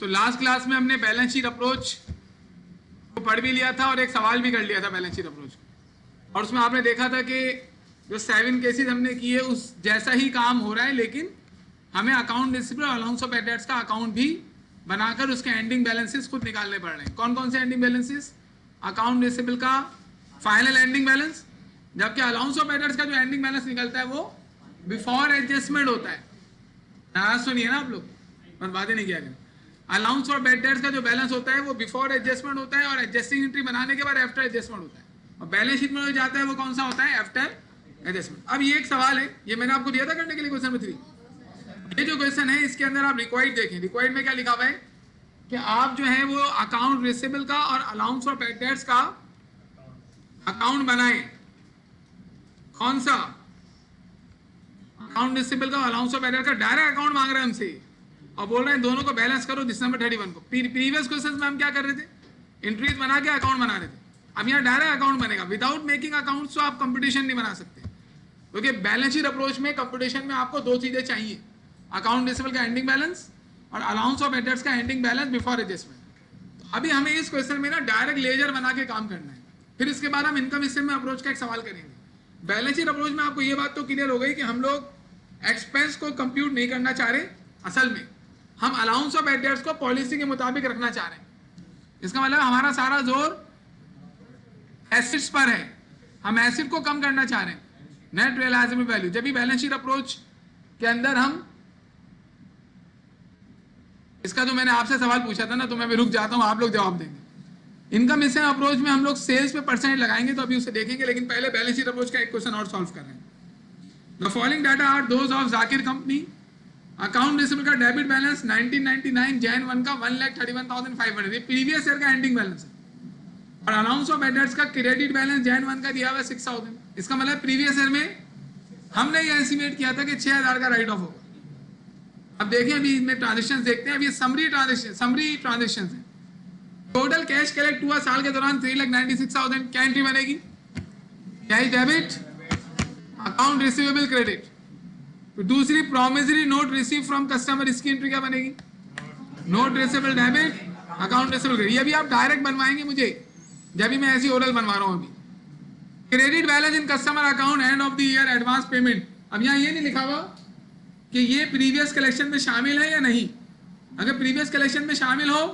तो last class में हमने बैलेंस शीट अप्रोच को पढ़ भी लिया था और एक सवाल भी कर लिया था बैलेंस शीट अप्रोच, और उसमें आपने देखा था कि जो 7 केसेस हमने किए उस जैसा ही काम हो रहा है, लेकिन हमें अकाउंट रिसीवेबल और अलाउंस ऑफ बैड डेट्स का अकाउंट भी बनाकर उसके एंडिंग बैलेंसेस खुद निकालने पड़ रहे हैं। कौन कौन से एंडिंग बैलेंसेस? अकाउंट रिसीवेबल का फाइनल एंडिंग बैलेंस, जबकि अलाउंस ऑफ बैड डेट्स का जो एंडिंग बैलेंस निकलता है वो बिफोर एडजस्टमेंट होता है। नाराज सुनिए ना आप लोग, पर बातें नहीं किया करें। अलाउंस और बैड डेट्स का जो बैलेंस होता है वो बिफोर एडजस्टमेंट होता है, और एडजस्टिंग एंट्री बनाने के बाद आफ्टर एडजस्टमेंट होता है, और बैलेंस शीट में जो जाता है वो कौन सा होता है? After adjustment. अब ये एक सवाल है, ये मैंने आपको दिया था करने के लिए क्वेश्चन नंबर 3। ये जो क्वेश्चन है इसके अंदर आप रिक्वायर्ड देखें, रिक्वायर्ड में क्या लिखा हुआ है कि आप जो है वो अकाउंट रिसीवेबल का और अलाउंस और बैड डेट्स का अकाउंट बनाएं। कौन सा? अकाउंट रिसीवेबल का, अलाउंस और बैड डेट्स का डायरेक्ट अकाउंट मांग रहे हैं हमसे और बोल रहे हैं दोनों को बैलेंस करो दिसंबर 31 को। प्रीवियस क्वेश्चन में हम क्या कर रहे थे? एंट्रीज बना के अकाउंट बना रहे थे। अब यहाँ डायरेक्ट अकाउंट बनेगा विदाउट मेकिंग अकाउंट, तो आप कंपटीशन नहीं बना सकते, क्योंकि बैलेंस शीट अप्रोच में कंपटीशन में आपको दो चीजें चाहिए, अकाउंट रिसीवेबल का एंडिंग बैलेंस और अलाउंस ऑफ बैड डेट्स का एंडिंग बैलेंस बिफोर एडजस्टमेंट। तो अभी हमें इस क्वेश्चन में ना डायरेक्ट लेजर बना के काम करना है, फिर इसके बाद हम इनकम स्टेटमेंट अप्रोच का एक सवाल करेंगे। बैलेंस शीट अप्रोच में आपको ये बात तो क्लियर हो गई कि हम लोग एक्सपेंस को कंप्यूट नहीं करना चाह रहे, असल में हम अलाउंस ऑफ बैड डेट्स को पॉलिसी के मुताबिक रखना चाह रहे हैं। इसका मतलब हमारा सारा जोर एसेट्स पर है, हम एसेट को कम करना चाह रहे हैं, नेट रियलाइजेबल वैल्यू। जब भी बैलेंस शीट अप्रोच के अंदर हम इसका जो मैंने आपसे सवाल पूछा था ना, तो मैं भी रुक जाता हूं, आप लोग जवाब देंगे। इनकम स्टेटमेंट अप्रोच में हम लोग सेल्स पे परसेंट लगाएंगे, तो अभी उसे देखेंगे, लेकिन पहले बैलेंस शीट अप्रोच का एक क्वेश्चन और सॉल्व कर रहे हैं। The following data are those of Zakir company. Account receivable का डेबिट बैलेंस 1999 जैन 1 का 1,31,500, ये प्रीवियस ईयर का एंडिंग बैलेंस है, और अलाउंस ऑफ बैड डेट्स का क्रेडिट बैलेंस जैन 1 का दिया हुआ 6,000। इसका मतलब प्रीवियस ईयर में हमने ये एस्टिमेट किया था कि 6,000 का राइट ऑफ होगा। अब देखें, अभी इसमें ट्रांजेक्शन देखते हैं। अब ये समरी ट्रांजेक्शन है। टोटल कैश कलेक्ट हुआ साल के दौरान 3,96,000। क्या एंट्री बनेगी? Cash debit, account receivable credit. तो दूसरी promissory note receive from customer, इसकी एंट्री क्या बनेगी? Note receivable debit, account receivable credit. ये भी आप डायरेक्ट बनवाएंगे मुझे, जब भी मैं ऐसी ओरल बनवा रहा हूं। अभी credit balance in customer account end of the year advance payment. अब यहाँ ये नहीं लिखा हुआ कि ये प्रीवियस कलेक्शन में शामिल है या नहीं। अगर प्रीवियस कलेक्शन में शामिल हो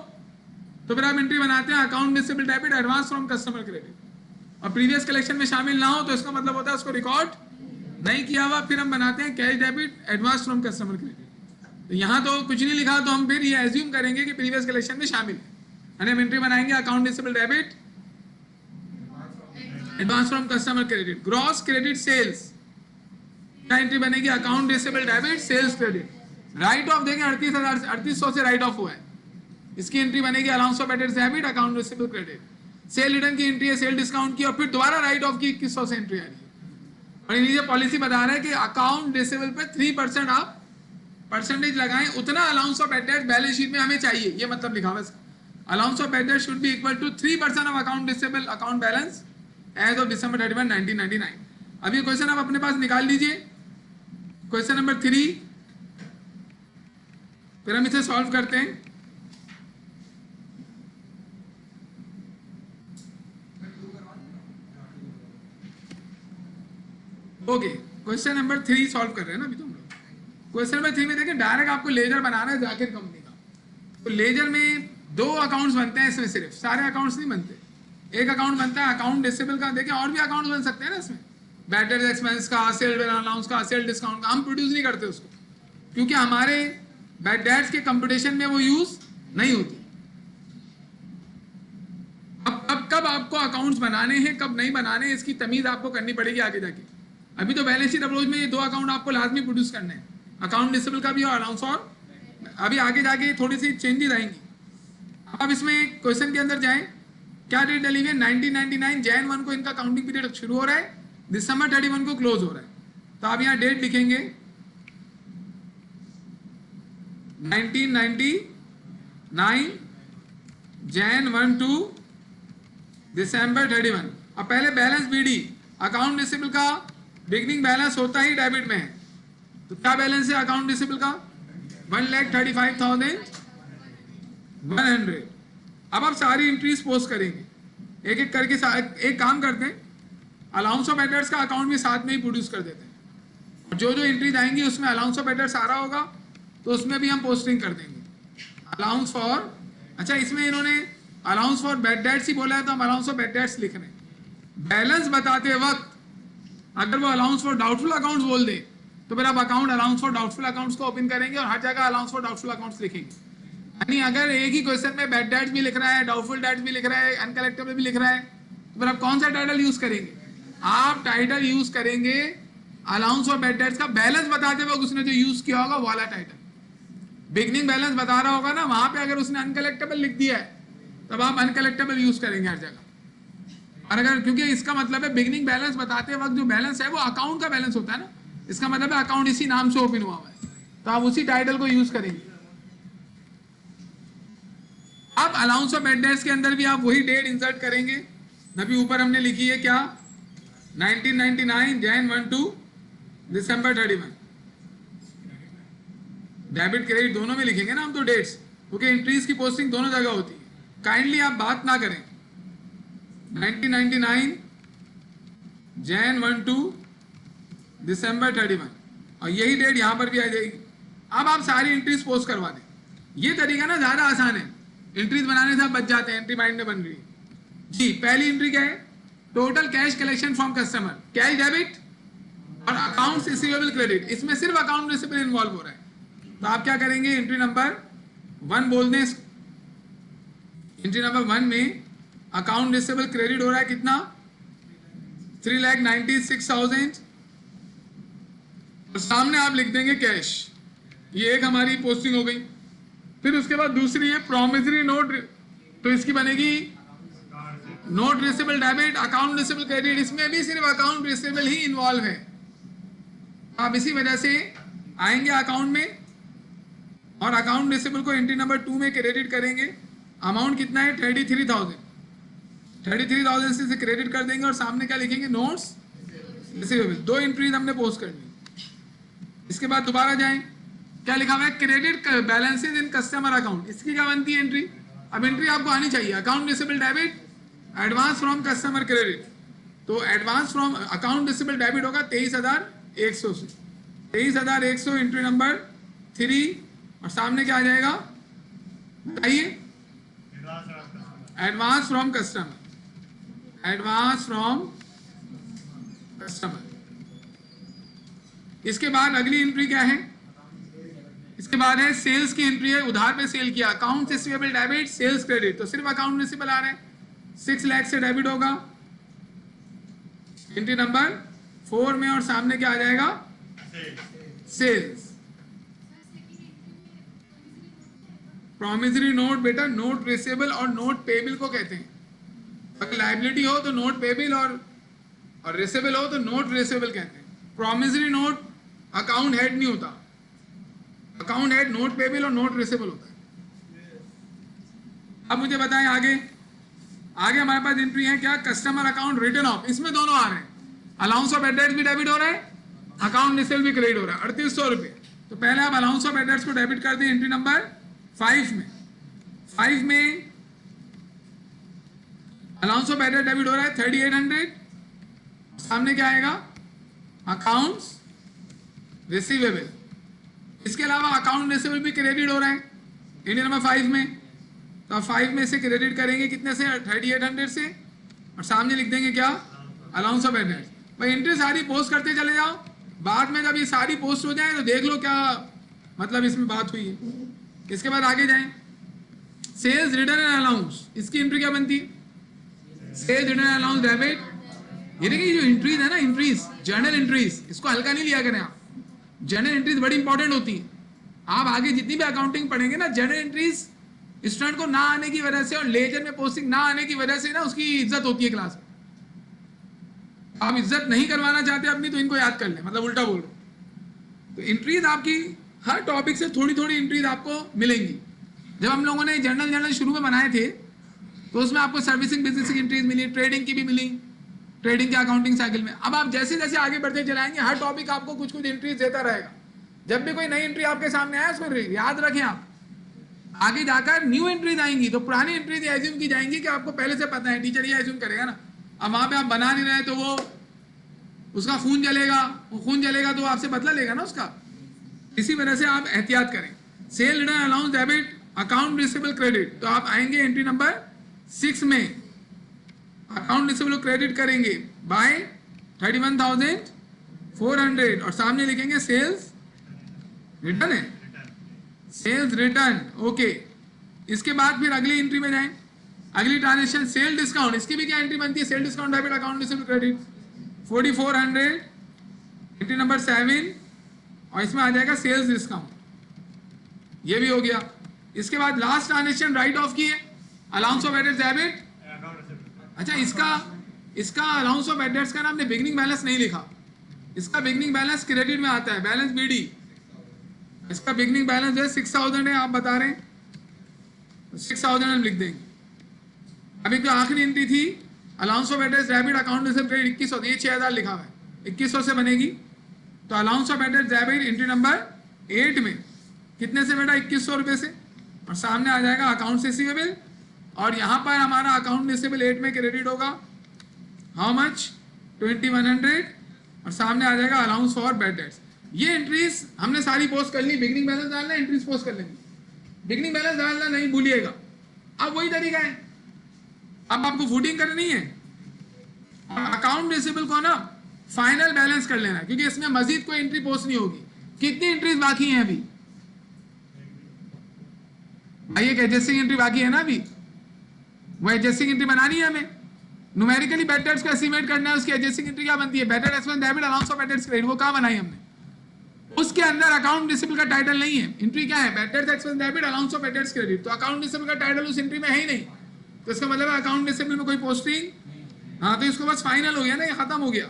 तो फिर आप एंट्री बनाते हैं account receivable debit advance from customer credit, और प्रीवियस कलेक्शन में शामिल ना हो तो इसका मतलब होता है उसको रिकॉर्ड नहीं किया हुआ, फिर हम बनाते हैं cash debit advance from customer credit. तो यहाँ तो कुछ नहीं लिखा, तो हम फिर ये एज्यूम करेंगे कि प्रीवियस कलेक्शन में शामिल है, हम एंट्री बनाएंगे account receivable debit advance from customer credit. Gross credit sales, क्या एंट्री बनेगी? Account receivable debit sales credit. Write off देंगे 38,000 से राइट ऑफ हुआ है, इसकी एंट्री बनेगी allowance of bad dates debit account receivable credit. Cell return की entry है, सेल डिस्काउंट की, और फिर दोबारा राइट ऑफ की 2100 से एंट्री आ रही है। और ये पॉलिसी बता रहा है कि अकाउंट रिसीवेबल पे 3% आप परसेंटेज लगाएं, उतना allowance of bad debts balance sheet में हमें चाहिए। ये मतलब लिखा हुआ है, allowance of bad debts should be equal to 3% of account receivable account balance as of December 31, 1999। अब ये क्वेश्चन आप अपने पास निकाल लीजिए, क्वेश्चन नंबर 3, फिर हम इसे सॉल्व करते हैं। ओके, क्वेश्चन नंबर 3 सॉल्व कर रहे हैं ना अभी तुम लोग। क्वेश्चन नंबर 3 में देखें, डायरेक्ट आपको लेजर बनाना है जाकिर कंपनी का। तो लेजर में 2 अकाउंट्स बनते हैं इसमें, सिर्फ सारे अकाउंट्स नहीं बनते। एक अकाउंट बनता है अकाउंट रिसीवेबल का, देखें और भी अकाउंट बन सकते हैं ना इसमें, बैड डेट्स एक्सपेंस का, सेल अलाउंस का, सेल डिस्काउंट का। हम प्रोड्यूस नहीं करते उसको, क्योंकि हमारे बैड डेट्स के कंपटीशन में वो यूज नहीं होती। अब कब आपको अकाउंट्स बनाने हैं, कब नहीं बनाने, इसकी तमीज आपको करनी पड़ेगी आगे जाके। अभी तो बैलेंस शीट अप्रोच में ये 2 अकाउंट आपको लाजमी प्रोड्यूस करने हैं, अकाउंट रिसीवेबल का भी और अलाउंस, और अभी आगे जाके थोड़ी सी चेंजेस आएंगी। अब इसमें क्वेश्चन के अंदर जाएं, क्या डेट डली हुई है? 1999 जैन 1 को इनका काउंटिंग पीरियड शुरू हो रहा है, दिसंबर 31 को क्लोज हो रहा है। तो आप यहाँ डेट लिखेंगे 1999 जैन 1 टू दिसंबर 31। अब पहले बैलेंस बीडी, अकाउंट रिसीवेबल का बिगनिंग बैलेंस होता ही डेबिट में है, तो क्या बैलेंस है अकाउंट रिसीवेबल का? 1,35,000 100। अब आप सारी एंट्रीज पोस्ट करेंगे, एक एक करके। एक काम करते हैं, अलाउंस ऑफ एडर्स का अकाउंट भी साथ में ही प्रोड्यूस कर देते हैं। और जो जो एंट्रीज आएंगी उसमें अलाउंस ऑफ एडर्स आ रहा होगा तो उसमें भी हम पोस्टिंग कर देंगे। अलाउंस फॉर, अच्छा इसमें इन्होंने अलाउंस फॉर बैड डेट्स ही बोला है तो हम अलाउंस ऑफ बैड डेट्स लिख रहे हैं। बैलेंस बताते वक्त अगर वो अलाउंस फॉर डाउटफुल अकाउंट्स बोल दे तो फिर आप account allowance for doubtful accounts को ओपन करेंगे और हर जगह अलाउंस फॉर डाउटफुल अकाउंट्स लिखेंगे। यानी अगर एक ही क्वेश्चन में बैड डेट्स भी लिख रहा है, डाउटफुल डेट्स भी लिख रहा है, अनकलेक्टेबल भी लिख रहा है, तो फिर आप कौन सा टाइटल यूज करेंगे? आप टाइटल यूज करेंगे अलाउंस फॉर बैड डेट्स का बैलेंस बताते वक्त उसने जो यूज किया होगा वाला टाइटल। बिगनिंग बैलेंस बता रहा होगा ना, वहां पे अगर उसने अनकलेक्टेबल लिख दिया है तब आप अनकलेक्टेबल यूज करेंगे हर जगह। और अगर, क्योंकि इसका मतलब है बिगनिंग बैलेंस बताते वक्त जो बैलेंस है वो अकाउंट का बैलेंस होता है ना, इसका मतलब है अकाउंट इसी नाम से ओपन हुआ हुआ है, तो आप उसी टाइटल को यूज करेंगे। अब अलाउंस ऑफ बैड डेट्स के अंदर भी आप वही डेट इंसर्ट करेंगे। अभी ऊपर हमने लिखी है क्या, 1999 Jan 1 to December 31। Debit credit दोनों में लिखेंगे ना हम तो डेट्स, क्योंकि एंट्रीज की पोस्टिंग दोनों जगह होती है। काइंडली आप बात ना करें, 1999 जैन 1 to दिसंबर 31, और यही डेट यहां पर भी आ जाएगी। अब आप सारी एंट्रीज पोस्ट करवा दें। ये तरीका ना ज्यादा आसान है, एंट्रीज बनाने से आप बच जाते हैं, एंट्री माइंड में बन रही है जी। पहली एंट्री क्या है, total cash collection from customer, cash debit और अकाउंट्स रिसीवेबल क्रेडिट। इसमें सिर्फ अकाउंट रिसीवेबल इन्वॉल्व हो रहा है, तो आप क्या करेंगे, एंट्री नंबर 1 बोल दें। एंट्री नंबर 1 में अकाउंट रिसीवेबल क्रेडिट हो रहा है कितना, 3,96,000, और सामने आप लिख देंगे कैश। ये एक हमारी पोस्टिंग हो गई। फिर उसके बाद दूसरी है प्रॉमिसरी नोट, तो इसकी बनेगी note receivable debit, account receivable credit. इसमें भी सिर्फ अकाउंट रिसीवेबल ही इन्वॉल्व है। आप इसी वजह से आएंगे अकाउंट में और अकाउंट रिसीवेबल को एंट्री नंबर 2 में क्रेडिट करेंगे। अमाउंट कितना है, 33,000। 33,000 से क्रेडिट कर देंगे और सामने क्या लिखेंगे, नोट्स रिसीवेबल। 2 एंट्रीज हमने पोस्ट कर दी। इसके बाद दोबारा जाएं, क्या लिखा हुआ है, credit balances in customer account. इसकी क्या बनती है एंट्री, अब एंट्री आपको आनी चाहिए, account receivable debit, advance from customer credit. तो advance from account receivable debit होगा 23,100 से, 23,100 एंट्री नंबर 3, और सामने क्या आ जाएगा बताइए, advance from customer, advance from customer. इसके बाद अगली एंट्री क्या है, इसके बाद है सेल्स की एंट्री है, उधार पे सेल किया, account receivable debit, sales credit. तो सिर्फ अकाउंट रिसीवेबल आ रहा है, 6 लाख से डेबिट होगा एंट्री नंबर 4 में, और सामने क्या आ जाएगा, सेल्स। प्रॉमिसरी नोट बेटा नोट रिसीवेबल और नोट पेबल को कहते हैं। अगर लायबिलिटी हो तो नोट पेबल और रिसीवेबल हो तो नोट रिसीवेबल कहते हैं। प्रॉमिसरी नोट अकाउंट हेड नहीं होता, अकाउंट हेड नोट पेबल और नोट रिसीवेबल होता है। अब मुझे बताएं आगे हमारे पास एंट्री है क्या, कस्टमर अकाउंट रिटर्न ऑफ। इसमें दोनों आ रहे हैं, अलाउंस ऑफ एडेट्स भी डेबिट हो रहा है, अकाउंट रिसीवेबल भी क्रेडिट हो रहा है, 3800 रुपए। तो पहले आप अलाउंस ऑफ एडेट्स को डेबिट कर दें एंट्री नंबर 5 में। 5 में अलाउंस ऑफ एडेट डेबिट हो रहा है 3800, सामने क्या आएगा, अकाउंट्स रिसीवेबल। इसके अलावा अकाउंट रिसीवेबल भी क्रेडिट हो रहा है एंट्री नंबर 5 में, तो आप 5 में से क्रेडिट करेंगे कितने से, 3800 से, और सामने लिख देंगे क्या, अलाउंस ऑफ एडेट। भाई एंट्री सारी पोस्ट करते चले जाओ, बाद में जब ये सारी पोस्ट हो जाए तो देख लो क्या मतलब इसमें बात हुई है। इसके बाद आगे जाएं, सेल्स रिटर्न एंड अलाउंस। इसकी एंट्री क्या बनती है, sales return and allowance debit. ये देखिए जो एंट्रीज है ना, एंट्रीज जर्नल एंट्रीज, इसको हल्का नहीं लिया करें आप। जर्नल एंट्रीज बड़ी इंपॉर्टेंट होती है। आप आगे जितनी भी अकाउंटिंग पढ़ेंगे ना, जर्नल एंट्रीज स्टूडेंट को ना आने की वजह से और लेजर में पोस्टिंग ना आने की वजह से ना उसकी इज्जत होती है क्लास में। आप इज्जत नहीं करवाना चाहते अपनी तो इनको याद कर लें, मतलब उल्टा बोल रहे। तो एंट्रीज आपकी हर टॉपिक से थोड़ी थोड़ी एंट्रीज आपको मिलेंगी। जब हम लोगों ने जर्नल शुरू में बनाए थे तो उसमें आपको सर्विसिंग बिजनेस की एंट्रीज मिली, ट्रेडिंग की भी मिली, ट्रेडिंग के अकाउंटिंग साइकिल में। अब आप जैसे जैसे आगे बढ़ते चलाएंगे हर टॉपिक आपको कुछ कुछ एंट्रीज देता रहेगा। जब भी कोई नई एंट्री आपके सामने आए उसको याद रखें आप। आगे जाकर न्यू एंट्रीज आएंगी तो पुरानी एंट्रीज एज्यूम की जाएंगी कि आपको पहले से पता है, टीचर ये एज्यूम करेगा ना। अब वहां पे आप बना नहीं रहे तो वो उसका खून जलेगा, वो खून जलेगा तो आपसे बदला लेगा ना उसका। इसी वजह से आप एहतियात करें। Cell return allowance debit account receivable credit, तो आप आएंगे एंट्री नंबर 6 में अकाउंट रिसीवेबल क्रेडिट करेंगे बाय 31,400 और सामने लिखेंगे सेल्स रिटर्न है, सेल्स रिटर्न। ओके, इसके बाद फिर अगली एंट्री में जाएं। अगली ट्रांजेक्शन सेल डिस्काउंट, इसकी भी क्या एंट्री बनती है, sale discount debit account receivable credit 4,400 entry number 7 और इसमें आ जाएगा सेल्स डिस्काउंट, ये भी हो गया। इसके बाद लास्ट ट्रांजेक्शन राइट ऑफ की है अलाउंस ऑफ एडेट्स डेबिट। अच्छा, इसका अलाउंस ऑफ एडेट्स का ना हमने बिगनिंग बैलेंस नहीं लिखा, इसका बिगनिंग बैलेंस क्रेडिट में आता है, बैलेंस बीडी। इसका बिगनिंग बैलेंस जो है 6,000 है, आप बता रहे हैं 6,000 हम लिख देंगे। अभी जो आखिरी एंट्री थी allowance of bad debts debit account receivable credit 2100, ये 6,000 लिखा हुआ है, 2100 से बनेगी। तो allowance of bad debts debit entry number 8 में कितने से बेटा, 2100 रुपये से, और सामने आ जाएगा अकाउंट रिसीवेबल और यहाँ पर हमारा अकाउंट रिसीवेबल 8 में क्रेडिट होगा हाउ मच 2,100 और सामने आ जाएगा अलाउंस फॉर बैड डेट्स। ये एंट्रीज हमने सारी पोस्ट कर ली, बिगनिंग बैलेंस डालना, एंट्रीज पोस्ट कर लेंगे, बिगनिंग बैलेंस डालना नहीं भूलिएगा। अब वही तरीका है, अब आपको फूटिंग करनी है, अकाउंट रिसीवेबल को ना फाइनल बैलेंस कर लेना, क्योंकि इसमें मजीद कोई एंट्री पोस्ट नहीं होगी। कितनी एंट्रीज बाकी हैं अभी भाई, एक एडजस्टिंग एंट्री बाकी है ना अभी, वो एडजस्टिंग एंट्री बनानी है हमें, न्यूमेरिकली बैड डेट्स को एस्टिमेट करना है, उसकी एडजस्टिंग एंट्री क्या बनती है, bad debt expense debit allowance of bad dates credit, वो कहाँ बनाई हमने, उसके अंदर अकाउंट रिसीवेबल का टाइटल नहीं है, एंट्री क्या है bad debts expense debit allowance of bad dates credit, तो अकाउंट रिसीवेबल का टाइटल उस एंट्री में है ही नहीं, तो इसका मतलब है अकाउंट रिसीवेबल में कोई पोस्टिंग, हाँ, तो इसको बस फाइनल हो गया ना, ये खत्म हो गया।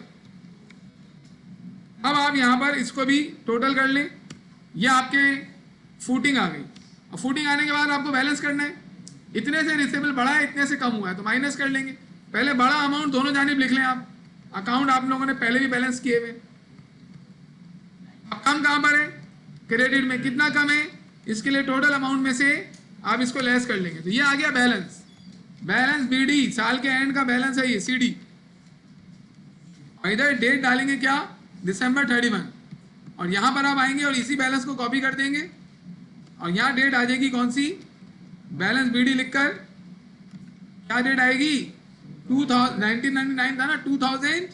अब आप यहाँ पर इसको भी टोटल कर लें, ये आपके फूटिंग आ गई, और फूटिंग आने के बाद आपको बैलेंस करना है, इतने से रिसीवेबल बढ़ा है, इतने से कम हुआ है, तो माइनस कर लेंगे। पहले बड़ा अमाउंट दोनों जानिब लिख लें आप, अकाउंट आप लोगों ने पहले भी बैलेंस किए हुए। अब कम कहाँ पर है, क्रेडिट में, कितना कम है, इसके लिए टोटल अमाउंट में से आप इसको लेस कर लेंगे, तो ये आ गया बैलेंस, बैलेंस बीडी, साल के एंड का बैलेंस है ये सीडी, और इधर डेट डालेंगे क्या, दिसंबर 31, और यहाँ पर आप आएंगे और इसी बैलेंस को कॉपी कर देंगे, और यहाँ डेट आ जाएगी कौन सी, बैलेंस बीडी लिखकर क्या डेट आएगी 1999 था ना, 2000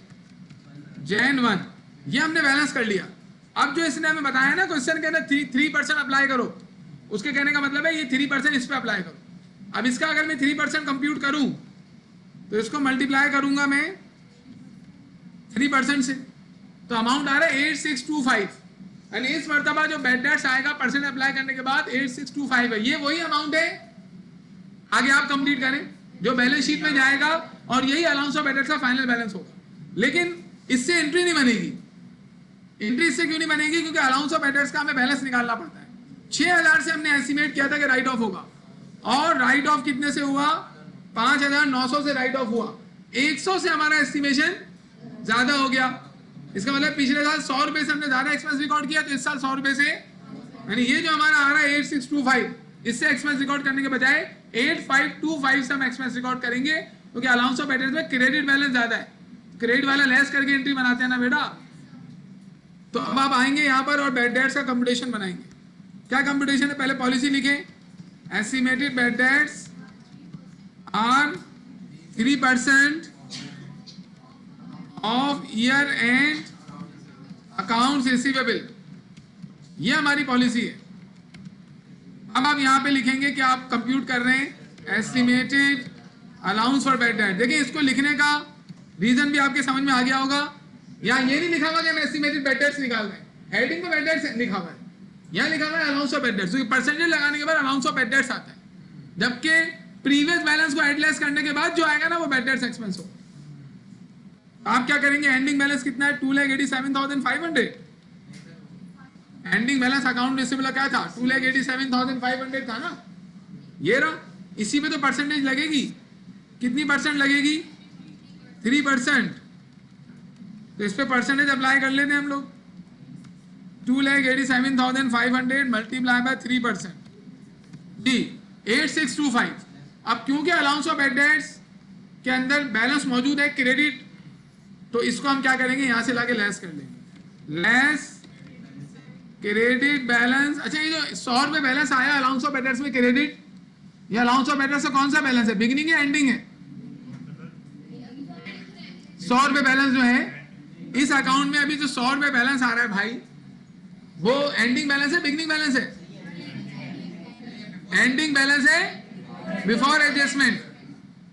Jan 1, ये हमने बैलेंस कर लिया। अब जो इसने हमें बताया ना क्वेश्चन के अंदर 3% अप्लाई करो, उसके कहने का मतलब है ये 3% इस पे अप्लाई करो। अब इसका अगर मैं 3% कंप्यूट करूं तो इसको मल्टीप्लाई करूंगा मैं 3% से, तो अमाउंट आ रहा है 8625, यानी इस मरतबा जो बैड डेट्स आएगा परसेंट अप्लाई करने के बाद 8625 है, ये वही अमाउंट है। आगे आप कंप्लीट करें जो बैलेंस शीट में जाएगा, और यही अलाउंस ऑफ बैड डेट्स का फाइनल बैलेंस होगा। लेकिन इससे एंट्री नहीं बनेगी, एंट्री इससे क्यों नहीं बनेगी, क्योंकि अलाउंस ऑफ बैड डेट्स का हमें बैलेंस निकालना पड़ता है। 6,000 से हमने एस्टिमेट किया था कि राइट ऑफ होगा, और राइट ऑफ कितने से हुआ, 5,900 से राइट ऑफ हुआ, 100 से हमारा एस्टिमेशन ज्यादा हो गया। इसका मतलब पिछले साल 100 रुपए से हमने ज्यादा एक्सपेंस रिकॉर्ड किया, तो इस साल 100 रुपए से, यानी ये जो हमारा आ रहा है 8625, इससे एक्सपेंस रिकॉर्ड करने के बजाय 8525 से हम एक्सपेंस रिकॉर्ड करेंगे, क्योंकि अलाउंस ऑफ बैड डेट्स में क्रेडिट बैलेंस ज्यादा है, क्रेडिट वाला लेस करके एंट्री बनाते हैं ना बेटा। तो अब आप आएंगे यहाँ पर और बैड डेट्स का कंप्यूटेशन बनाएंगे। क्या कंप्यूटेशन है, पहले पॉलिसी लिखें, estimated bad debts are 3% of year end accounts receivable, ये हमारी पॉलिसी है। अब आप यहाँ पे लिखेंगे कि आप कंप्यूट कर रहे हैं estimated allowance for bad debt. देखिए इसको लिखने का रीजन भी आपके समझ में आ गया होगा। यहाँ ये नहीं लिखा हुआ कि हम एस्टिमेटेड बैड डेट्स निकाल रहे हैं, हेडिंग में बैड डेट्स लिखा हुआ है, यहाँ लिखा हुआ है अलाउंस ऑफ बैड डेट्स, क्योंकि परसेंटेज लगाने के बाद अलाउंस ऑफ बैड डेट्स आता है, जबकि प्रीवियस बैलेंस को एडलेस करने के बाद जो आएगा ना वो बैड डेट्स एक्सपेंस हो। आप क्या करेंगे, एंडिंग बैलेंस कितना है, 2,87,500, एंडिंग बैलेंस अकाउंट रिसीवेबल क्या था, 2,87,500 था ना, ये रहा। इसी पे तो परसेंटेज लगेगी, कितनी परसेंट लगेगी, 3%, तो इस पे परसेंटेज अप्लाई कर लेते हैं हम लोग, 2,87,500 मल्टीप्लाई बाय 3%, जी 8625। अब क्योंकि अलाउंस ऑफ बैड डेट्स के अंदर बैलेंस मौजूद है क्रेडिट, तो इसको हम क्या करेंगे, यहां से लाके लेस कर लेंगे, लेस क्रेडिट बैलेंस। अच्छा ये जो 100 रुपए बैलेंस आया अलाउंस ऑफ बैड डेट्स में क्रेडिट, ये अलाउंस ऑफ बैड डेट्स का कौन सा बैलेंस है, बिगिनिंग है एंडिंग है? 100 रुपए बैलेंस जो है इस अकाउंट में, अभी जो 100 रुपए बैलेंस आ रहा है भाई, वो एंडिंग बैलेंस है बिगिनिंग बैलेंस है? एंडिंग बैलेंस है बिफोर एडजस्टमेंट,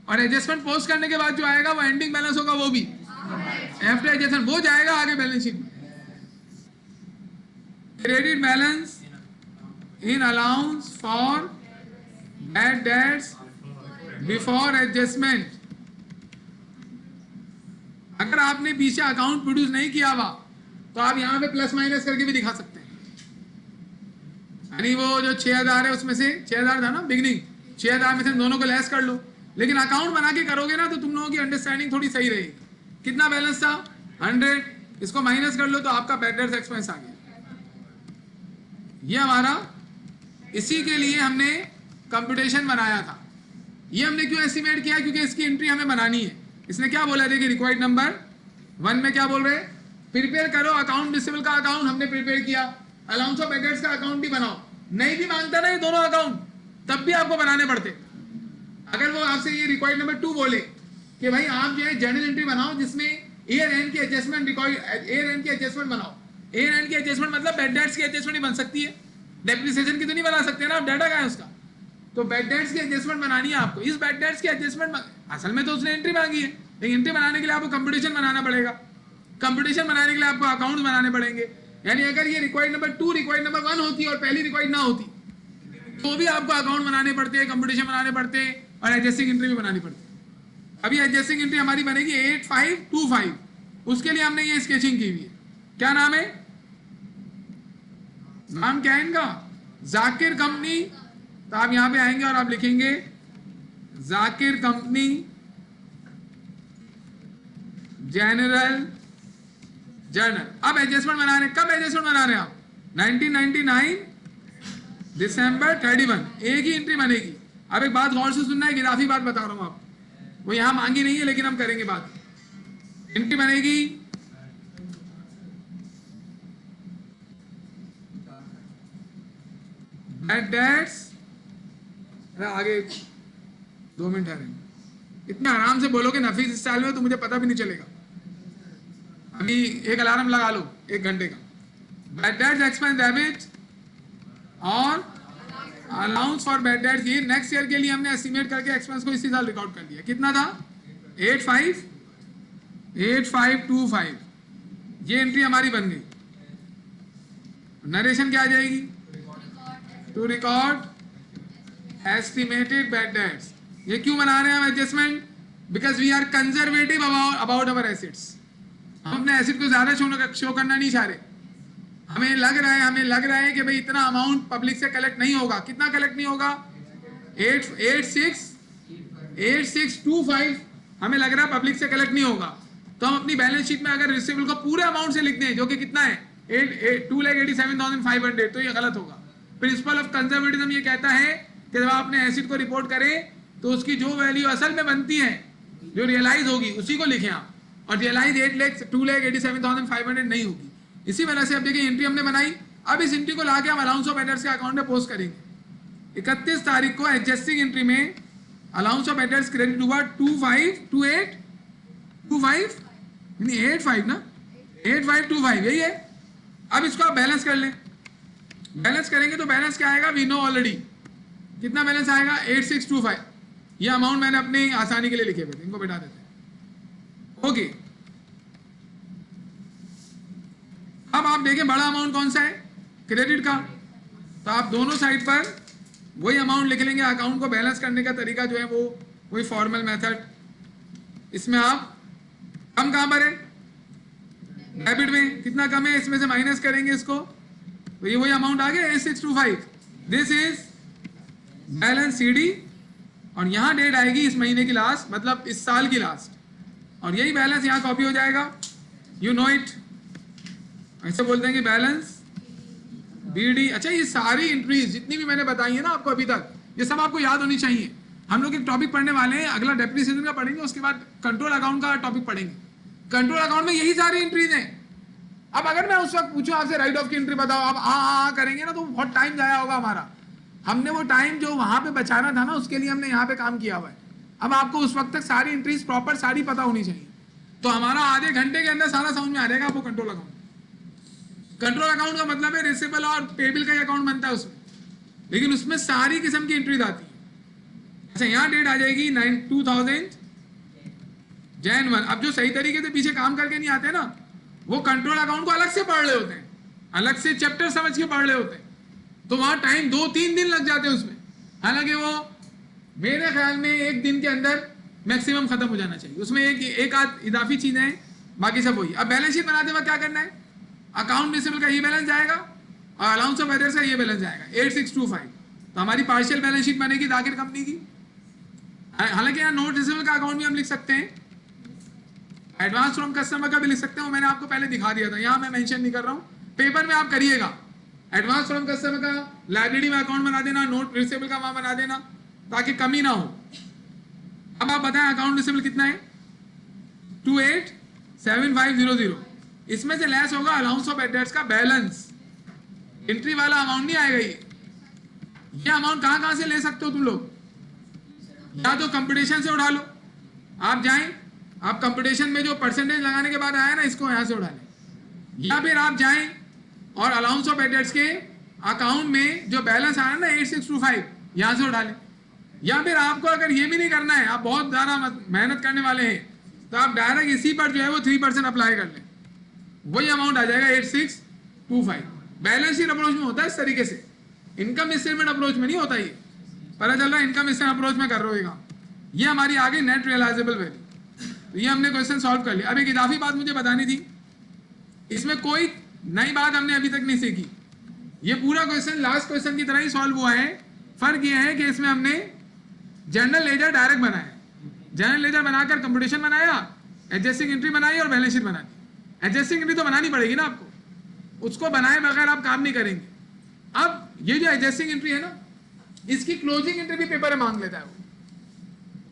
और एडजस्टमेंट पोस्ट करने के बाद जो आएगा वो एंडिंग बैलेंस होगा, वो भी आफ्टर एडजस्टमेंट वो जाएगा आगे बैलेंस शीट में। Credit balance in allowance for bad dates before adjustment. अगर आपने पीछे अकाउंट प्रोड्यूस नहीं किया हुआ तो आप यहां पे प्लस माइनस करके भी दिखा सकते हैं, यानी वो जो 6000 है उसमें से 6000 था ना बिगिनिंग, 6000 में से दोनों को लेस कर लो, लेकिन अकाउंट बना के करोगे ना तो तुम लोगों की अंडरस्टैंडिंग थोड़ी सही रहेगी। कितना बैलेंस था 100, इसको माइनस कर लो तो आपका बैड डेट्स एक्सपेंस आ गया। ये हमारा, इसी के लिए हमने कंप्यूटेशन बनाया था। ये हमने क्यों एस्टिमेट किया, क्योंकि इसकी एंट्री हमें बनानी है। इसने क्या बोला, देखिए रिक्वायर्ड नंबर 1 में क्या बोल रहे हैं, प्रिपेयर करो अकाउंट रिसीवेबल का अकाउंट, हमने प्रिपेयर किया, अलाउंस ऑफ बैड डेट्स का अकाउंट भी बनाओ। नहीं भी मांगता ना ये दोनों अकाउंट, तब भी आपको बनाने पड़ते। अगर वो आपसे ये रिक्वायर्ड नंबर 2 बोले कि भाई आप जो है जर्नल एंट्री बनाओ जिसमें ईयर एंड की एडजस्टमेंट रिकॉर्ड, ईयर एंड की एडजस्टमेंट बनाओ। ईयर एंड की एडजस्टमेंट मतलब बैड डेट्स की एडजस्टमेंट ही बन सकती है, डेप्रिसिएशन की तो नहीं बना सकते ना आप, डाटा का है उसका। तो बैड डेट्स की एडजस्टमेंट बनानी है आपको। इस बैड डेट्स की एडजस्टमेंट असल में तो उसने एंट्री मांगी है, लेकिन एंट्री बनाने के लिए आपको कंप्यूटेशन बनाना पड़ेगा, कंप्यूटेशन बनाने के लिए आपको अकाउंट बनाने पड़ेंगे। यानी अगर ये रिक्वायर्ड नंबर 2 रिक्वायर्ड नंबर 1 होती और पहली रिक्वायर्ड ना होती तो भी आपको अकाउंट बनाने पड़ते हैं, कंप्यूटेशन बनाने पड़ते हैं और एडजस्टिंग एंट्री भी बनानी पड़ती है। अभी एडजस्टिंग एंट्री हमारी बनेगी 8525, उसके लिए हमने ये स्केचिंग की हुई है। क्या नाम है, नाम क्या है इनका, जाकिर कंपनी। तो आप यहां पे आएंगे और आप लिखेंगे जाकिर कंपनी जनरल जर्नल। अब एडजस्टमेंट बना रहे हैं, कब एडजस्टमेंट बना रहे हैं आप, 1999 दिसंबर 31, एक ही एंट्री बनेगी। अब एक बात गौर से सुनना है, गिराफी बात बता रहा हूं आप, वो यहां मांगी नहीं है लेकिन हम करेंगे बात। एंट्री बनेगी बैड डेट्स, आगे 2 मिनट है, इतना आराम से बोलोगे नफीस स्टाइल में तो मुझे पता भी नहीं चलेगा। अभी एक अलार्म लगा लो 1 घंटे का। बैड डेट्स एक्सपेंस डेबिट और अलाउंस फॉर बैड डेट्स, ये नेक्स्ट ईयर के लिए हमने एस्टिमेट करके एक्सपेंस को इसी साल रिकॉर्ड कर दिया। कितना था 8525, ये एंट्री हमारी बन गई। नरेशन क्या आ जाएगी, to record estimated bad debts. ये क्यों बना रहे हैं हम adjustment, because we are conservative about our assets. हम अपने एसेट को ज्यादा शो करना नहीं चाह रहे। हमें लग रहा है कि भाई इतना अमाउंट पब्लिक से कलेक्ट नहीं होगा। कितना कलेक्ट नहीं होगा, 8625 हमें लग रहा है पब्लिक से कलेक्ट नहीं होगा। तो हम अपनी बैलेंस शीट में अगर रिसीवेबल को पूरे अमाउंट से लिख दें, जो कि कितना है 2,87,500, तो ये गलत होगा। प्रिंसिपल ऑफ कंजर्वेटिज्म ये कहता है कि जब आप अपने एसेट को रिपोर्ट करें तो उसकी जो वैल्यू असल में बनती है, जो रियलाइज होगी, उसी को लिखें आप, और रियलाइज 2,87,500 नहीं होगी। इसी वजह से अब देखिए एंट्री हमने बनाई। अब इस एंट्री को लाके हम अलाउंस ऑफ एडर्स के अकाउंट में पोस्ट करेंगे। 31 तारीख को एडजस्टिंग एंट्री में अलाउंस ऑफ एडर्स क्रेडिट हुआ 8525 ना, 8525 यही है। अब इसको आप बैलेंस कर लें। बैलेंस करेंगे तो बैलेंस क्या आएगा, वी नो ऑलरेडी। कितना बैलेंस आएगा 8625। ये अमाउंट मैंने अपनी आसानी के लिए लिखे हुए थे, इनको बैठा देते हैं। ओके, अब आप देखें बड़ा अमाउंट कौन सा है, क्रेडिट का। तो आप दोनों साइड पर वही अमाउंट लिख लेंगे। अकाउंट को बैलेंस करने का तरीका जो है वो वही फॉर्मल मेथड। इसमें आप कम कहां पर है, डेबिट में। कितना कम है, इसमें से माइनस करेंगे इसको, तो ये वही अमाउंट आ गया 8625। दिस इज बैलेंस सीडी, और यहां डेट आएगी इस महीने की लास्ट, मतलब इस साल की लास्ट, और यही बैलेंस यहां कॉपी हो जाएगा। यू नो इट, ऐसे बोलते हैं कि बैलेंस बीडी। अच्छा, ये सारी एंट्रीज जितनी भी मैंने बताई है ना आपको अभी तक, ये सब आपको याद होनी चाहिए। हम लोग एक टॉपिक पढ़ने वाले हैं, अगला डेप्रिसिएशन का पढ़ेंगे, उसके बाद कंट्रोल अकाउंट का टॉपिक पढ़ेंगे। कंट्रोल अकाउंट में यही सारी एंट्रीज हैं। अब अगर मैं उस वक्त पूछूं आपसे राइट ऑफ की एंट्री बताओ, आप हाँ करेंगे ना तो बहुत टाइम जाया होगा हमारा। हमने वो टाइम जो वहां पे बचाना था ना, उसके लिए हमने यहाँ पे काम किया हुआ है। अब आपको उस वक्त तक सारी एंट्रीज प्रॉपर सारी पता होनी चाहिए, तो हमारा आधे घंटे के अंदर सारा समझ में आ जाएगा आपको कंट्रोल अकाउंट। कंट्रोल अकाउंट का मतलब है रिसीवेबल और पेबल का अकाउंट बनता है उसमें, लेकिन उसमें सारी किस्म की एंट्रीज आती है। अच्छा, यहाँ डेट आ जाएगी 2000 Jan 1। अब जो सही तरीके से पीछे काम करके नहीं आते ना, वो कंट्रोल अकाउंट को अलग से पढ़ रहे होते हैं, अलग से चैप्टर समझ के पढ़ रहे होते हैं, तो वहां टाइम 2-3 दिन लग जाते हैं उसमें। हालांकि वो मेरे ख्याल में एक दिन के अंदर मैक्सिमम खत्म हो जाना चाहिए। उसमें एक आध इजाफी चीजें हैं, बाकी सब वही। अब बैलेंस शीट बनाते वक्त क्या करना है, अकाउंट रिसीवेबल का ये बैलेंस जाएगा और अलाउंस ऑफ अदर्स का ये बैलेंस जाएगा 8625। तो हमारी पार्शियल बैलेंस शीट बनेगी दाखिल कंपनी की। हालांकि यहाँ नोट रिसीवेबल का अकाउंट भी हम लिख सकते हैं, एडवांस फ्रॉम कस्टमर का भी लिख सकते हैं, वो मैंने आपको पहले दिखा दिया था, यहाँ मैं मेंशन नहीं कर रहा हूँ। पेपर में आप करिएगा, एडवांस फ्रॉम कस्टमर का लाइब्रेरी में अकाउंट बना देना, नोट रिसीवेबल का वहां बना देना, ताकि कमी ना हो। अब आप बताएं अकाउंट रिसीवेबल कितना है, 287500। इसमें से लेस होगा अलाउंस ऑफ एडेट्स का बैलेंस, एंट्री वाला अमाउंट नहीं आएगा। ये अमाउंट कहां से ले सकते हो तुम लोग, या तो कंपटीशन से उठा लो, आप जाएं, आप कंपटीशन में जो परसेंटेज लगाने के बाद आया ना, इसको यहां से उठा लें, या फिर आप जाएं और अलाउंस ऑफ एडेट्स के अकाउंट में जो बैलेंस आया ना 8625, यहां से उठा लें। या फिर आपको अगर ये भी नहीं करना है, आप बहुत ज़्यादा मेहनत करने वाले हैं, तो आप डायरेक्ट इसी पर जो है वो 3% अप्लाई कर लें, वही अमाउंट आ जाएगा 8625। बैलेंस शीट अप्रोच में होता है इस तरीके से, इनकम स्टेटमेंट अप्रोच में नहीं होता। ये पता चल रहा है इनकम स्टेटमेंट अप्रोच में कर रहे हो काम। ये हमारी आगे नेट रियलाइजेबल वैल्यू, तो ये हमने क्वेश्चन सॉल्व कर लिया। अब एक इजाफी बात मुझे बतानी थी, इसमें कोई नई बात हमने अभी तक नहीं सीखी। ये पूरा क्वेश्चन लास्ट क्वेश्चन की तरह ही सॉल्व हुआ है। फर्क ये है कि इसमें हमने जनरल लेजर डायरेक्ट बनाया, जनरल लेजर बनाकर कंपटीशन बनाया, एडजस्टिंग एंट्री बनाई और बैलेंस शीट बना दी। एडजस्टिंग एंट्री तो बनानी पड़ेगी ना आपको, उसको बनाए बगैर आप काम नहीं करेंगे। अब ये जो एडजस्टिंग एंट्री है ना, इसकी क्लोजिंग एंट्री भी पेपर में मांग लेता है वो।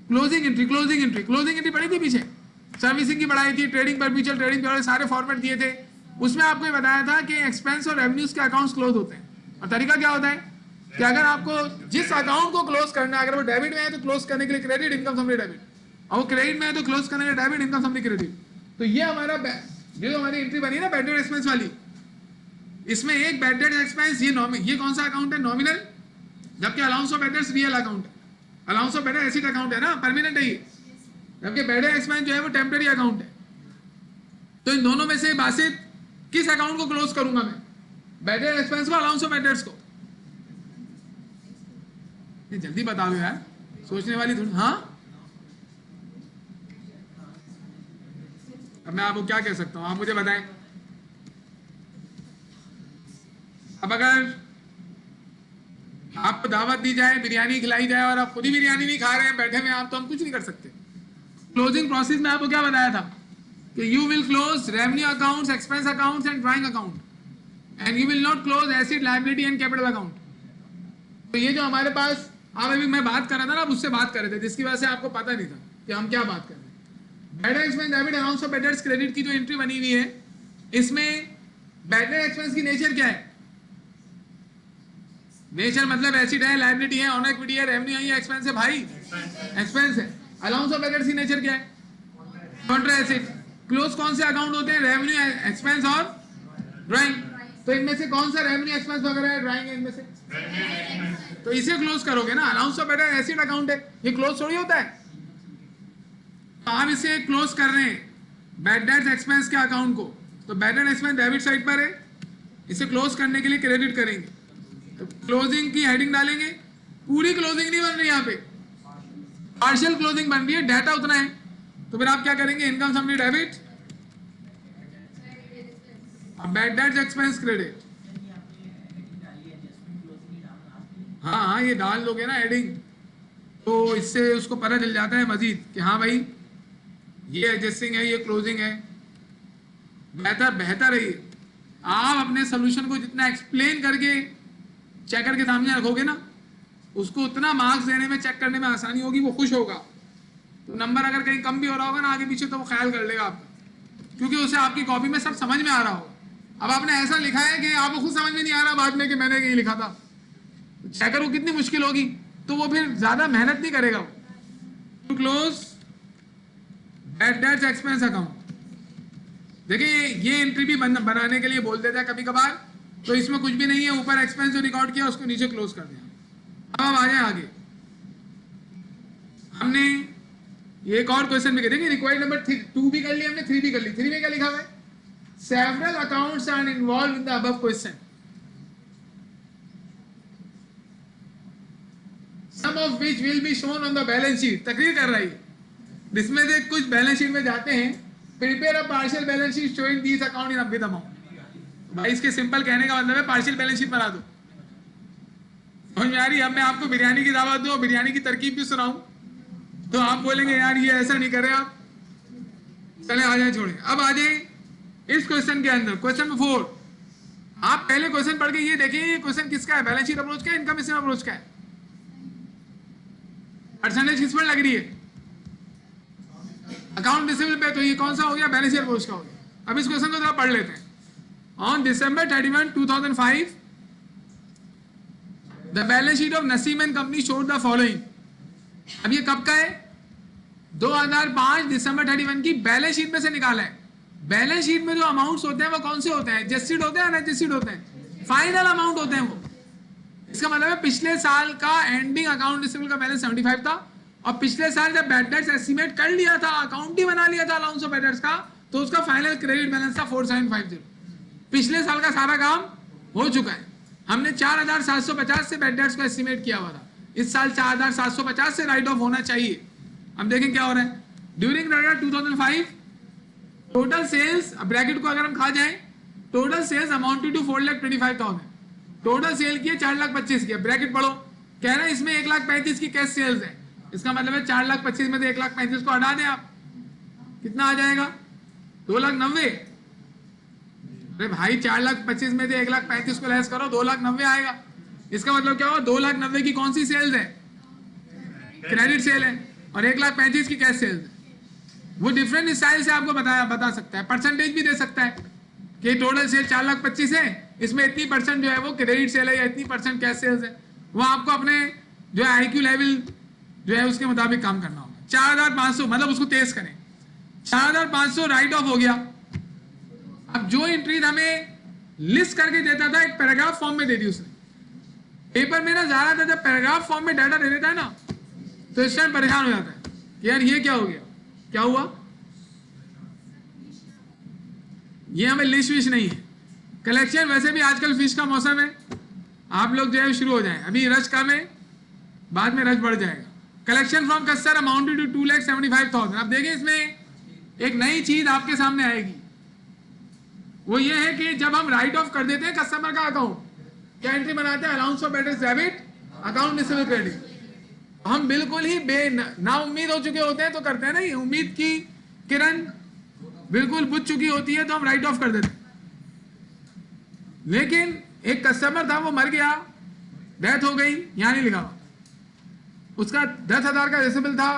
क्लोजिंग एंट्री पढ़ी थी पीछे, सर्विसिंग की पढ़ाई थी, ट्रेडिंग परपेचुअल ट्रेडिंग पे सारे फॉर्मेट दिए थे। उसमें आपको ये बताया था कि एक्सपेंस और रेवेन्यूज के अकाउंट्स क्लोज होते हैं, और तरीका क्या होता है कि अगर आपको जिस अकाउंट को क्लोज करना है, अगर वो डेबिट में है तो क्लोज करने के लिए क्रेडिट इनकम समरी डेबिट, और वो क्रेडिट में है तो क्लोज करने के लिए डेबिट इनकम समरी क्रेडिट। तो ये हमारा जो हमारी एंट्री बनी ना बैड डेट एक्सपेंस वाली, इसमें एक बैड डेट एक्सपेंस, ये कौन सा अकाउंट है, नॉमिनल, जबकि अलाउंस ऑफ एडेट्स रियल अकाउंट है। अलाउंस ऑफ एडेट एसिड अकाउंट है ना, परमानेंट है ये, जबकि बैड डेट एक्सपेंस जो है वो टेम्परेरी अकाउंट है। तो इन दोनों में से बासित किस अकाउंट को क्लोज करूंगा मैं, बैड डेट एक्सपेंस को, अलाउंस ऑफ एडेट्स को? ये जल्दी बता दो यार, सोचने वाली थोड़ी। हाँ, अब मैं आपको क्या कह सकता हूं, आप मुझे बताएं। अब अगर आपको दावत दी जाए, बिरयानी खिलाई जाए और आप खुद ही बिरयानी नहीं खा रहे हैं, बैठे हुए आप, तो हम कुछ नहीं कर सकते। क्लोजिंग प्रोसेस में आपको क्या बताया था कि you will close revenue accounts, expense accounts and drawing account, and you will not close asset, liability and capital account. तो ये जो हमारे पास, आप अभी मैं बात कर रहा था ना, आप उससे बात कर रहे थे, जिसकी वजह से आपको पता नहीं था कि हम क्या बात कर रहे हैं। Bad debt expense debit allowance of bad debts credit की जो एंट्री बनी हुई है, इसमें बैड डेट एक्सपेंस की नेचर क्या है? नेचर मतलब एसिड है, लायबिलिटी है, ऑन इक्विटी है, रेवेन्यू है, या एक्सपेंस है भाई? एक्सपेंस है। अलाउंस ऑफ एडेट्स की नेचर क्या है? Contra acid. क्लोज कौन से अकाउंट होते हैं? रेवेन्यू, एक्सपेंस और ड्राइंग। तो इनमें से कौन सा रेवेन्यू, एक्सपेंस वगैरह है, ड्राइंग है इनमें से? तो इसे क्लोज करोगे ना। अलाउंस ऑफ एडेट्स एसिड अकाउंट है, ये क्लोज थोड़ी होता है। तो आप इसे क्लोज कर रहे हैं बैड डेट्स एक्सपेंस के अकाउंट को, तो bad debt expense debit side पर है, इसे क्लोज करने के लिए क्रेडिट करेंगे, तो क्लोजिंग की हेडिंग डालेंगे। पूरी क्लोजिंग नहीं बन रही, यहाँ पे पार्शियल क्लोजिंग बन रही है, डाटा उतना है। तो फिर आप क्या करेंगे, income summary debit, bad debts expense credit. हाँ, ये डाल दोगे ना हेडिंग, तो इससे उसको पता चल जाता है मजीद कि हाँ भाई ये एडजस्टिंग है, ये क्लोजिंग है। बेहतर है ये। आप अपने सोल्यूशन को जितना एक्सप्लेन करके चेकर के सामने रखोगे ना, उसको उतना मार्क्स देने में, चेक करने में आसानी होगी, वो खुश होगा। तो नंबर अगर कहीं कम भी हो रहा होगा ना आगे पीछे, तो वो ख्याल कर लेगा आपका, क्योंकि उसे आपकी कॉपी में सब समझ में आ रहा होगा। अब आपने ऐसा लिखा है कि आपको खुद समझ में नहीं आ रहा बाद में कि मैंने ये लिखा था, चेकर वो कितनी मुश्किल होगी, तो वो फिर ज्यादा मेहनत नहीं करेगा। To close bad debts expense account, देखिए ये एंट्री भी बनाने के लिए बोल देता है कभी कभार, तो इसमें कुछ भी नहीं है, ऊपर एक्सपेंस जो रिकॉर्ड किया उसको नीचे क्लोज कर दिया। अब आ जाए आगे, हमने ये एक और क्वेश्चन भी देखिए, रिक्वायर्ड नंबर 2 भी कर लिया हमने, 3 भी कर ली। 3 में क्या लिखा हुआ है? Several accounts are involved in the above question, some of which will be shown on the balance sheet. तकरीर कर रही है, जिसमें से कुछ बैलेंस शीट में जाते हैं, prepare a partial balance sheet showing these account in with amount. भाई इसके सिंपल कहने का मतलब है पार्शियल बैलेंस शीट बना दो। समझ में आ रही है? अब मैं आपको बिरयानी की दावत दूं, बिरयानी की तरकीब भी सुनाऊं, तो आप बोलेंगे यार ये ऐसा नहीं करे आप, चले आ जाए छोड़े। अब आ जाए इस क्वेश्चन के अंदर, क्वेश्चन 4। आप पहले क्वेश्चन पढ़ के ये देखिए ये क्वेश्चन किसका है, बैलेंस शीट अप्रोच का है, इनकम स्टेटमेंट अप्रोच का है, परसेंटेज किस पर लग रही है, अकाउंट रिसीवेबल पे, तो ये कौन सा हो गया, बैलेंस शीट अप्रोच का हो गया। अब इस क्वेश्चन को जरा पढ़ लेते हैं। On December 31, 2005 the balance sheet of Naseem and company showed the following. अब ये कब का है, 2005 दिसंबर 31 की बैलेंस शीट में से निकाला है। बैलेंस शीट में जो अमाउंट्स होते हैं वो कौन से होते हैं, एडजस्टेड होते हैं, अनएडजस्टेड होते हैं, फाइनल अमाउंट होते हैं वो। इसका मतलब है पिछले साल का एंडिंग अकाउंट रिसीवेबल का बैलेंस 75 था, और पिछले साल जब बैड डेट्स एस्टिमेट कर लिया था, अकाउंट ही बना लिया था अलाउंस ऑफ बैड डेट्स का, तो उसका फाइनल क्रेडिट बैलेंस था 4750। पिछले साल का सारा काम हो चुका है। हमने 4750 से बैड डेट्स को एस्टिमेट किया हुआ था, इस साल 4750 से राइट ऑफ होना चाहिए। हम देखें क्या हो रहा है। ड्यूरिंग 2005 टोटल सेल्स, ब्रैकेट को अगर हम खा जाएं, total sales amounted to 4,25,000। Total sale किए 4,25,000 की। ब्रैकेट पढ़ो, कह रहे हैं इसमें 1,35,000 की कैश सेल्स है। इसका मतलब है 4,25,000 में से 1,35,000 को हटा दें आप, कितना आ जाएगा, 2,90,000। अरे भाई 4,25,000 में से 1,35,000 को लेस करो, 2,90,000 आएगा। इसका मतलब क्या हुआ, 2,90,000 की कौन सी सेल्स है, क्रेडिट सेल है, और 1,35,000 की कैश सेल्स है। वो डिफरेंट स्टाइल से आपको बता सकता है, परसेंटेज भी दे सकता है कि टोटल सेल 4,25,000 है, इसमें इतनी परसेंट जो है वो क्रेडिट सेल है या इतनी परसेंट कैश सेल्स है। वो आपको अपने जो है IQ लेवल जो है उसके मुताबिक काम करना होगा। 4,500 मतलब उसको तेज करें, 4,500 राइट ऑफ हो गया। अब जो एंट्रीज हमें लिस्ट करके देता था, एक पैराग्राफ फॉर्म में दे दी उसने। पेपर में ना ज्यादातर जब पैराग्राफ फॉर्म में डाटा दे देता है ना, तो इस टाइम परेशान हो जाता है कि यार ये क्या हो गया, क्या हुआ, ये हमें लिस्ट विश नहीं है। कलेक्शन वैसे भी आजकल फिश का मौसम है, आप लोग जो है शुरू हो जाएं, अभी रश कम है, बाद में रश बढ़ जाएगा। Collection from customer amounted to 2,75,000। अब देखिए इसमें एक नई चीज आपके सामने आएगी, वो ये है कि जब हम राइट ऑफ कर देते हैं कस्टमर का अकाउंट, क्या एंट्री बनाते हैं, allowance of bad dates debit, account receivable credit. हम बिल्कुल ही ना उम्मीद हो चुके होते हैं तो करते हैं ना, ये उम्मीद की किरण बिल्कुल बुझ चुकी होती है तो हम राइट ऑफ कर देते हैं। लेकिन एक कस्टमर था, वो मर गया, डेथ हो गई, यहां नहीं लिखा, उसका 10,000 का रिसीवेबल था,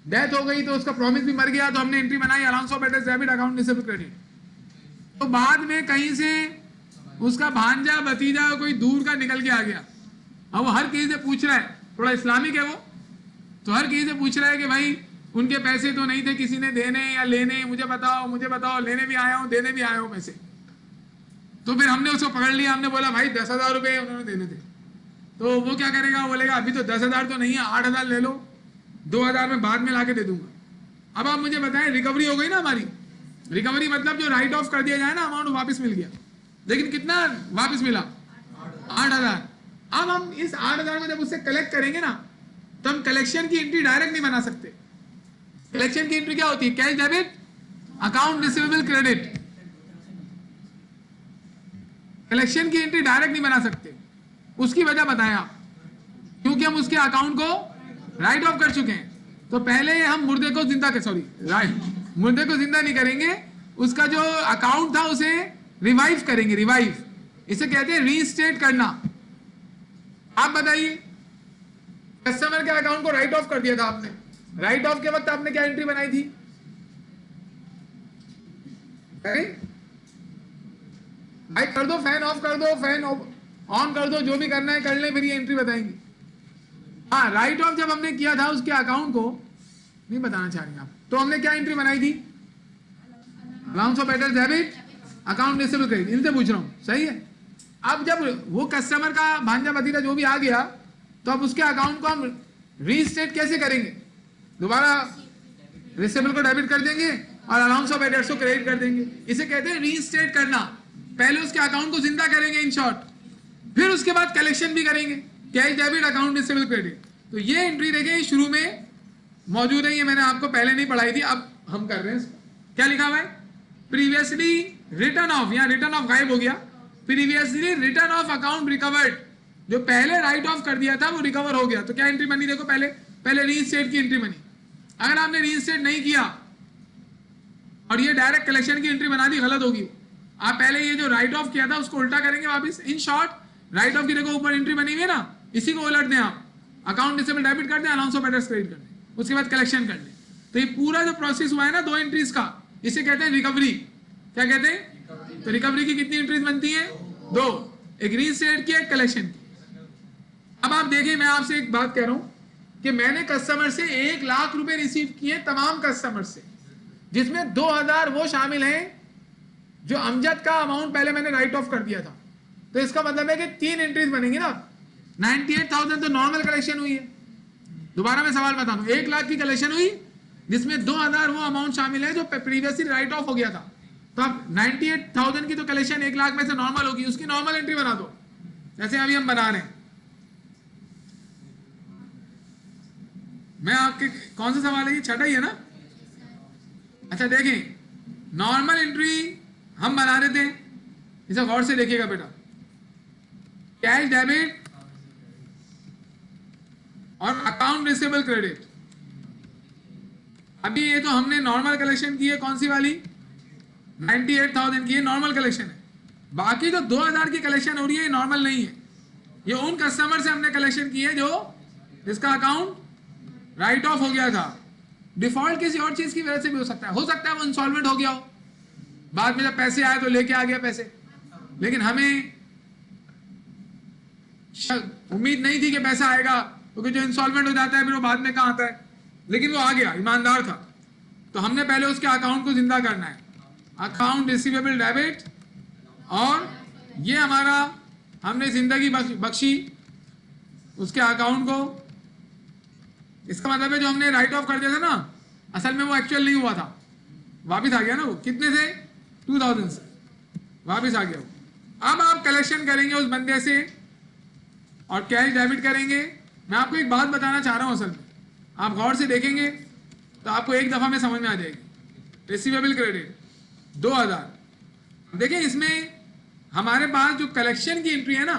डेथ हो गई तो उसका प्रॉमिस भी मर गया, तो हमने एंट्री बनाई allowance of bad dates debit, account receivable credit. तो बाद में कहीं से उसका भांजा भतीजा कोई दूर का निकल के आ गया, अब वो हर किसी से पूछ रहा है, थोड़ा इस्लामिक है वो, तो हर किसी से पूछ रहा है कि भाई उनके पैसे तो नहीं थे, किसी ने देने या लेने, मुझे बताओ, लेने भी आया हूँ, देने भी आया हूँ पैसे। तो फिर हमने उसको पकड़ लिया, हमने बोला भाई 10,000 रुपये उन्होंने देने थे। तो वो क्या करेगा, बोलेगा अभी तो 10,000 तो नहीं है, 8,000 ले लो, 2,000 में बाद में लाके दे दूंगा। अब आप मुझे बताएं, रिकवरी हो गई ना हमारी। रिकवरी मतलब जो राइट ऑफ कर दिया जाए ना, अमाउंट वापस मिल गया, लेकिन कितना वापस मिला, 8,000। अब हम इस 8,000 को जब उससे कलेक्ट करेंगे ना, तो हम कलेक्शन की एंट्री डायरेक्ट नहीं बना सकते। कलेक्शन की एंट्री क्या होती है, cash debit, account receivable credit. Collection की एंट्री डायरेक्ट नहीं बना सकते, उसकी वजह बताएं आप, क्योंकि हम उसके अकाउंट को राइट ऑफ कर चुके हैं। तो पहले हम मुर्दे को जिंदा मुर्दे को जिंदा नहीं करेंगे, उसका जो अकाउंट था उसे रिवाइव करेंगे, रिवाइव, इसे कहते हैं रीस्टेट करना। आप बताइए कस्टमर के अकाउंट को राइट ऑफ कर दिया था आपने, राइट ऑफ के वक्त आपने क्या एंट्री बनाई थी? भाई कर दो, फैन ऑफ कर दो, फैन ऑन कर दो, जो भी करना है कर ले, फिर ये एंट्री बताएंगे। हाँ, राइट ऑफ जब हमने किया था उसके अकाउंट को नहीं बताना चाह रही आप, तो हमने क्या एंट्री बनाई थी? Allowance of added debit, account receivable credit, इनसे पूछ रहा हूं, सही है। अब जब वो कस्टमर का भांजा भतीजा जो भी आ गया, तो अब उसके अकाउंट को हम रीस्टेट कैसे करेंगे? दोबारा रिसीवेबल को डेबिट कर देंगे और अलाउंस ऑफ एडेड्स को क्रेडिट कर देंगे। इसे कहते हैं रीस्टेट करना। पहले उसके अकाउंट को जिंदा करेंगे इन शॉर्ट, फिर उसके बाद कलेक्शन भी करेंगे, cash debit, account receivable credit. तो ये एंट्री देखिए शुरू में मौजूद है, ये मैंने आपको पहले नहीं पढ़ाई थी, अब हम कर रहे हैं। क्या लिखा हुआ है? प्रीवियसली रिटर्न ऑफ, यहाँ रिटर्न ऑफ गायब हो गया, previously return of account recovered, जो पहले राइट ऑफ कर दिया था वो रिकवर हो गया। तो क्या एंट्री बनी? देखो पहले रीस्टेट की एंट्री बनी। अगर आपने रीस्टेट नहीं किया और ये डायरेक्ट कलेक्शन की एंट्री बना दी, गलत होगी। आप पहले ये जो राइट ऑफ किया था उसको उल्टा करेंगे वापस। इन शॉर्ट, राइट ऑफ की देखो ऊपर एंट्री बनी हुई है ना, इसी को उलट दें आप, अकाउंट रिसीवेबल डेबिट कर दें, अलाउंस ऑफ एडेड्स क्रेडिट कर दें, उसके बाद कलेक्शन कर लें। तो ये पूरा जो प्रोसेस हुआ है ना दो एंट्रीज का, इसे कहते हैं रिकवरी। क्या कहते हैं? तो रिकवरी की कितनी एंट्रीज बनती है? दो, एक रीस्टेट की, एक कलेक्शन की। अब आप देखिए, मैं आपसे एक बात कह रहा हूं कि मैंने कस्टमर से 1 लाख रुपए रिसीव किए, तमाम कस्टमर से, जिसमें 2000 वो शामिल हैं जो अमजद का अमाउंट पहले मैंने राइट ऑफ कर दिया था। तो इसका मतलब है कि 3 एंट्रीज बनेंगी ना। 98,000 तो नॉर्मल कलेक्शन हुई है। दोबारा मैं सवाल बता दूं, 1 लाख की कलेक्शन हुई जिसमें 2000 वो अमाउंट शामिल है जो प्रीवियसली राइट ऑफ हो गया था। तो अब 98,000 की तो कलेक्शन 1 लाख में से नॉर्मल होगी, उसकी नॉर्मल एंट्री बना दो, जैसे अभी हम बना रहे हैं। मैं आपके कौन सा सवाल है? ये छठा ही है ना? अच्छा देखें, नॉर्मल एंट्री हम बना रहे थे, इसे गौर से देखिएगा बेटा। कैश डेबिट और अकाउंट रिसीवेबल क्रेडिट। अभी ये तो हमने नॉर्मल कलेक्शन की है, कौन सी वाली? 98,000 की, ये नॉर्मल कलेक्शन है। बाकी जो 2000 की कलेक्शन हो रही है ये नॉर्मल नहीं है, ये उन कस्टमर से हमने कलेक्शन की है जो जिसका अकाउंट राइट ऑफ हो गया था। डिफॉल्ट किसी और चीज की वजह से भी हो सकता है वो इंसॉल्वेंट हो गया हो, बाद में जब पैसे आए तो लेके आ गया पैसे, लेकिन हमें उम्मीद नहीं थी कि पैसा आएगा, क्योंकि जो इंसॉल्वेंट हो जाता है फिर वो बाद में कहाँ आता है, लेकिन वो आ गया, ईमानदार था। तो हमने पहले उसके अकाउंट को जिंदा करना है, अकाउंट रिसीवेबल डेबिट, और ये हमारा हमने जिंदगी बख्शी उसके अकाउंट को। इसका मतलब है जो हमने राइट ऑफ कर दिया था ना, असल में वो एक्चुअल नहीं हुआ था, वापस आ गया ना वो, कितने से? 2000 से वापस आ गया वो। अब आप कलेक्शन करेंगे उस बंदे से और कैश डेबिट करेंगे। मैं आपको एक बात बताना चाह रहा हूं, असल में आप गौर से देखेंगे तो आपको एक दफा में समझ में आ जाएगी। रिसीवेबल क्रेडिट 2000, देखिए इसमें हमारे पास जो कलेक्शन की एंट्री है ना,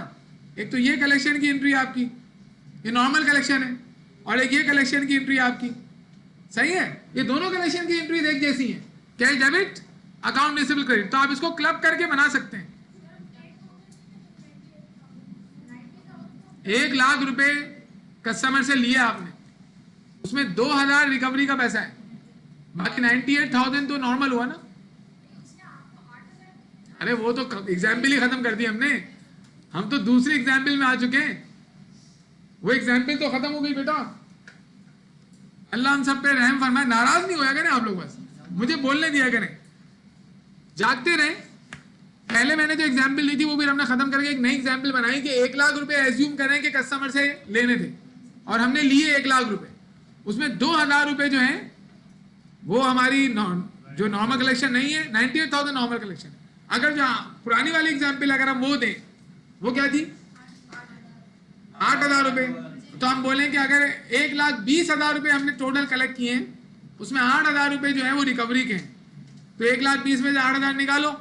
एक तो ये कलेक्शन की एंट्री आपकी, ये नॉर्मल कलेक्शन है, और एक ये कलेक्शन की एंट्री आपकी, सही है। ये दोनों कलेक्शन की एंट्री एक जैसी है, cash debit, account receivable credit. तो आप इसको क्लब करके बना सकते हैं। 1 लाख रुपए कस्टमर से लिए आपने, उसमें 2000 रिकवरी का पैसा है, बाकी 98,000 तो नॉर्मल हुआ ना। अरे वो तो एग्जाम्पल ही खत्म कर दी हमने, हम तो दूसरी एग्जाम्पल में आ चुके हैं। वो एग्जाम्पल तो खत्म हो गई बेटा। अल्लाह हम सब पे रहम फरमाए। नाराज नहीं होया करें आप लोग, बस मुझे बोलने दिया करें, जागते रहे। पहले मैंने जो एग्जाम्पल ली थी वो भी हमने खत्म करके एक नई एग्जाम्पल बनाई कि 1 लाख रुपए एज्यूम करें कि कस्टमर से लेने थे और हमने लिए 1 लाख रुपए, उसमें 2000 रुपए जो है वो हमारी जो नॉर्मल कलेक्शन नहीं है, 98,000 नॉर्मल कलेक्शन। अगर जो पुरानी वाली एग्जाम्पल अगर हम वो दें, वो क्या थी? 8,000 रुपए। तो हम बोलें कि अगर 1,20,000 रुपए हमने टोटल कलेक्ट किए हैं, उसमें 8,000 रुपए जो है वो रिकवरी के हैं, तो 1,20,000 में से 8,000 निकालो,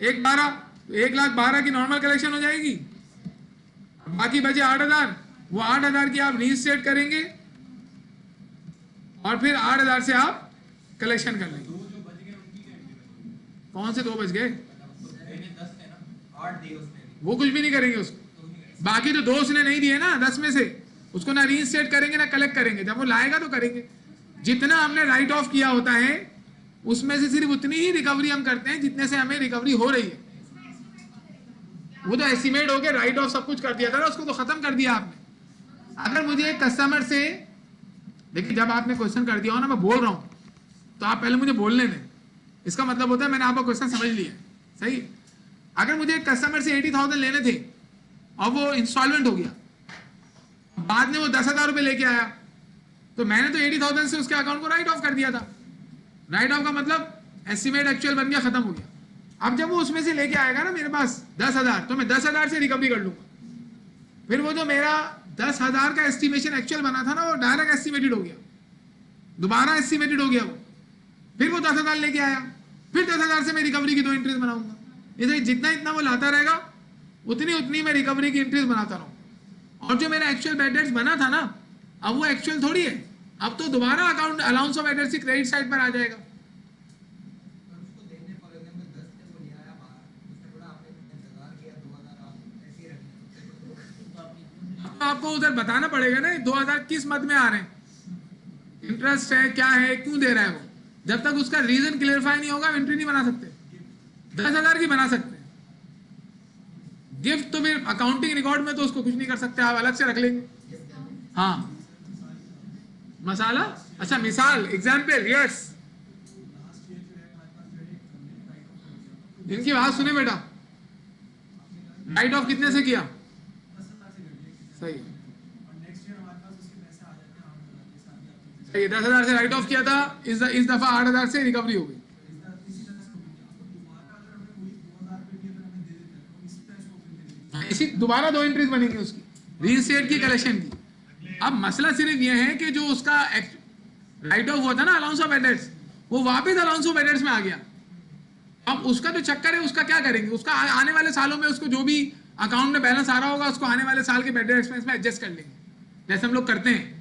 1,12,000, तो 1,12,000 की नॉर्मल कलेक्शन हो जाएगी। बाकी बचे 8,000, वो 8,000 की आप रीस्टेट करेंगे और फिर 8,000 से आप कलेक्शन कर लेंगे। कौन से 2 बच गए? वो कुछ भी नहीं करेंगे उसको, बाकी तो 2 उसने नहीं दिए ना 10 में से, उसको ना रीइंस्टेट करेंगे ना कलेक्ट करेंगे, जब वो लाएगा तो करेंगे। जितना हमने राइट ऑफ किया होता है उसमें से सिर्फ उतनी ही रिकवरी हम करते हैं जितने से हमें रिकवरी हो रही है। वो तो एस्टिमेट हो गया, राइट ऑफ सब कुछ कर दिया था ना, उसको तो खत्म कर दिया आपने। अगर मुझे एक कस्टमर से, देखिए जब आपने क्वेश्चन कर दिया हो ना, मैं बोल रहा हूं तो आप पहले मुझे बोलने दें, इसका मतलब होता है मैंने आपका क्वेश्चन समझ लिया, सही। अगर मुझे एक कस्टमर से 80,000 लेने थे और वो इंस्टॉलमेंट हो गया, बाद में वो 10,000 रुपये लेके आया, तो मैंने तो 80,000 से उसके अकाउंट को राइट ऑफ कर दिया था। राइट ऑफ का मतलब एस्टिमेट एक्चुअल बन गया, खत्म हो गया। अब जब वो उसमें से लेके आएगा ना मेरे पास 10,000, तो मैं 10,000 से रिकवरी कर लूंगा। फिर वो जो मेरा 10,000 का एस्टिमेशन एक्चुअल बना था ना, वो डायरेक्ट एस्टिमेटेड हो गया, दोबारा एस्टिमेटेड हो गया वो। फिर वो 10,000 लेके आया, फिर 10,000 से मैं रिकवरी की 2 इंट्रीज बनाऊंगा। इसलिए जितना इतना वो लाता रहेगा उतनी उतनी मैं रिकवरी की इंट्रीज बनाता रहूँ। और जो मेरा एक्चुअल बैड डेट्स बना था ना, अब वो एक्चुअल थोड़ी है, अब तो दोबारा account allowance of adverse credit side पर आ जाएगा। आपको उधर बताना पड़ेगा ना 2,000 किस मद में आ रहे हैं, इंटरेस्ट है क्या है, क्यों दे रहा है वो। जब तक उसका रीजन क्लियरिफाई नहीं होगा एंट्री नहीं बना सकते। 10,000 की बना सकते हैं, गिफ्ट तो फिर अकाउंटिंग रिकॉर्ड में तो उसको कुछ नहीं कर सकते, आप अलग से रख लेंगे। हाँ मसाला, अच्छा मिसाल, एग्जाम्पल, यस। इनकी बात सुने बेटा, राइट ऑफ कितने से किया, सही सही, 10,000 से राइट ऑफ किया था, इस दफा 8,000 से रिकवरी हो गई। इसी दोबारा 2 एंट्रीज बनेंगी उसकी, रीइंस्टेट की, कलेक्शन की। अब मसला सिर्फ ये है कि जो उसका राइट ऑफ हुआ था ना अलाउंस ऑफ एडेट्स, वो वापस अलाउंस ऑफ एडेट्स में आ गया। अब उसका जो चक्कर है उसका क्या करेंगे, उसका आने वाले सालों में उसको जो भी अकाउंट में बैलेंस आ रहा होगा उसको आने वाले साल के बैड डेट एक्सपेंस में एडजस्ट कर लेंगे, जैसे हम लोग करते हैं।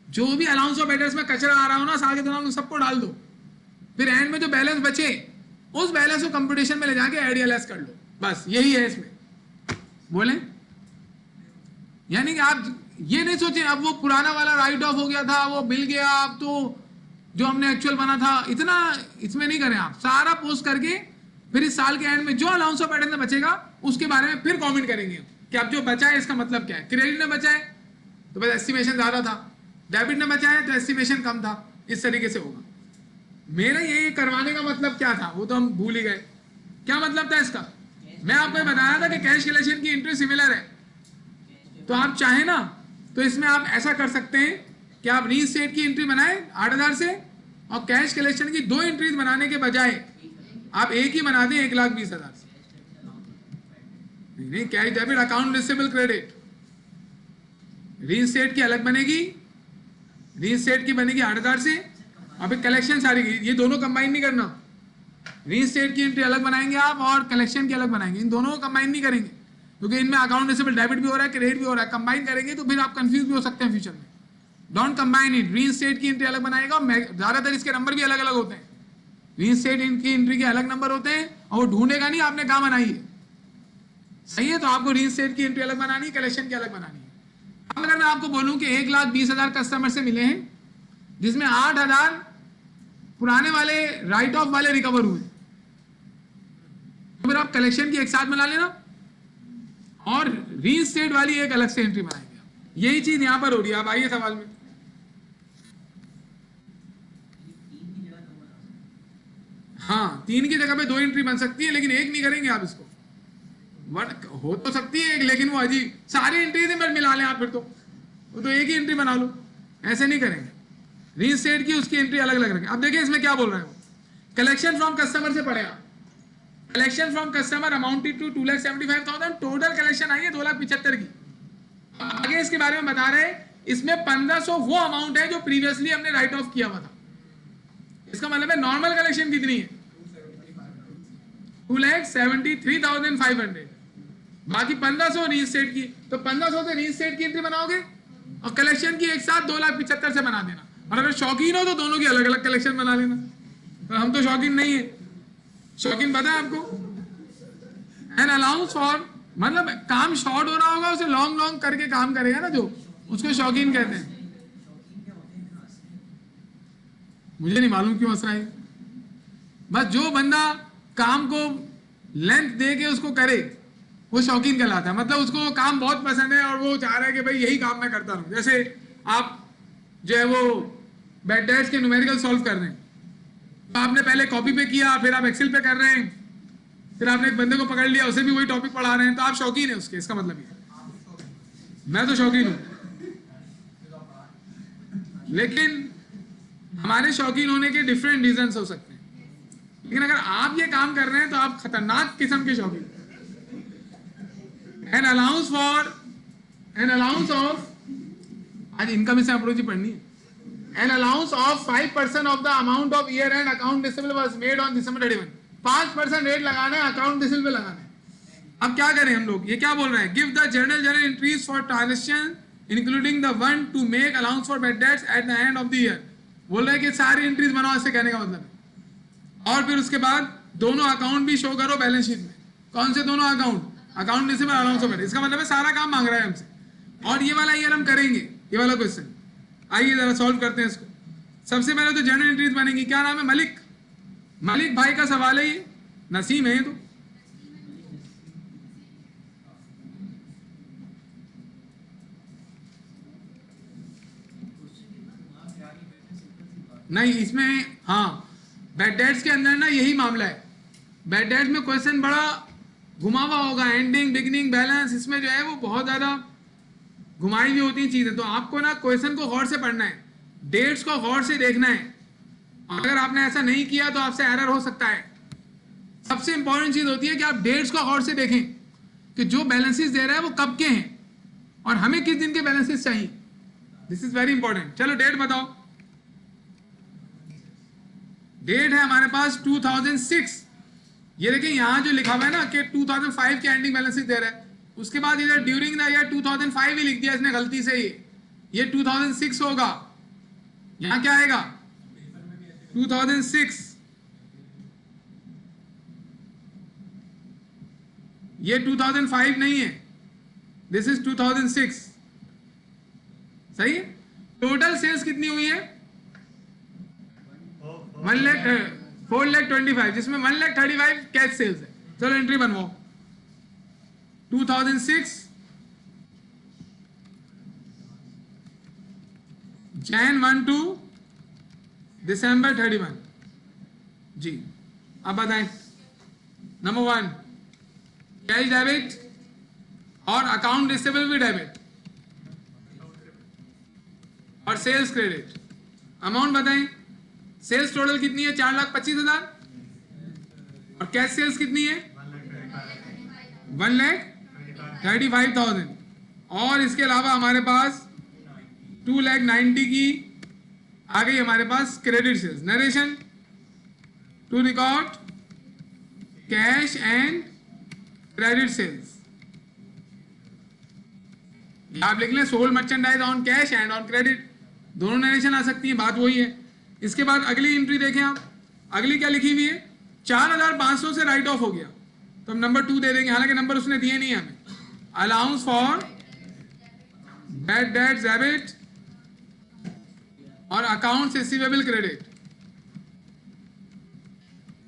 जो भी अलाउंस ऑफ एडेट्स में कचरा आ रहा हो ना साल के दौरान सबको डाल दो, फिर एंड में जो बैलेंस बचे उस बैलेंस को कंप्यूटेशन में ले जाके एड या लेस कर लो, बस यही है इसमें। बोले यानी कि आप ये नहीं सोचें अब वो पुराना वाला राइट ऑफ हो गया था, वो मिल गया, अब तो जो हमने एक्चुअल बना था, इतना इसमें नहीं करें। आप सारा पोस्ट करके फिर इस साल के एंड में जो अलाउंस ऑफ एडेट्स में बचेगा उसके बारे में फिर कमेंट करेंगे कि अब जो बचा है इसका मतलब क्या है। क्रेडिट में बचा है तो बस एस्टिमेशन ज्यादा था, डेबिट में बचा है तो एस्टिमेशन कम था, इस तरीके से होगा। मेरा ये करवाने का मतलब क्या था वो तो हम भूल ही गए। क्या मतलब था इसका, मैं आपको बताया था कि कैश कलेक्शन की एंट्री सिमिलर है, तो आप चाहे ना तो इसमें आप ऐसा कर सकते हैं कि आप रीस्टेट की एंट्री बनाएं 8,000 से, और कैश कलेक्शन की 2 एंट्रीज बनाने के बजाय आप एक ही बना दें 1,20,000 से। नहीं, cash debit account receivable credit, restate की अलग बनेगी, रीस्टेट की बनेगी 8,000 से, और फिर कलेक्शन सारी, ये दोनों कंबाइन नहीं करना। रीस्टेट की एंट्री अलग बनाएंगे आप और कलेक्शन की अलग बनाएंगे, इन दोनों को कंबाइन नहीं करेंगे क्योंकि इनमें अकाउंट रिसीवेबल डेबिट भी हो रहा है, क्रेडिट भी हो रहा है। कंबाइन करेंगे तो फिर आप कंफ्यूज भी हो सकते हैं फ्यूचर में। डोंट कंबाइन इट, रीस्टेट की एंट्री अलग बनाएगा, ज्यादातर इसके नंबर भी अलग अलग होते हैं। रीस्टेट की एंट्री के अलग नंबर होते हैं और वो ढूंढेगा नहीं आपने कहाँ बनाई है, सही है। तो आपको रीस्टेट की एंट्री अलग बनानी है, कलेक्शन की अलग बनानी है। अब अगर मैं आपको बोलूं कि 1,20,000 कस्टमर से मिले हैं जिसमें 8,000 पुराने वाले राइट ऑफ वाले रिकवर हुए, तो फिर आप कलेक्शन की एक साथ बना लेना और रीस्टेट वाली एक अलग से एंट्री बनाएंगे। यही चीज यहां पर हो रही है। आप आइए सवाल में। हाँ, 3 की जगह पे 2 एंट्री बन सकती है, लेकिन एक नहीं करेंगे आप इसको। हो तो सकती है एक, लेकिन वो अजीब सारी एंट्री में मिला लें आप, फिर तो वो तो एक ही एंट्री बना लो, ऐसे नहीं करेंगे। रीस्टेट की उसकी एंट्री अलग अलग रखें। अब देखिए इसमें क्या बोल रहे हैं, कलेक्शन फ्रॉम कस्टमर से पड़ेगा। Collection from customer amounted to 2,75,000, total collection आई है 2,75,000 की। आगे इसके बारे में बता रहे हैं, इसमें 1,500 वो अमाउंट है जो प्रीवियसली हमने राइट ऑफ किया हुआ था। इसका मतलब है नॉर्मल कलेक्शन कितनी है, 2,73,500, बाकी 1,500 रीस्टेट की। तो 1,500 से रीस्टेट की एंट्री बनाओगे और कलेक्शन की एक साथ 2,75,000 से बना देना। और अगर शौकीन हो तो दोनों की अलग अलग कलेक्शन बना लेना। तो हम तो शौकीन नहीं है, शौकीन पता है आपको, एन अलाउंस फॉर, मतलब काम शॉर्ट हो रहा होगा उसे लॉन्ग लॉन्ग करके काम करेगा ना जो, उसको शौकीन कहते हैं। मुझे नहीं मालूम क्यों हंस रहा है, बस जो बंदा काम को लेंथ दे के उसको करे वो शौकीन कहलाता है। मतलब उसको वो काम बहुत पसंद है और वो चाह रहा है कि भाई यही काम मैं करता रहूं। जैसे आप जो है वो बेड डेट्स के न्यूमेरिकल सॉल्व कर रहे हैं, तो आपने पहले कॉपी पे किया, फिर आप एक्सेल पे कर रहे हैं, फिर आपने एक बंदे को पकड़ लिया, उसे भी वही टॉपिक पढ़ा रहे हैं, तो आप शौकीन है उसके। इसका मतलब ये, मैं तो शौकीन हूं, लेकिन हमारे शौकीन होने के डिफरेंट रीजंस हो सकते हैं। लेकिन अगर आप ये काम कर रहे हैं तो आप खतरनाक किस्म के शौकीन। एन अलाउंस ऑफ, आज इनकम से अप्रोच ही पढ़नी है। An allowance of 5% of the amount of year end account receivable was made on December 31। 5% rate लगाना है, अकाउंट रिसीवेबल पे लगाना है। अब क्या करें हम लोग, ये क्या बोल रहे हैं, give the journal entries for transaction including the one two make allowance for bad debts at the end of the year. बोल रहे हैं कि सारी एंट्रीज बनाओ, इससे कहने का मतलब है। और फिर उसके बाद दोनों अकाउंट भी शो करो बैलेंस शीट में। कौन से दोनों account, account receivable, allowance of bed. इसका मतलब है सारा काम मांग रहा है हमसे, और ये वाला ईयर हम करेंगे, ये वाला क्वेश्चन। आइए जरा सॉल्व करते हैं इसको। सबसे पहले तो जर्नल एंट्रीज बनेंगी। क्या नाम है, मलिक। मलिक भाई का सवाल है ये, नसीम है तो नहीं, इसमें हाँ बेड डेट्स के अंदर ना यही मामला है। बेड डेट्स में क्वेश्चन बड़ा घुमावा होगा, एंडिंग, बिगिनिंग, बैलेंस, इसमें जो है वो बहुत ज्यादा घुमाई हुई होती है चीजें। तो आपको ना क्वेश्चन को गौर से पढ़ना है, डेट्स को गौर से देखना है। अगर आपने ऐसा नहीं किया तो आपसे एरर हो सकता है। सबसे इंपॉर्टेंट चीज होती है कि आप डेट्स को गौर से देखें कि जो बैलेंसेस दे रहा है वो कब के हैं और हमें किस दिन के बैलेंसेस चाहिए। This is very important. चलो डेट बताओ। डेट है हमारे पास 2006। ये देखिए यहां जो लिखा हुआ है ना कि 2005 के एंडिंग बैलेंसेस दे रहा है, उसके बाद इधर ड्यूरिंग द ईयर 2005 ही लिख दिया इसने गलती से ही। ये 2006 होगा, यहां क्या आएगा 2006। ये 2005 नहीं है, दिस इज 2006। सही है। टोटल सेल्स कितनी हुई है 4,25,000, जिसमें 1,35,000 कैश सेल्स है। चलो एंट्री बनवाओ। 2006 Jan 1 to December 31 जी। अब बताएं। नंबर 1 कैश डेबिट और अकाउंट रिसीवेबल भी डेबिट और सेल्स क्रेडिट। अमाउंट बताएं। सेल्स टोटल कितनी है 4,25,000 और कैश सेल्स कितनी है 1,35,000 और इसके अलावा हमारे पास 2,90,000 की आ गई हमारे पास credit sales. Narration to record cash and credit sales. आप लिख लें sold merchandise on cash and on credit, दोनों नरेशन आ सकती है, बात वही है। इसके बाद अगली एंट्री देखें आप, अगली क्या लिखी हुई है 4,500 से राइट ऑफ हो गया, तो हम नंबर 2 दे देंगे, हालांकि नंबर उसने दिए नहीं हमें। Allowance for bad dates debit और अकाउंट्स रिसीवेबल क्रेडिट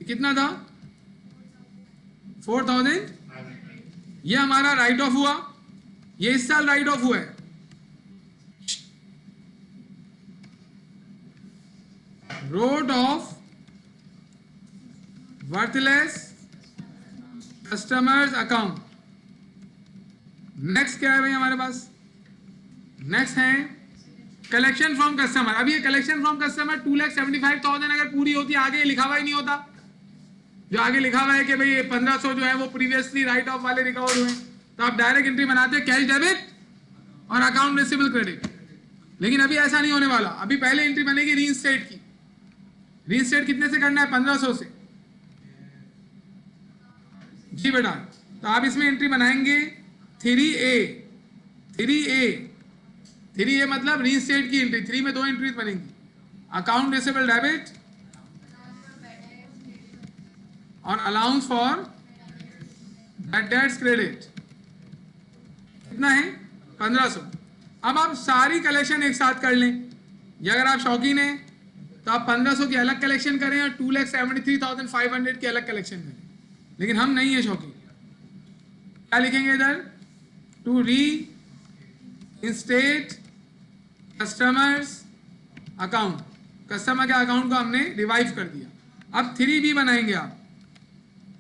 कितना था 4,000। ये हमारा राइट ऑफ हुआ, ये इस साल राइट ऑफ हुआ है। Wrote off worthless customers account. Next क्या है भाई हमारे पास, नेक्स्ट है कलेक्शन फ्रॉम कस्टमर। अब ये कलेक्शन फ्रॉम कस्टमर 2,75,000 अगर पूरी होती, आगे लिखा हुआ ही नहीं होता। जो आगे लिखा हुआ है कि भाई 1,500 जो है वो प्रीवियसली राइट ऑफ वाले रिकवर हुए, तो आप डायरेक्ट एंट्री बनाते हैं कैश डेबिट और अकाउंट रिसीवेबल क्रेडिट। लेकिन अभी ऐसा नहीं होने वाला, अभी पहले एंट्री बनेगी रीइंस्टेट की। रीइंस्टेट कितने से करना है 1,500 से जी बेटा। तो आप इसमें एंट्री बनाएंगे 3A मतलब रीइंस्टेट की एंट्री। 3 में 2 एंट्रीज बनेंगी, अकाउंट रिसीवेबल डेबिट और allowance for bad dates credit. कितना है 1,500। अब आप सारी कलेक्शन एक साथ कर लें, या अगर आप शौकीन हैं तो आप 1500 की अलग कलेक्शन करें और 2,73,500 की अलग कलेक्शन करें, लेकिन हम नहीं है शौकीन। क्या लिखेंगे इधर? To reinstate customers account, customer के अकाउंट को हमने रिवाइव कर दिया। अब 3B बनाएंगे आप।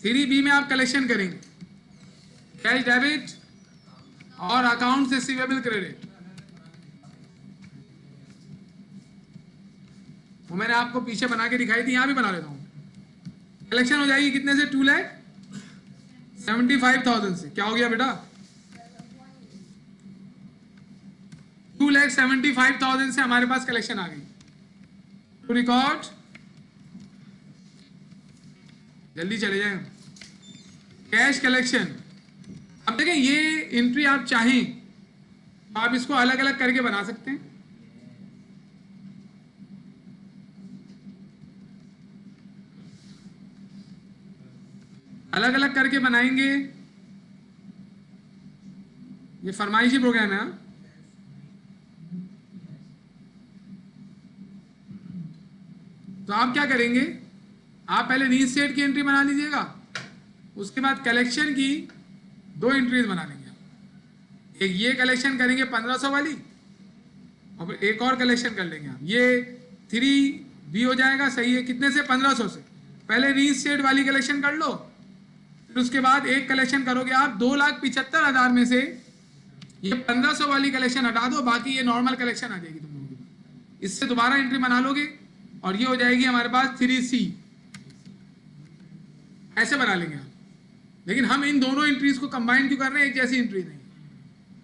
3B में आप कलेक्शन करेंगे कैश डेबिट और अकाउंट रिसीवेबल क्रेडिट। वो मैंने आपको पीछे बना के दिखाई थी, यहां भी बना लेता हूं। कलेक्शन हो जाएगी कितने से? 2,75,000 से। क्या हो गया बेटा? 2,75,000 से हमारे पास कलेक्शन आ गई। टू रिकॉर्ड, जल्दी चले जाए, कैश कलेक्शन। अब देखें, ये एंट्री आप चाहें तो आप इसको अलग अलग करके बना सकते हैं। अलग अलग करके बनाएंगे, ये फरमाइशी प्रोग्राम है। तो आप क्या करेंगे, आप पहले रीस्टेट की एंट्री बना लीजिएगा, उसके बाद कलेक्शन की 2 एंट्रीज बना लेंगे। एक ये कलेक्शन करेंगे 1500 वाली, और एक और कलेक्शन कर लेंगे आप। ये 3B हो जाएगा, सही है। कितने से? 1500 से। पहले रीस्टेट वाली कलेक्शन कर लो, फिर उसके बाद एक कलेक्शन करोगे आप 2,75,000 में से ये 1500 वाली कलेक्शन हटा दो, बाकी ये नॉर्मल कलेक्शन आ जाएगी तुम लोगों की। इससे दोबारा एंट्री बना लोगे और ये हो जाएगी हमारे पास 3C। ऐसे बना लेंगे आप। लेकिन हम इन दोनों एंट्रीज को कंबाइन क्यों कर रहे हैं? एक जैसी एंट्री नहीं।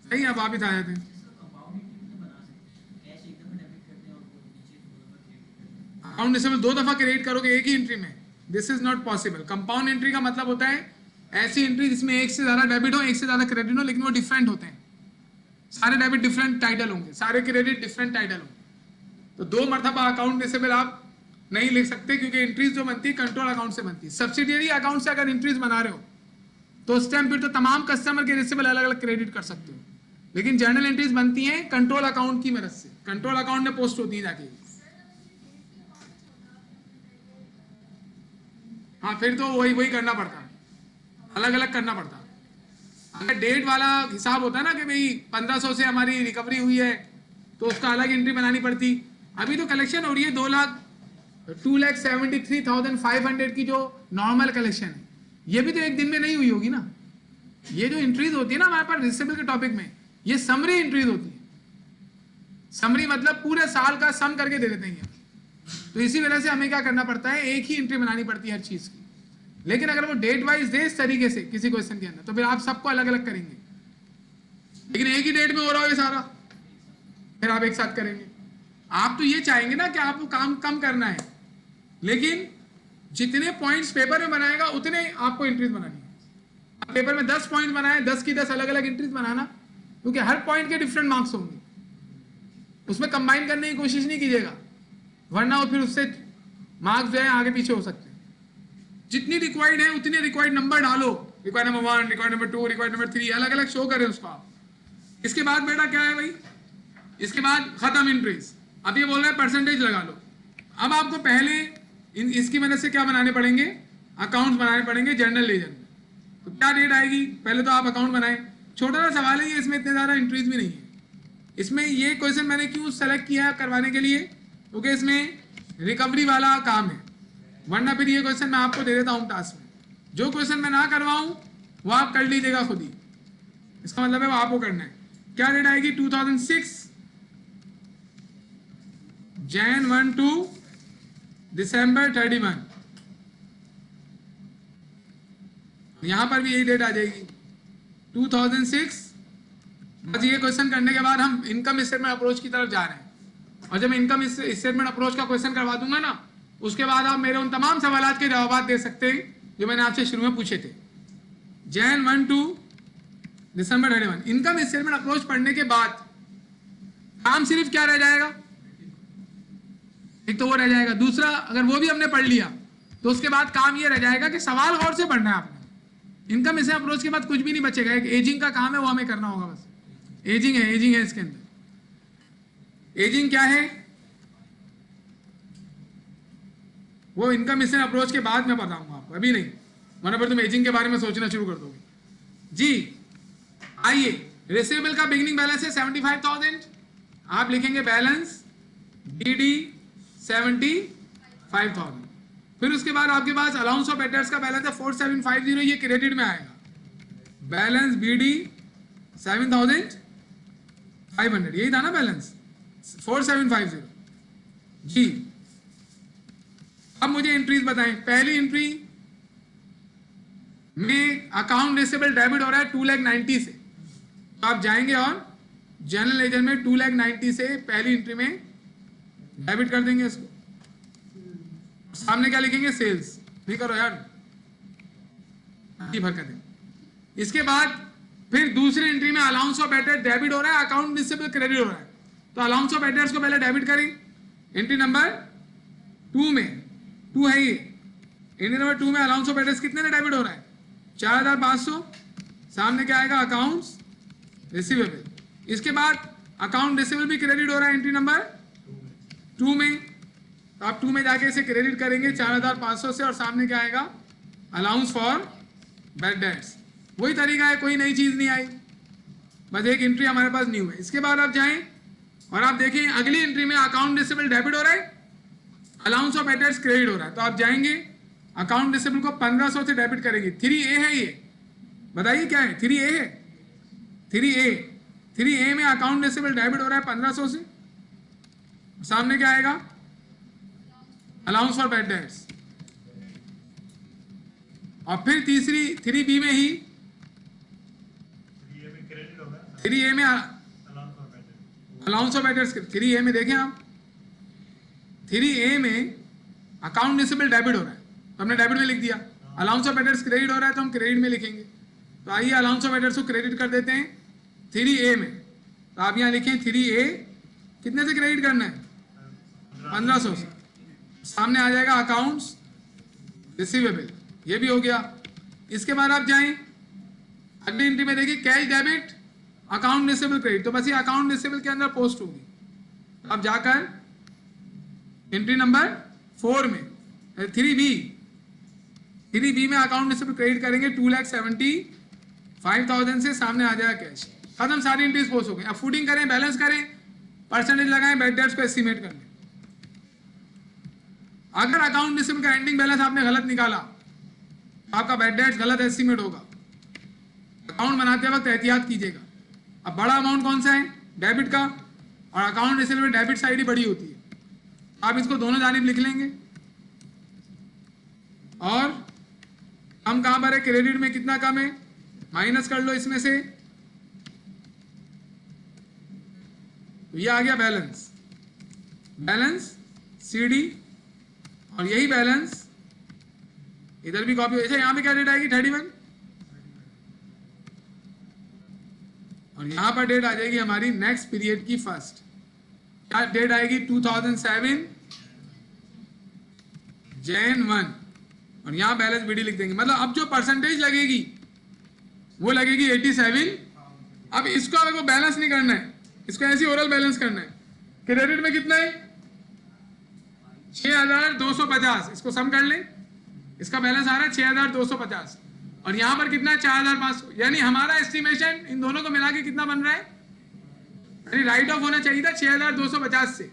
सही है, अब आप ही आ जाते हैं। अकाउंट रिसीवेबल 2 दफा क्रिएट करोगे एक ही एंट्री में, this is not possible. Compound entry का मतलब होता है ऐसी एंट्री जिसमें एक से ज्यादा डेबिट हो, एक से ज्यादा क्रेडिट हो, लेकिन वो डिफरेंट होते हैं। सारे डेबिट डिफरेंट टाइटल होंगे, सारे क्रेडिट डिफरेंट टाइटल होंगे। तो 2 मरतबा अकाउंट रिसीवेबल आप नहीं लिख सकते, क्योंकि एंट्रीज जो बनती है कंट्रोल अकाउंट से बनती है। सब्सिडियरी अकाउंट से अगर एंट्रीज बना रहे हो तो उस टाइम फिर तो तमाम कस्टमर के रिसीवेबल अलग अलग क्रेडिट कर सकते हो, लेकिन जर्नल एंट्रीज बनती हैं कंट्रोल अकाउंट की मदद से। कंट्रोल अकाउंट में पोस्ट होती है जाके। हाँ, फिर तो वही करना पड़ता है, अलग अलग करना पड़ता है। अगर डेट वाला हिसाब होता है ना कि भाई 1500 से हमारी रिकवरी हुई है, तो उसका अलग एंट्री बनानी पड़ती। अभी तो कलेक्शन हो रही है 2,73,500 की जो नॉर्मल कलेक्शन है, ये भी तो एक दिन में नहीं हुई होगी ना। ये जो एंट्रीज होती है ना हमारे पास रिसीवेबल के टॉपिक में, ये समरी एंट्रीज होती है। समरी मतलब पूरे साल का सम करके दे देते हैं। तो इसी वजह से हमें क्या करना पड़ता है, एक ही एंट्री बनानी पड़ती है हर चीज की। लेकिन अगर वो डेट वाइज दे इस तरीके से किसी क्वेश्चन के अंदर, तो फिर आप सबको अलग अलग करेंगे। लेकिन एक ही डेट में हो रहा हो ये सारा, फिर आप एक साथ करेंगे। आप तो ये चाहेंगे ना कि आपको काम कम करना है, लेकिन जितने पॉइंट्स पेपर में बनाएगा उतने आपको एंट्रीज बनानी है। पेपर में 10 पॉइंट बनाए, 10 की 10 अलग अलग एंट्रीज बनाना, क्योंकि हर पॉइंट के डिफरेंट मार्क्स होंगे। उसमें कंबाइन करने की कोशिश नहीं कीजिएगा, वरना वो फिर उससे मार्क्स जो है आगे पीछे हो सकते हैं। जितनी रिक्वायर्ड है उतने रिक्वायर्ड नंबर डालो, required number 1, required number 2, required number 3, अलग अलग शो करें उसको आप। इसके बाद बेटा क्या है भाई, इसके बाद खत्म एंट्रीज। अब ये बोल रहा है परसेंटेज लगा लो। अब आपको पहले इसकी मदद से क्या बनाने पड़ेंगे, अकाउंट्स बनाने पड़ेंगे जर्नल लेजर में। तो क्या डेट आएगी, पहले तो आप अकाउंट बनाएं। छोटा सा सवाल है ये, इसमें इतने ज़्यादा एंट्रीज भी नहीं है। इसमें ये क्वेश्चन मैंने क्यों सेलेक्ट किया करवाने के लिए, क्योंकि इसमें रिकवरी वाला काम है, वरना फिर ये क्वेश्चन मैं आपको दे देता हूँ टास्क में। जो क्वेश्चन मैं ना करवाऊँ वो आप कर लीजिएगा खुद ही, इसका मतलब है वो आपको करना है। क्या डेट आएगी, 2006 Jan 1 to December 31। यहां पर भी यही डेट आ जाएगी 2006। बस ये क्वेश्चन करने के बाद हम इनकम स्टेटमेंट अप्रोच की तरफ जा रहे हैं, और जब इनकम स्टेटमेंट अप्रोच का क्वेश्चन करवा दूंगा ना, उसके बाद आप मेरे उन तमाम सवालों के जवाब दे सकते हैं जो मैंने आपसे शुरू में पूछे थे। Jan 1 to December 31। Income statement approach पढ़ने के बाद काम सिर्फ क्या रह जाएगा, एक तो वो रह जाएगा। दूसरा, अगर वो भी हमने पढ़ लिया तो उसके बाद काम ये रह जाएगा कि सवाल गौर से पढ़ना है आपने। इनकम स्टेटमेंट अप्रोच के बाद कुछ भी नहीं बचेगा। एक एजिंग का काम है, वो हमें करना होगा बस। एजिंग है इसके अंदर। एजिंग क्या है वो इनकम मिशन अप्रोच के बाद मैं बताऊंगा आपको, अभी नहीं, वरना फिर तुम एजिंग के बारे में सोचना शुरू कर दोगे जी। आइए, रिसीवेबल का बिगिनिंग बैलेंस है 75,000, आप लिखेंगे बैलेंस BD 75,000। फिर उसके बाद आपके पास अलाउंस ऑफ डेटर्स का बैलेंस है 4750, ये क्रेडिट में आएगा, बैलेंस BD 7,500, यही था ना बैलेंस 4750 जी। अब मुझे एंट्रीज बताएं। पहली एंट्री में अकाउंट रिसीवेबल डेबिट हो रहा है 2,90,000 से, तो आप जाएंगे और जनरल लेजर में 2,90,000 से पहली एंट्री में डेबिट कर देंगे इसको। सामने क्या लिखेंगे, सेल्स, नहीं करो यार भर कर देंगे। इसके बाद फिर दूसरी एंट्री में अलाउंस ऑफ डेटर डेबिट हो रहा है, अकाउंट रिसीवेबल क्रेडिट हो रहा है, तो अलाउंस ऑफ डेटर्स को पहले डेबिट करें। एंट्री नंबर 2 में 2 है ये, एंट्री नंबर 2 में अलाउंस ऑफ डेटर्स कितने में डेबिट हो रहा है 4,500, सामने क्या आएगा अकाउंट्स रिसीवेबल। इसके बाद अकाउंट रिसीवेबल भी क्रेडिट हो रहा है एंट्री नंबर 2 में, तो आप 2 में जाके इसे क्रेडिट करेंगे 4,500 से, और सामने क्या आएगा अलाउंस फॉर बैड डेट्स। वही तरीका है, कोई नई चीज नहीं आई, बस एक एंट्री हमारे पास न्यू है। इसके बाद आप जाएं और आप देखें अगली एंट्री में अकाउंट रिसीवेबल डेबिट हो रहा है, अलाउंस ऑफ डेटर्स क्रेडिट हो रहा है, तो आप जाएंगे अकाउंट रिसीवेबल को 1,500 से डेबिट करेंगे। 3A है ये, बताइए क्या है 3A है, 3A में अकाउंट रिसीवेबल डेबिट हो रहा है 1,500 से, सामने क्या आएगा अलाउंस फॉर बैड डेट्स। और फिर तीसरी 3B में ही 3A में allowance of bad dates, 3A में देखें आप 3A में अकाउंट रिसीवेबल डेबिट हो रहा है तो हमने डेबिट में लिख दिया, अलाउंस ऑफ डेटर्स क्रेडिट हो रहा है तो हम क्रेडिट में लिखेंगे। तो आइए अलाउंस ऑफ डेटर्स को क्रेडिट कर देते हैं 3A में, तो आप यहाँ लिखें 3A कितने से क्रेडिट करना है 1,500 से, सामने आ जाएगा अकाउंट्स रिसीवेबल, ये भी हो गया। इसके बाद आप जाएं अगली एंट्री में देखिए cash debit account receivable credit, तो बस ये अकाउंट रिसीवेबल के अंदर पोस्ट होगी। अब जाकर एंट्री नंबर 4 में 3B में अकाउंट रिसीवेबल क्रेडिट करेंगे 2,75,000 से, सामने आ जाएगा कैश। खत्म, सारी एंट्रीज पोस्ट हो गई। अब फूडिंग करें, बैलेंस करें, परसेंटेज लगाएं, बैड डेट्स को एस्टिमेट कर लें। अगर अकाउंट रिसीवेबल का एंडिंग बैलेंस आपने गलत निकाला तो आपका बैड डेट्स गलत एस्टिमेट होगा। अकाउंट बनाते वक्त एहतियात कीजिएगा। अब बड़ा अमाउंट कौन सा है डेबिट का, और अकाउंट रिसीवेबल डेबिट साइड ही बड़ी होती है, आप इसको दोनों जानिब लिख लेंगे। और कम कहां पर है, क्रेडिट में कितना कम है माइनस कर लो इसमें से, तो ये आ गया बैलेंस, बैलेंस CD, और यही बैलेंस इधर भी कॉपी। अच्छा, यहां पे क्या डेट आएगी 31, और यहां पर डेट आ जाएगी हमारी नेक्स्ट पीरियड की फर्स्ट, क्या डेट आएगी 2007 Jan 1, और यहां बैलेंस BD लिख देंगे। मतलब अब जो परसेंटेज लगेगी वो लगेगी 87। अब इसको अगर वो बैलेंस नहीं करना है, इसको ऐसी ओरल बैलेंस करना है। क्रेडिट में कितना है 6,250, इसको सम कर लें, इसका बैलेंस आ रहा है 6,250, और यहां पर कितना है 4,500, यानी हमारा एस्टिमेशन इन दोनों को मिला के कितना बन रहा है, यानी राइट ऑफ होना चाहिए था 6,250 से,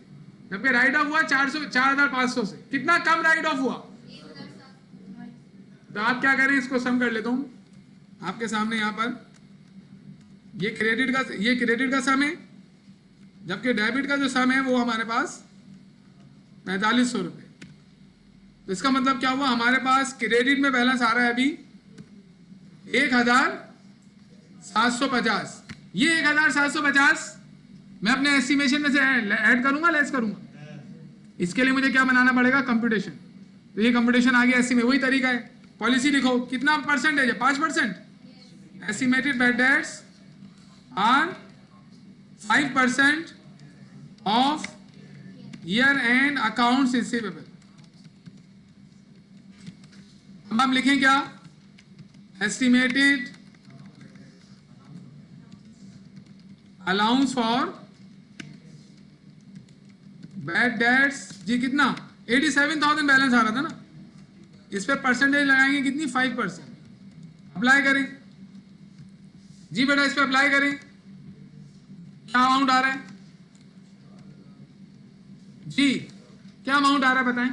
जबकि राइट ऑफ हुआ 4,500 से। कितना कम राइट ऑफ हुआ, तो आप क्या करें, इसको सम कर लेता हूं आपके सामने। यहां पर ये क्रेडिट का सम है, जबकि डेबिट का जो सम है वो हमारे पास 4,500 रुपये। तो इसका मतलब क्या हुआ, हमारे पास क्रेडिट में बैलेंस आ रहा है अभी 1,750। ये 1,750 मैं अपने एस्टिमेशन में से ऐड करूंगा लेस करूंगा, इसके लिए मुझे क्या बनाना पड़ेगा कंप्यूटेशन, तो ये कंप्यूटेशन आ गया एस्टिमेट। वही तरीका है, पॉलिसी लिखो, कितना परसेंटेज है 5%, estimated bad debts are 5% of year end accounts receivable. अब हम लिखें क्या, estimated allowance for bad debts जी कितना 87,000 बैलेंस आ रहा था ना, इस पे परसेंटेज लगाएंगे कितनी 5%, अप्लाई करें जी बेटा, इस पे अप्लाई करें, क्या अमाउंट आ रहा है जी, क्या अमाउंट आ रहा है बताएं,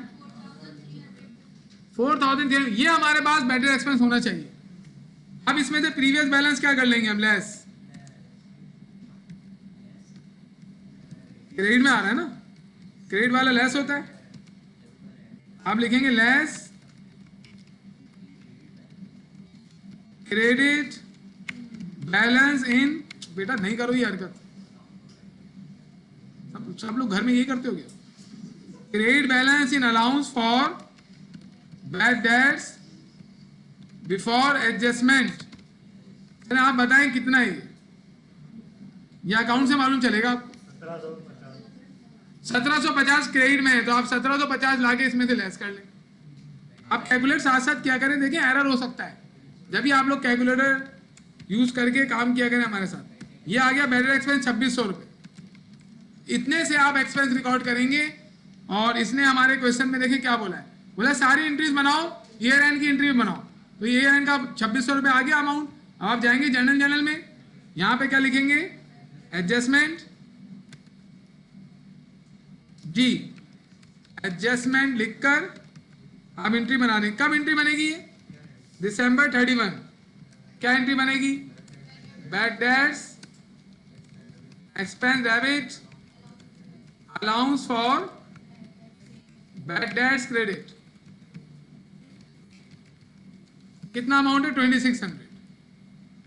4,300, ये हमारे पास बैटरी एक्सपेंस होना चाहिए। अब इसमें से प्रीवियस बैलेंस क्या कर लेंगे हम, लेस, क्रेडिट में आ रहा है ना, क्रेडिट वाला लेस होता है, आप लिखेंगे लेस क्रेडिट बैलेंस इन, बेटा नहीं करो ये हरकत, सब लोग घर में यही करते हो क्या, credit balance in allowance for bad dates before adjustment. आप बताएं कितना है ये अकाउंट से मालूम चलेगा आपको, 1750 क्रेडिट में है, तो आप 1750 लाके इसमें से लेस कर लें। आप कैलकुलेटर साथ साथ क्या करें, देखें एरर हो सकता है, जब भी आप लोग कैलकुलेटर यूज करके काम किया करें हमारे साथ। ये आ गया बैटरी एक्सपेंस 2600 रुपये, इतने से आप एक्सपेंस रिकॉर्ड करेंगे। और इसने हमारे क्वेश्चन में देखें क्या बोला है, बोला सारी एंट्रीज बनाओ, ईयर एंड की एंट्री बनाओ, तो ईयर एंड का 2600 रुपये आ गया अमाउंट। अब आप जाएंगे जनरल में, यहाँ पे क्या लिखेंगे, एडजस्टमेंट जी, एडजस्टमेंट लिखकर आप एंट्री बना दें। कब एंट्री बनेगी, दिसंबर 31, क्या एंट्री बनेगी, bad debts expense debit allowance for bad dates credit, कितना अमाउंट है 2600।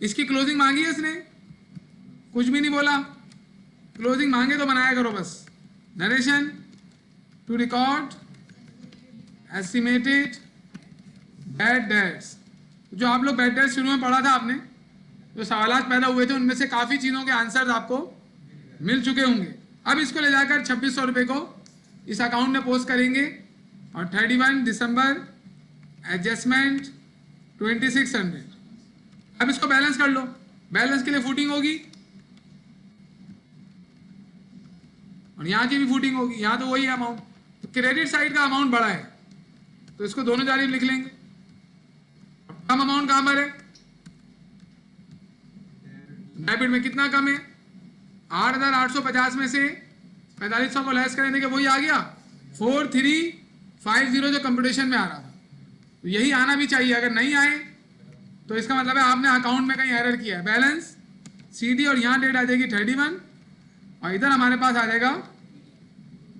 इसकी क्लोजिंग मांगी है इसने, कुछ भी नहीं बोला, क्लोजिंग मांगे तो बनाया करो बस, narration to record estimated bad debts. जो आप लोग बैड डेट्स शुरू में पढ़ा था आपने, जो सवालात पैदा हुए थे उनमें से काफ़ी चीज़ों के आंसर आपको मिल चुके होंगे। अब इसको ले जाकर 2600 रुपये को इस अकाउंट में पोस्ट करेंगे और 31 दिसंबर एडजस्टमेंट 2600। अब इसको बैलेंस कर लो, बैलेंस के लिए फुटिंग होगी और यहाँ की भी फुटिंग होगी, यहाँ तो वही है अमाउंट, तो क्रेडिट साइड का अमाउंट बड़ा है तो इसको दोनों जारी लिख लेंगे। कम अमाउंट कहां पर है, डेबिट में कितना कम है, 8,850 में से 4500 को लेस करें, देखिए वही आ गया 4350 जो कंप्यूटेशन में आ रहा था, तो यही आना भी चाहिए। अगर नहीं आए तो इसका मतलब है आपने अकाउंट में कहीं एरर किया है। बैलेंस सीडी और यहाँ डेट आ जाएगी 31 और इधर हमारे पास आ जाएगा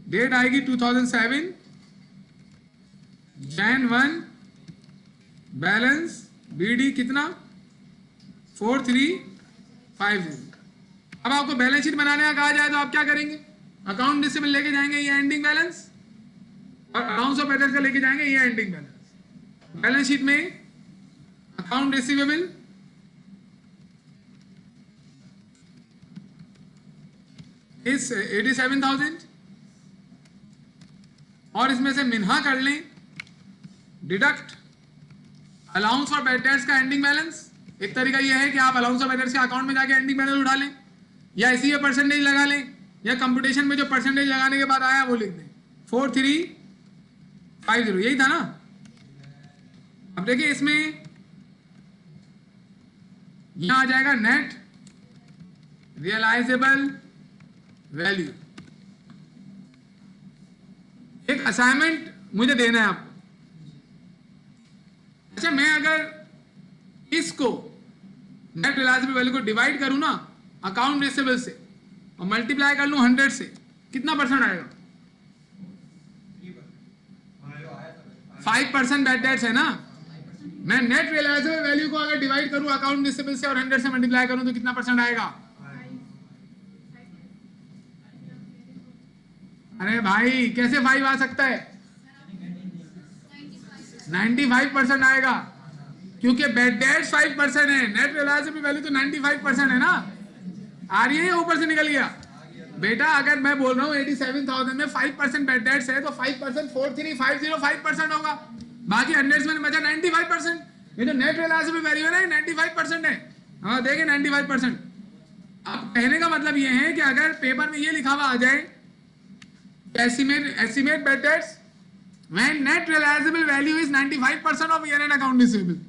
डेट आएगी 2007 Jan 1, बैलेंस बीडी कितना 4350। अब आपको बैलेंस शीट बनाने का कहा जाए तो आप क्या करेंगे, अकाउंट रिसीवेबल लेके जाएंगे, ये एंडिंग बैलेंस, और अकाउंट्स ऑफ डेटर्स का लेके जाएंगे, ये एंडिंग बैलेंस। बैलेंस शीट में अकाउंट रिसीवेबल इस 87,000 और इसमें से मिन्हा कर लें deduct allowance for bad debts का एंडिंग बैलेंस। एक तरीका यह है कि आप अलाउंस ऑफ बैड डेट्स के अकाउंट में जाके एंडिंग बैलेंस उठा लें, या इसी में परसेंटेज लगा लें, या कंप्यूटेशन में जो परसेंटेज लगाने के बाद आया वो लिख दें 4350, यही था ना। अब देखिए इसमें यहां आ जाएगा नेट रियलाइजेबल वैल्यू। एक असाइनमेंट मुझे देना है आपको। अच्छा, मैं अगर इसको नेट रियलाइजेबल वैल्यू को डिवाइड करूं ना अकाउंट रिसीवेबल से और मल्टीप्लाई कर लूं 100 से, कितना परसेंट आएगा, 5% बैड डेट्स है ना। मैं नेट रियलाइजेबल वैल्यू को अगर डिवाइड करूं अकाउंट रिसीवेबल से और 100 से मल्टीप्लाई करूं तो कितना परसेंट आएगा। अरे भाई कैसे 5 आ सकता है, 95% आएगा, क्योंकि बैड डेट्स 5% है, नेट रियलाइजेबल वैल्यू तो 95% है ना। आ रही है या ऊपर से निकल गया बेटा। अगर मैं बोल रहा हूँ 87,000 में 5% बैड डेट्स है तो 5% 4350 5% होगा, बाकी 100 में बचा 95%। ये जो नेट रियलाइजेबल वैल्यू है ना 95% है। हाँ देखिए 95%। अब कहने का मतलब ये है कि अगर पेपर में ये लिखा हुआ आ जाए estimate bad debts when net realizable value is 95% of year end account receivable.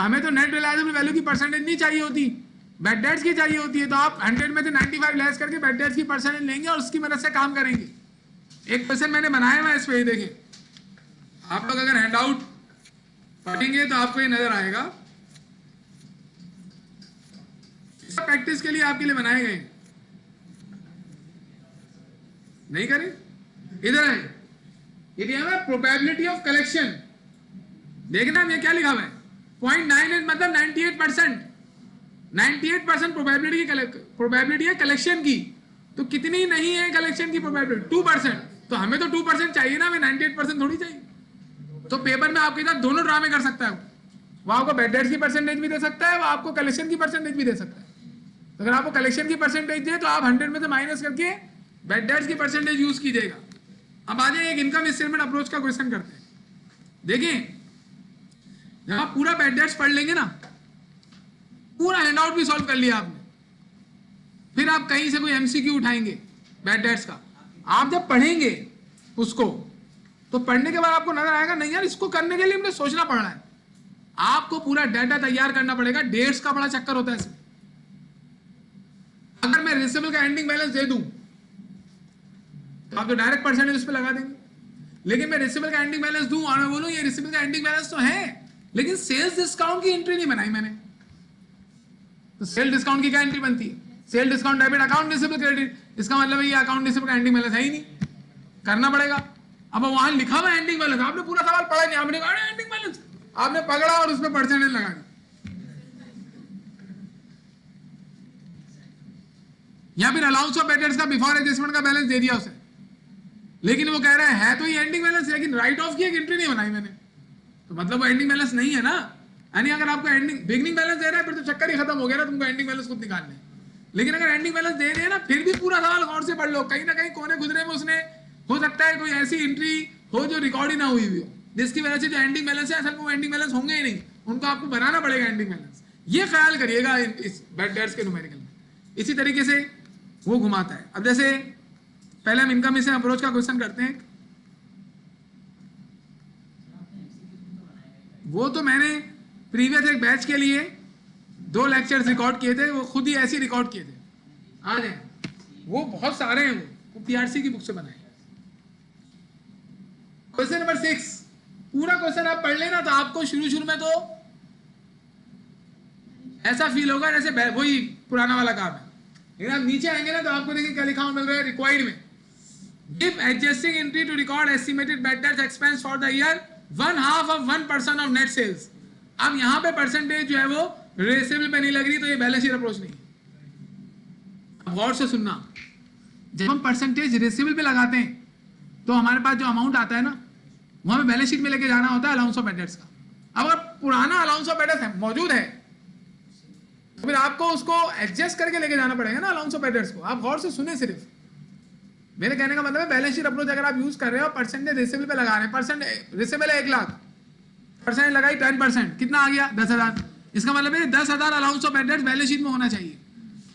हमें तो नेट रिलायजेबल वैल्यू की परसेंटेज नहीं चाहिए होती, बैड डेट्स की चाहिए होती है। तो आप 100 में से 95 लेस करके बैड डेट्स की परसेंटेज लेंगे और उसकी मदद से काम करेंगे। एक क्वेश्चन मैंने बनाया हुआ है इस पे, देखिए आप लोग अगर हैंड आउट पढ़ेंगे तो आपको ये नजर आएगा। प्रैक्टिस के लिए आपके लिए बनाए गए, नहीं करें? इधर है, ये दिया हुआ है प्रोबेबिलिटी ऑफ कलेक्शन। देखना ये क्या लिखा हुआ है, 0.98 मतलब 98%। 98% प्रोबेबिलिटी है कलेक्शन की। तो कितनी नहीं है कलेक्शन की प्रोबेबिलिटी? 2%। तो हमें तो 2% चाहिए ना, हमें 98% थोड़ी चाहिए। तो पेपर में आपके साथ दोनों ड्रामे कर सकता है। वो आपको बैड डेट्स की परसेंटेज भी दे सकता है, वो आपको कलेक्शन की परसेंटेज भी दे सकता है। तो अगर आपको कलेक्शन की परसेंटेज दे तो आप 100 में से माइनस करके बैड डेट्स की परसेंटेज यूज कीजिएगा। अब आ जाए एक इनकम स्टेटमेंट अप्रोच का क्वेश्चन करते हैं। देखिए जब आप पूरा बैड डेट्स पढ़ लेंगे ना, पूरा हैंडआउट भी सॉल्व कर लिया आपने, फिर आप कहीं से कोई एमसीक्यू उठाएंगे बैड डेट्स का। आप जब पढ़ेंगे उसको तो पढ़ने के बाद आपको नजर आएगा नहीं यार इसको करने के लिए मुझे सोचना पड़ रहा है। आपको पूरा डाटा तैयार करना पड़ेगा, डेट्स का बड़ा चक्कर होता है इसमें। अगर मैं रिसीवेबल का एंडिंग बैलेंस दे दूं तो आप तो डायरेक्ट परसेंटेज उस पर लगा देंगे, लेकिन मैं रिसीवेबल का एंडिंग बैलेंस दूं और मैं बोलूं ये रिसीवेबल का एंडिंग बैलेंस तो है लेकिन सेल्स डिस्काउंट की एंट्री नहीं बनाई मैंने, तो सेल डिस्काउंट की क्या एंट्री बनती है? Sale discount debit account receivable credit, इसका मतलब है ये अकाउंट रिसीवेबल का एंडिंग बैलेंस है ही नहीं, करना पड़ेगा। अब वहां लिखा हुआ एंडिंग बैलेंस, आपने पूरा सवाल पढ़ा नहीं, आपने कहा एंडिंग बैलेंस, आपने पकड़ा और उस पर परसेंटेज लगा दी। या फिर अलाउंस ऑफ डेटर्स का बिफोर एडजस्टमेंट का बैलेंस दे दिया उसे, लेकिन वो कह रहा है तो ये एंडिंग बैलेंस, लेकिन राइट ऑफ की एक एंट्री नहीं बनाई मैंने, तो मतलब वो एंडिंग बैलेंस नहीं है ना। यानी अगर आपको एंडिंग बिगनिंग बैलेंस दे रहा है फिर तो चक्कर ही खत्म हो गया ना, तुमको एंडिंग बैलेंस खुद निकालने। लेकिन अगर एंडिंग बैलेंस दे रहे हैं ना, फिर भी पूरा सवाल गौर से पढ़ लो, कहीं ना कहीं कोने गुजरे में उसने हो सकता है कोई ऐसी एंट्री हो जो रिकॉर्ड ही ना हुई हो, जिसकी वजह से जो एंडिंग बैलेंस है असल में वो एंडिंग बैलेंस होंगे ही नहीं, उनको आपको बनाना पड़ेगा एंडिंग बैलेंस। ये ख्याल करिएगा इस बैड डेट्स के न्यूमेरिकल में। इसी तरीके से वो घुमाता है। अब जैसे पहले हम इनकम से अप्रोच का क्वेश्चन करते हैं, वो तो मैंने प्रीवियस एक बैच के लिए 2 लेक्चर्स रिकॉर्ड किए थे, वो खुद ही ऐसे रिकॉर्ड किए थे। आ जाए, वो बहुत सारे हैं, वो पीआरसी की बुक से बनाए। क्वेश्चन नंबर 6, पूरा क्वेश्चन आप पढ़ लेना तो आपको शुरू में तो ऐसा फील होगा जैसे वही पुराना वाला काम है, लेकिन आप नीचे आएंगे ना तो आपको देखिए क्या लिखा हुआ मिल रहा है, रिक्वायर्ड में give adjusting entry to record estimated bad debts expense for the year 1/2 of 1% of net sales. अब यहाँ पे परसेंटेज जो है वो रिसीवेबल पे नहीं लग रही, तो ये बैलेंस शीट अप्रोच नहीं। अब गौर से सुनना, जब हम परसेंटेज रिसीवेबल पे लगाते हैं तो हमारे पास जो अमाउंट आता है ना, वो हमें बैलेंस शीट में लेके जाना होता है अलाउंस ऑफ बैड डेट्स का। अब अगर पुराना अलाउंस ऑफ बैड डेट्स मौजूद है तो फिर आपको उसको एडजस्ट करके लेके जाना पड़ेगा ना अलाउंस ऑफ बैड डेट्स को। आप गौर से सुने, सिर्फ मेरे कहने का मतलब है बैलेंस शीट अप्रोच अगर आप यूज कर रहे हो, परसेंटेज रिसीवेबल पे लगा रहे हैं, परसेंट रिसीवेबल है 1 लाख, परसेंटेज लगाई 10%, कितना आ गया 10,000। इसका मतलब है 10,000 allowance of bad debts balance sheet में होना चाहिए।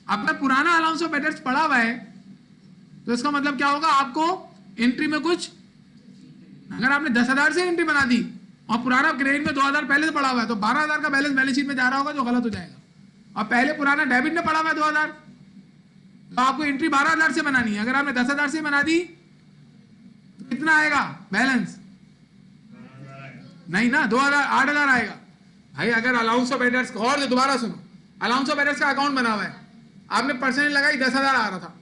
अब अगर पुराना अलाउंस ऑफ बैड डेट्स पड़ा हुआ है तो इसका मतलब क्या होगा, आपको एंट्री में कुछ, अगर आपने 10,000 से एंट्री बना दी और पुराना क्रेडिट में 2,000 पहले से पड़ा हुआ है तो 12,000 का बैलेंस बैलेंस शीट में जा रहा होगा, जो गलत हो जाएगा। और पहले पुराना डेबिट में पड़ा हुआ है 2,000, तो आपको एंट्री 12,000 से बनानी है। अगर आपने 10,000 से बना दी तो कितना आएगा बैलेंस? नहीं ना, 2,000 8,000 आएगा भाई। अगर अलाउंस ऑफ एडर्स, और दोबारा सुनो, अलाउंस ऑफ एडर्स का अकाउंट बना हुआ है, आपने परसेंटेज लगाई 10,000 आ रहा था,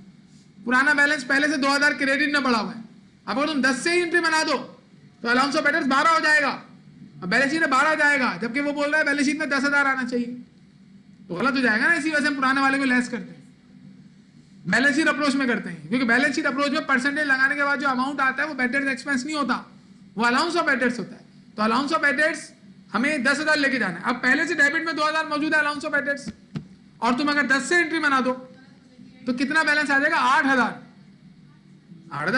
पुराना बैलेंस पहले से 2,000 क्रेडिट में पड़ा हुआ है। अब अगर तुम 10 से ही एंट्री बना दो तो अलाउंस ऑफ एडर्स 12 हो जाएगा, अब बैलेंस शीट में 12 जाएगा, जबकि वो बोल रहा है बैलेंस शीट में 10,000 आना चाहिए, तो गलत हो जाएगा ना। इसी वजह से हम पुराने वाले को लेस करते हैं, बैलेंस शीट अप्रोच में करते हैं, क्योंकि बैलेंस शीट अप्रोच में परसेंटेज लगाने के बाद जो अमाउंट आता है वो बैड डेट्स एक्सपेंस नहीं होता, वो अलाउंस ऑफ बैड डेट्स होता है। तो अलाउंस ऑफ बैड डेट्स हमें 10,000 लेके जाना है। अब पहले से डेबिट में 2,000 मौजूद है अलाउंस ऑफ बैड डेट्स, और तुम अगर 10 से एंट्री बना दो तो कितना बैलेंस आ जाएगा? 8,000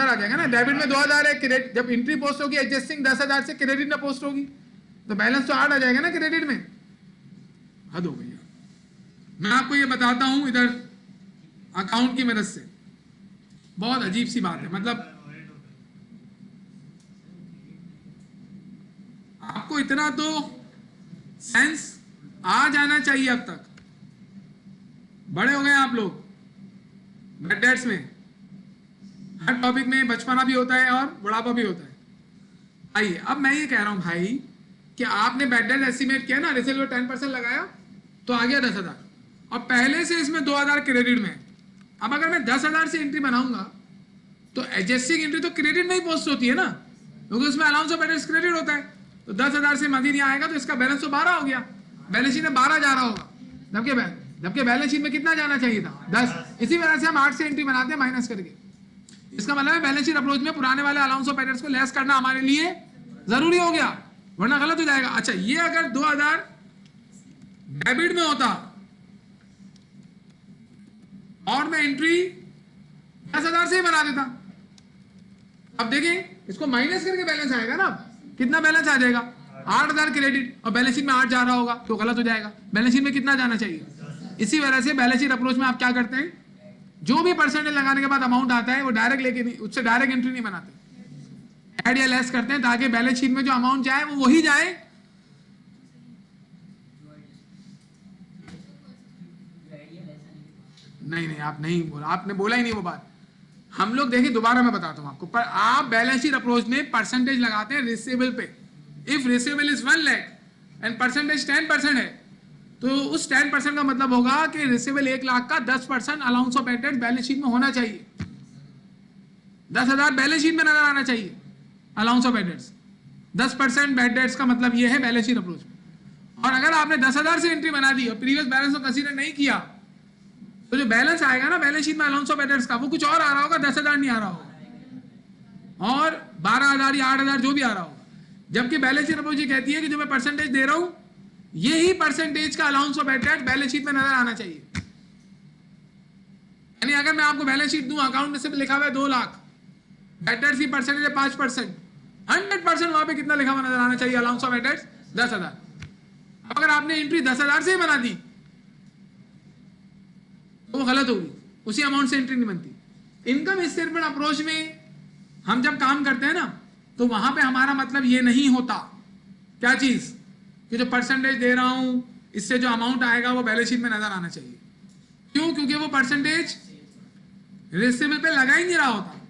आ जाएगा ना। डेबिट में 2,000 है, क्रेडिट जब एंट्री पोस्ट होगी एडजस्टिंग 10,000 से क्रेडिट में पोस्ट होगी तो बैलेंस तो 8 आ जाएगा ना क्रेडिट में। हद हो गई। मैं आपको ये बताता हूं इधर अकाउंट की मदद से, बहुत अजीब सी बात है, मतलब इतना तो सेंस आ जाना चाहिए। अब तक बड़े हो गए आप लोग, बैड डेट्स में हर टॉपिक में बचपना भी होता है और बुढ़ापा भी होता है। आइए अब मैं ये कह रहा हूं भाई कि आपने बैड डेट एस्टिमेट किया ना, रिसीव 10% लगाया तो आ गया 10,000 और पहले से इसमें 2,000 क्रेडिट में। अब अगर मैं 10,000 से एंट्री बनाऊंगा तो एडजस्टिंग एंट्री तो क्रेडिट में ही पोस्ट होती है ना, क्योंकि उसमें अलाउंस ऑफ बैलेंस क्रेडिट होता है। तो 10,000 से मजीद यहाँ आएगा तो इसका बैलेंस तो 12 हो गया, बैलेंस शीट में 12 जा रहा होगा, जबकि बैलेंस शीट में कितना जाना चाहिए था 10। इसी वजह से हम 8 से एंट्री बनाते हैं माइनस करके। इसका मतलब है बैलेंस शीट अप्रोच में पुराने वाले अलाउंस ऑफ बैलेंस को लेस करना हमारे लिए जरूरी हो गया, वरना गलत हो जाएगा। अच्छा ये अगर 2,000 डेबिट में होता और मैं एंट्री 10,000 से ही बना देता, अब देखिए इसको माइनस करके बैलेंस आएगा ना, कितना बैलेंस आ जाएगा 8,000 क्रेडिट और बैलेंस शीट में 8 जा रहा होगा तो गलत हो जाएगा। बैलेंस शीट में कितना जाना चाहिए। इसी वजह से बैलेंस शीट अप्रोच में आप क्या करते हैं, जो भी परसेंटेज लगाने के बाद अमाउंट आता है वो डायरेक्ट लेके नहीं, उससे डायरेक्ट एंट्री नहीं बनाते, ऐड या लेस करते हैं ताकि बैलेंस शीट में जो अमाउंट जाए वो वही जाए। नहीं आप नहीं बोला, आपने बोला ही नहीं वो बात। हम लोग देखिए दोबारा मैं बताता हूं आपको, पर आप बैलेंस शीट अप्रोच में परसेंटेज लगाते हैं रिसीवेबल पे। If receivable is 1 lakh and percentage 10% है तो उस 10% का मतलब होगा कि रिसीवेबल 1 लाख का 10% allowance of bad debt balance sheet में होना चाहिए। 10,000 बैलेंस शीट में नजर आना चाहिए allowance of bad dates. 10% bad debts का मतलब ये है बैलेंस शीट अप्रोच में। और अगर आपने 10,000 से एंट्री बना दी और प्रीवियस बैलेंस को कंसीडर नहीं किया तो जो बैलेंस आएगा ना बैलेंस शीट में अलाउंस ऑफ बैड डेट्स का वो कुछ और आ रहा होगा, 10,000 नहीं आ रहा होगा और 12,000 या 8,000 जो भी आ रहा होगा। जबकि बैलेंस शीट अप्रोच ये कहती है कि जो मैं परसेंटेज दे रहा हूं यही परसेंटेज का allowance of bad debt balance sheet में नजर आना चाहिए। यानी अगर मैं आपको बैलेंस शीट दूं, अकाउंट में से लिखा हुआ है 2 लाख, बैड डेट्स की परसेंटेज है 5%, 100% वहां पे कितना लिखा हुआ नजर आना चाहिए अलाउंस ऑफ बैड डेट्स 10,000। अगर आपने एंट्री 10,000 से ही बना दी तो वो गलत होगी, उसी अमाउंट से एंट्री नहीं बनती। इनकम स्टेटमेंट अप्रोच में हम जब काम करते हैं ना तो वहां पे हमारा मतलब ये नहीं होता क्या चीज कि जो परसेंटेज दे रहा हूं इससे जो अमाउंट आएगा वो बैलेंस शीट में नजर आना चाहिए। क्यों? क्योंकि वो परसेंटेज रिसीवेबल पे लगा ही नहीं रहा होता।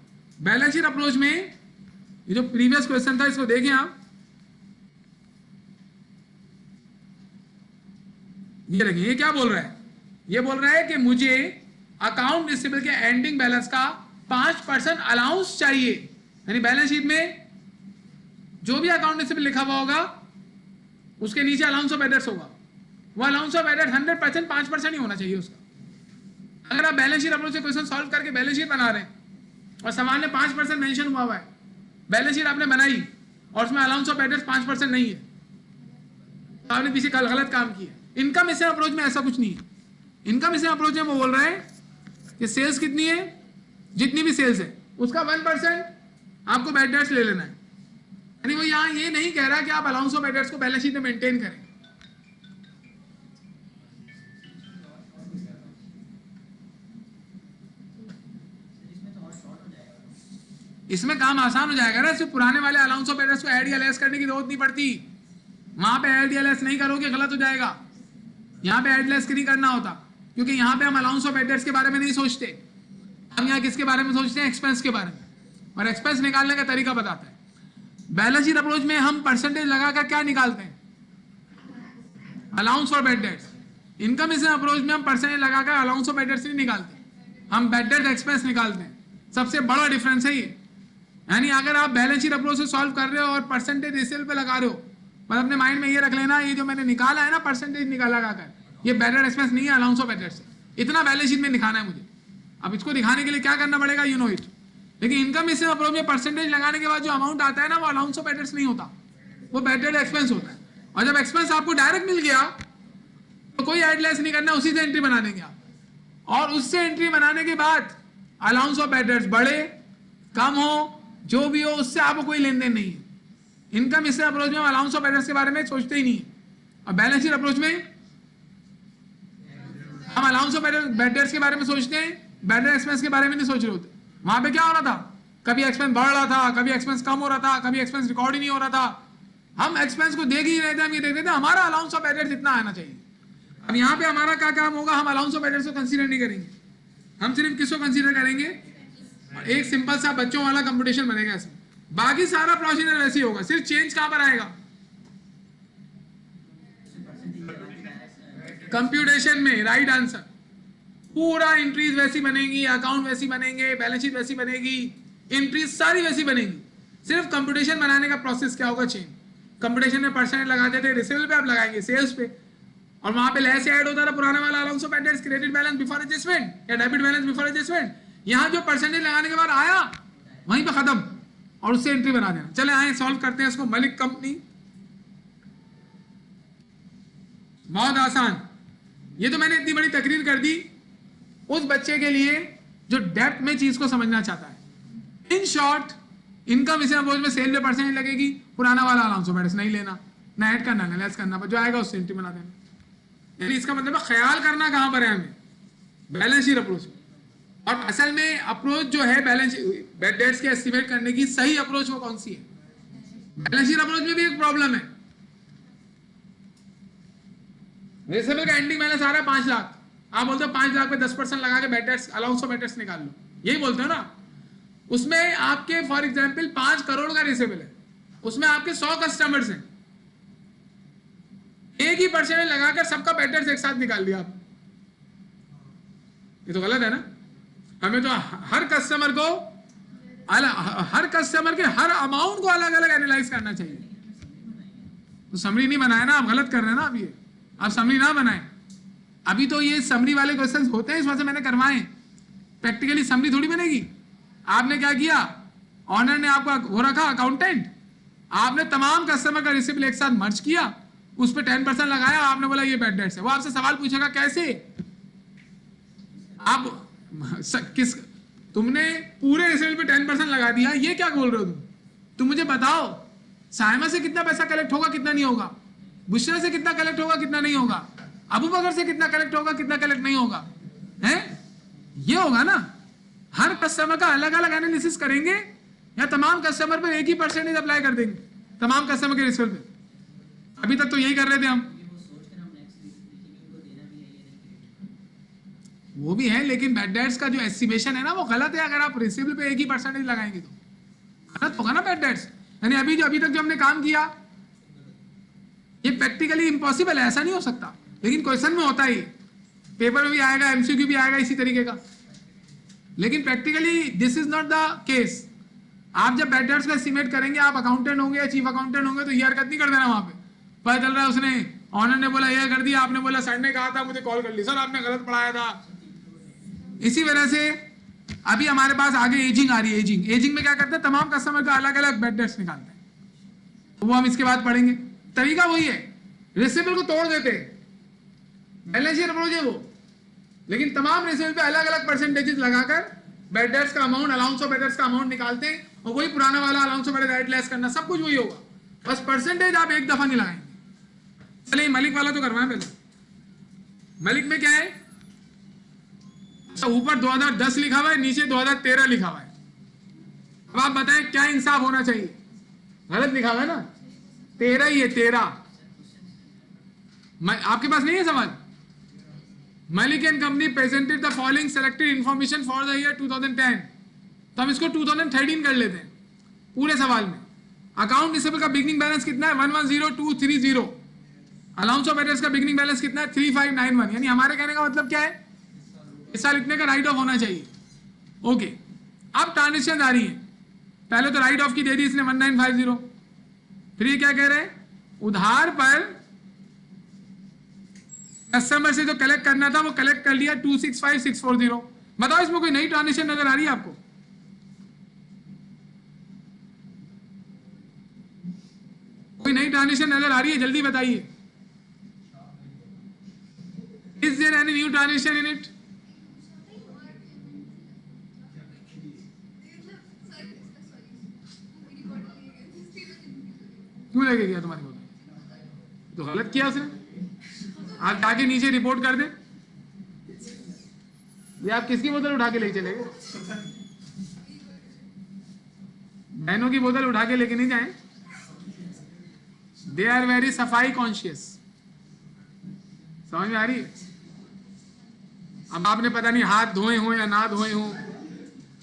बैलेंस शीट अप्रोच में ये जो प्रीवियस क्वेश्चन था इसको देखें आप, ये देखिए ये क्या बोल रहा है, ये बोल रहा है कि मुझे अकाउंट रिसीवेबल के एंडिंग बैलेंस का 5% अलाउंस चाहिए। यानी बैलेंस शीट में जो भी अकाउंट रिसीवेबल लिखा हुआ होगा उसके नीचे अलाउंस ऑफ बैड डेट्स होगा, वो अलाउंस ऑफ बैड डेट 100% 5% ही होना चाहिए उसका। अगर आप बैलेंस शीट अप्रोच से क्वेश्चन सॉल्व करके बैलेंस शीट बना रहे हैं और सवाल में 5% मेंशन हुआ है, बैलेंस शीट आपने बनाई और उसमें अलाउंस ऑफ बैड डेट्स 5% नहीं है तो आपने पीछे गलत काम किया। इनकम मिशन अप्रोच में ऐसा कुछ नहीं है। इनकम मिशन अप्रोच में वो बोल रहे हैं कि सेल्स कितनी है, जितनी भी सेल्स है उसका 1% आपको बैड डेट्स ले लेना है। यानी वो यहाँ ये नहीं कह रहा कि आप अलाउंस ऑफ बैड डेट्स को बैलेंस शीट में मेंटेन करें। इसमें काम आसान हो जाएगा ना, सिर्फ पुराने वाले अलाउंस ऑफ बैड डेट्स को ऐड या लेस करने की जरूरत नहीं पड़ती। वहां पे ऐड या लेस नहीं करोगे गलत हो जाएगा। यहाँ पे ऐड लेस नहीं करना होता क्योंकि यहाँ पे हम अलाउंस ऑफ बैड डेट्स के बारे में नहीं सोचते, हम यहाँ किसके बारे में सोचते हैं, एक्सपेंस के बारे में। और एक्सपेंस निकालने का तरीका बताता है। बैलेंस शीट अप्रोच में हम परसेंटेज लगाकर क्या निकालते हैं, allowance for bad dates. Income mission approach में हम परसेंटेज लगाकर अलाउंस ऑफ बैड डेट्स नहीं निकालते, हम बैड डेट एक्सपेंस निकालते हैं। सबसे बड़ा डिफरेंस है ये। यानी अगर आप बैलेंस शीट अप्रोच से सॉल्व कर रहे हो और परसेंटेज रिसेल पे लगा रहे हो, मतलब अपने माइंड में ये रख लेना ये जो मैंने निकाला है ना परसेंटेज निकाला लगाकर, ये बैड डेट एक्सपेंस नहीं है, अलाउंस ऑफ बैड डेट्स है। इतना बैलेंस शीट में दिखाना है मुझे। अब इसको दिखाने के लिए क्या करना पड़ेगा, यू नो इट। लेकिन इनकम मिशन अप्रोच में परसेंटेज लगाने के बाद जो अमाउंट आता है ना वो अलाउंस ऑफ बैड डेट्स नहीं होता, वो बैड डेट एक्सपेंस होता है। और जब एक्सपेंस आपको डायरेक्ट मिल गया तो कोई ऐड लेस नहीं करना, उसी से एंट्री बना देंगे आप। और उससे एंट्री बनाने के बाद अलाउंस ऑफ बैड डेट्स बढ़े कम हो जो भी हो उससे आपको कोई लेन देन नहीं है। इनकम मिशन अप्रोच में हम अलाउंस ऑफ बैड डेट्स के बारे में सोचते ही नहीं है। और बैलेंस शीट अप्रोच में हम अलाउंस ऑफ बैड डेट्स के बारे में सोचते हैं, बैड डेट एक्सपेंस के बारे में नहीं सोच रहे होते। वहां पे क्या हो रहा था, कभी एक्सपेंस बढ़ रहा था, कभी एक्सपेंस कम हो रहा था, कभी एक्सपेंस रिकॉर्ड ही नहीं हो रहा था। हम एक्सपेंस को देख ही रहे थे, हम ये देख रहे थे हमारा अलाउंस ऑफ एडेट्स इतना आना चाहिए। अब यहाँ पे हमारा क्या काम होगा, हम अलाउंस ऑफ एडेट्स को कंसीडर नहीं करेंगे, हम सिर्फ किसको कंसीडर करेंगे, एक सिंपल सा बच्चों वाला कंपटीशन बनेगा इसमें, बाकी सारा प्रोसीजर वैसे ही होगा, सिर्फ चेंज कहां पर आएगा, कंप्यूटेशन में। राइट आंसर, पूरा एंट्रीज वैसी बनेगी, अकाउंट वैसी बनेंगे, बैलेंस शीट वैसी बनेगी, एंट्रीज सारी वैसी बनेगी, सिर्फ कंप्यूटेशन बनाने का प्रोसेस क्या होगा, चेंज। कंप्यूटेशन में परसेंट लगाते थे रिसीवेबल पे, आप लगाएंगे सेल्स पे, और वहां पे लेस ऐड होता था पुराना वाला allowance of bad debts, credit balance before adjustment या डेबिट बैलेंस बिफोर एडजस्टमेंट। यहां जो परसेंटेज लगाने के बाद आया वहीं पे खत्म, और उससे एंट्री बना देना। चले आए सॉल्व करते हैं इसको। मलिक कंपनी, बहुत आसान, ये तो मैंने इतनी बड़ी तकरीर कर दी उस बच्चे के लिए जो डेप्थ में चीज को समझना चाहता है। इन शॉर्ट, इनकम इसे अपोज में सेल पे परसेंटेज लगेगी, पुराना वाला अलाउंस ऑफ एडेट्स नहीं लेना, ना ऐड करना ना लेस करना, जो आएगा उससे एंट्री बना देना। यानी इसका मतलब है ख्याल करना कहां पर है हमें, बैलेंस शीट अप्रोच। और असल में अप्रोच जो है बैलेंस बैड डेट्स के एस्टिमेट करने की, सही अप्रोच वो कौन सी है? बैलेंस शीट अप्रोच में भी एक प्रॉब्लम है, रिसीवेबल का एंडिंग बैलेंस आ रहा है 5 लाख, आप बोलते हो 5 लाख पे 10% लगा के बैड डेट्स अलाउंस ऑफ एडेट्स निकाल लो, यही बोलते हो ना। उसमें आपके फॉर एग्जांपल 5 करोड़ का रिसीवेबल है, उसमें आपके 100 कस्टमर्स हैं, एक ही परसेंटेज लगाकर सबका बैड डेट्स एक साथ निकाल दिया आप, ये तो गलत है ना। हमें तो हर कस्टमर को हर कस्टमर के हर अमाउंट को अलग अलग एनालाइज करना चाहिए। तो समरी नहीं बनाया ना, आप गलत कर रहे हैं ना। अब ये आप समरी ना बनाएं, अभी तो ये समरी वाले क्वेश्चंस होते हैं, इस वजह से मैंने करवाए। प्रैक्टिकली समरी थोड़ी बनेगी। आपने क्या किया, ऑनर ने आपका वो रखा अकाउंटेंट, आपने तमाम कस्टमर का रिसिप्ट एक साथ मर्ज किया, उस पर 10% लगाया, आपने बोला ये बैड डेट्स है। वो आपसे सवाल पूछेगा कैसे, आप किस, तुमने पूरे रिसिप्ट पे 10% लगा दिया, ये क्या बोल रहे हो तुम मुझे बताओ, साइमा से कितना पैसा कलेक्ट होगा कितना नहीं होगा, बुशरा से कितना कलेक्ट होगा कितना नहीं होगा, अबू बकर से कितना कलेक्ट होगा कितना कलेक्ट नहीं होगा, है ये होगा ना। हर कस्टमर का अलग अलग एनालिसिस करेंगे या तमाम कस्टमर पर एक ही परसेंटेज अप्लाई कर देंगे तमाम कस्टमर के रिसिप्ट पे। अभी तक तो यही कर रहे थे हम, वो भी है, लेकिन बैड डेट्स का जो एस्टिमेशन है ना वो गलत है। अगर आप रिसिप्ट पे एक ही परसेंटेज लगाएंगे तो गलत होगा ना बैड डेट्स। यानी अभी तक जो हमने काम किया ये प्रैक्टिकली इम्पॉसिबल है, ऐसा नहीं हो सकता, लेकिन क्वेश्चन में होता ही, पेपर में भी आएगा, एमसीक्यू भी आएगा इसी तरीके का, लेकिन practically this is not the case. आप जब बैड डेट्स का एस्टिमेट करेंगे, आप अकाउंटेंट होंगे या चीफ अकाउंटेंट होंगे, तो ये हरकत नहीं कर देना। वहां पे पता चल रहा है उसने, ऑनर ने बोला यह कर दिया, आपने बोला सर ने कहा था, मुझे कॉल कर ली, सर आपने गलत पढ़ाया था। इसी वजह से अभी हमारे पास आगे एजिंग आ रही है। एजिंग में क्या करते हैं, तमाम कस्टमर का अलग अलग बैड डेट्स निकालते हैं, तो वो हम इसके बाद पढ़ेंगे। तरीका वही है, रिसिवेबल को तोड़ देते हैं, बैलेंस शीट अप्रोच है वो, लेकिन तमाम रिसिवेबल पे अलग अलग परसेंटेजेस लगाकर बैड डेट्स का अमाउंट, अलाउंस ऑफ एडेट्स का अमाउंट निकालते हैं, और वही पुराना वाला अलाउंस ऑफ एडेट्स ऐड लेस करना, सब कुछ वही होगा, बस परसेंटेज आप एक दफा नहीं लगाएंगे। चलिए मलिक वाला तो करवाएं पहले। मलिक में क्या है, ऊपर 2010 लिखा हुआ है, नीचे 2013 लिखा हुआ है। अब आप बताएं क्या इंसाफ होना चाहिए, गलत लिखा हुआ है ना, 13 ही है 13। आपके पास नहीं है सवाल? Malik and company presented the following selected information for the year 2010, तो हम इसको 2013 कर लेते हैं पूरे सवाल में। अकाउंट रिसीवेबल का बिगनिंग बैलेंस कितना है, 110230। अलाउंस ऑफ एडेट्स का बिगनिंग बैलेंस कितना है, 3591। यानी हमारे कहने का मतलब क्या है, इस साल इतने का राइट ऑफ होना चाहिए। ओके, अब ट्रांजेक्शन आ रही है, पहले तो राइट ऑफ की दे दी इसने 1950, फिर ये क्या कह रहे हैं, उधार पर कस्टमर से जो कलेक्ट करना था वो कलेक्ट कर लिया 265640। बताओ इसमें कोई नई ट्रांजेक्शन नजर आ रही है आपको? कोई नई ट्रांजेक्शन नजर आ रही है, जल्दी बताइए। Is there any new transaction in it? क्यों लेके गया तुम्हारी बोतल? तो गलत किया उसने, आप जाके नीचे रिपोर्ट कर दे। ये आप किसकी बोतल उठा के ले चले गए? बहनों की बोतल उठा के लेके नहीं जाए, दे आर वेरी सफाई कॉन्शियस। समझ में आ रही है? अब आपने पता नहीं हाथ धोए हो या ना धोए हो,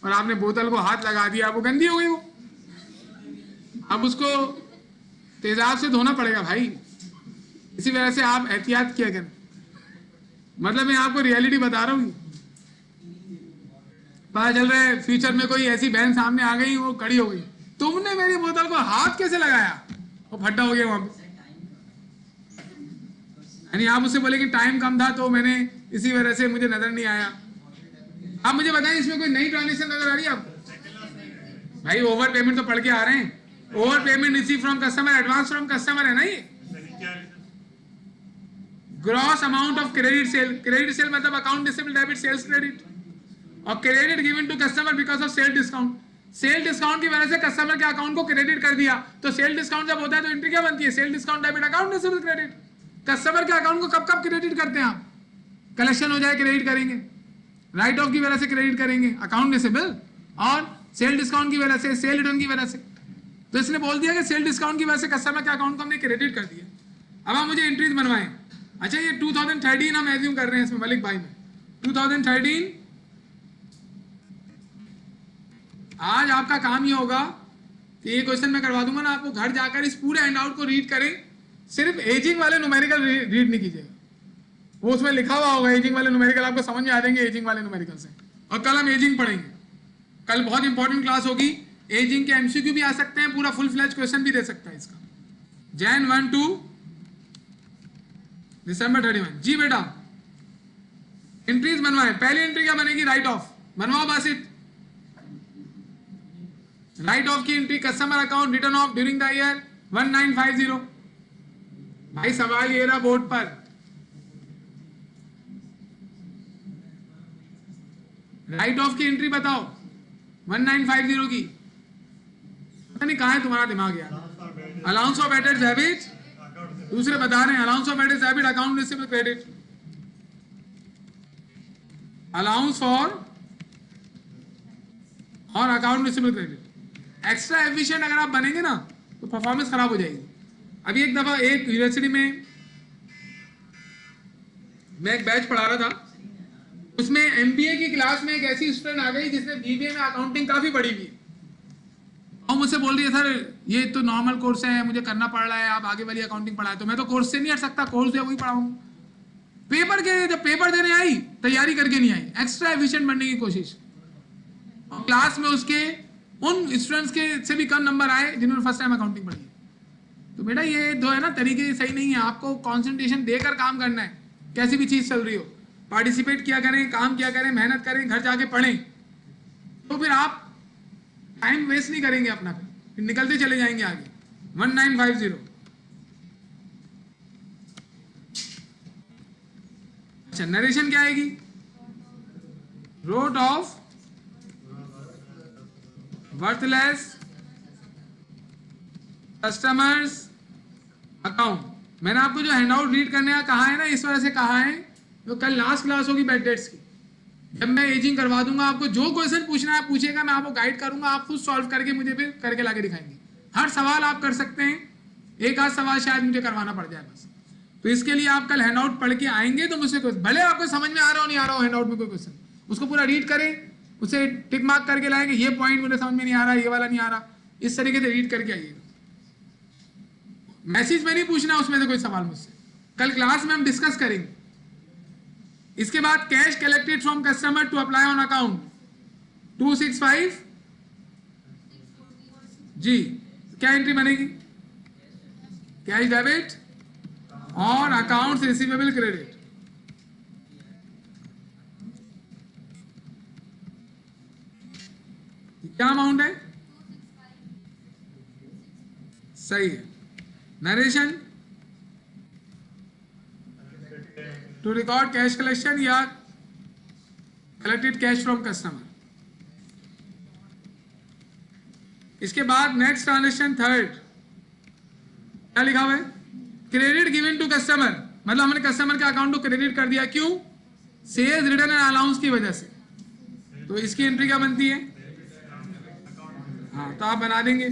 और आपने बोतल को हाथ लगा दिया, वो गंदी हो गई वो, अब उसको तेजाब से धोना पड़ेगा भाई। इसी वजह से आप एहतियात किया करें। मतलब मैं आपको रियलिटी बता रहा हूँ। पता चल रहा है फ्यूचर में कोई ऐसी बहन सामने आ गई, वो खड़ी हो गई, तुमने मेरी बोतल को हाथ कैसे लगाया, वो फट्टा हो गया वहां पे। यानी आप उससे बोले कि टाइम कम था तो मैंने इसी वजह से मुझे नजर नहीं आया। आप मुझे बताएं इसमें कोई नई ट्रांजेक्शन नजर आ रही है आपको? भाई ओवर पेमेंट तो पढ़ के आ रहे हैं। Over payment receive from customer, advance from customer है ना ये। Gross amount of credit sale, credit sale मतलब account receivable debit sales credit, और credit given to customer because of sale discount. Sale discount की वजह से कस्टमर के account को क्रेडिट कर दिया, तो सेल डिस्काउंट जब होता है तो एंट्री क्या बनती है? Sale discount debit account receivable credit. Customer के अकाउंट को कब कब क्रेडिट करते हैं आप? कलेक्शन हो जाए क्रेडिट करेंगे, राइट ऑफ की वजह से क्रेडिट करेंगे अकाउंट रिसीवेबल, और सेल डिस्काउंट की वजह से, सेल रिटर्न की वजह से। तो इसने बोल दिया कि सेल डिस्काउंट की वजह से कस्टमर के अकाउंट को हमने क्रेडिट कर दिया। अब आप मुझे एंट्रीज बनवाएं। अच्छा ये 2013 हम एज्यूम कर रहे हैं इसमें मलिक भाई में 2013। आज आपका काम ये होगा कि ये क्वेश्चन मैं करवा दूंगा ना आपको, घर जाकर इस पूरे हैंडआउट को रीड करें, सिर्फ एजिंग वाले न्यूमेरिकल रीड नहीं कीजिएगा, वो उसमें लिखा हुआ होगा एजिंग वाले न्यूमेरिकल, आपको समझ में आ जाएंगे एजिंग वाले न्यूमेरिकल से। और कल हम एजिंग पढ़ेंगे, कल बहुत इंपॉर्टेंट क्लास होगी। एजिंग के एमसीक्यू भी आ सकते हैं, पूरा फुल फ्लैज क्वेश्चन भी दे सकता है इसका। Jan 1 to December 31। जी बेटा एंट्रीज बनवाए। पहली एंट्री क्या बनेगी? Right of. बनवाओ बासित। राइट ऑफ की entry customer account return of during the year 1950। भाई सवाल ये रहा बोर्ड पर, राइट ऑफ की एंट्री बताओ 1950 की। पता नहीं कहां है तुम्हारा दिमाग यार। अलाउंस ऑफ एडेड डेबिट, दूसरे बता रहे हैं allowance of added debit account receivable credit, allowance for और account receivable credit. Extra efficient अगर आप बनेंगे ना तो परफॉर्मेंस खराब हो जाएगी। अभी एक दफा एक यूनिवर्सिटी में मैं एक बैच पढ़ा रहा था, उसमें एमबीए की क्लास में एक ऐसी स्टूडेंट आ गई जिसने बीबीए में अकाउंटिंग काफी पढ़ी हुई है, और मुझसे बोल रही है सर ये तो नॉर्मल कोर्स है, मुझे करना पड़ रहा है, आप आगे वाली अकाउंटिंग पढ़ाए। तो मैं तो कोर्स से नहीं हट सकता, कोर्स है वही पढ़ाऊंगा। पेपर के जब पेपर देने आई तैयारी करके नहीं आई, एक्स्ट्रा एफिशिएंट बनने की कोशिश। और क्लास में उसके उन स्टूडेंट्स के से भी कम नंबर आए जिन्होंने फर्स्ट टाइम अकाउंटिंग पढ़ी है। तो बेटा ये जो है ना तरीके सही नहीं है, आपको कॉन्सेंट्रेशन देकर काम करना है। कैसी भी चीज चल रही हो पार्टिसिपेट किया करें, काम किया करें, मेहनत करें, घर जाके पढ़ें, तो फिर आप टाइम वेस्ट नहीं करेंगे अपना, फिर निकलते चले जाएंगे आगे। 1950। अच्छा नरेशन क्या आएगी? Wrote off worthless customers account. मैंने आपको जो हैंडआउट रीड करने का कहा है ना, इस वजह से कहा है, तो कल लास्ट क्लास होगी बैड डेट्स की, जब मैं एजिंग करवा दूंगा आपको जो क्वेश्चन पूछना है पूछेगा, मैं आपको गाइड करूंगा, आप खुद सॉल्व करके मुझे फिर करके लाके दिखाएंगे। हर सवाल आप कर सकते हैं, एक आध सवाल शायद मुझे करवाना पड़ जाए बस। तो इसके लिए आप कल हैंडआउट पढ़ के आएंगे तो मुझसे भले आपको समझ में आ रहा हो नहीं आ रहा हो हैंडआउट में कोई क्वेश्चन, उसको पूरा रीड करें, उसे टिक मार्क करके लाएंगे, ये पॉइंट मुझे समझ में नहीं आ रहा, ये वाला नहीं आ रहा, इस तरीके से रीड करके आइएगा। मैसेज में नहीं पूछना उसमें से कोई सवाल मुझसे, कल क्लास में हम डिस्कस करेंगे। इसके बाद cash collected from customer to apply on account 265। जी क्या एंट्री बनेगी? कैश डेबिट और अकाउंट रिसीवेबल क्रेडिट। क्या अमाउंट है? सही है। Narration to record cash collection या कलेक्टेड कैश फ्रॉम कस्टमर। इसके बाद नेक्स्ट ट्रांजेक्शन थर्ड क्या लिखा हुआ है? क्रेडिट गिवन टू कस्टमर, मतलब हमने कस्टमर के अकाउंट को क्रेडिट कर दिया, क्यों? सेल्स रिटर्न एंड अलाउंस की वजह से। तो इसकी एंट्री क्या बनती है? हाँ तो आप बना देंगे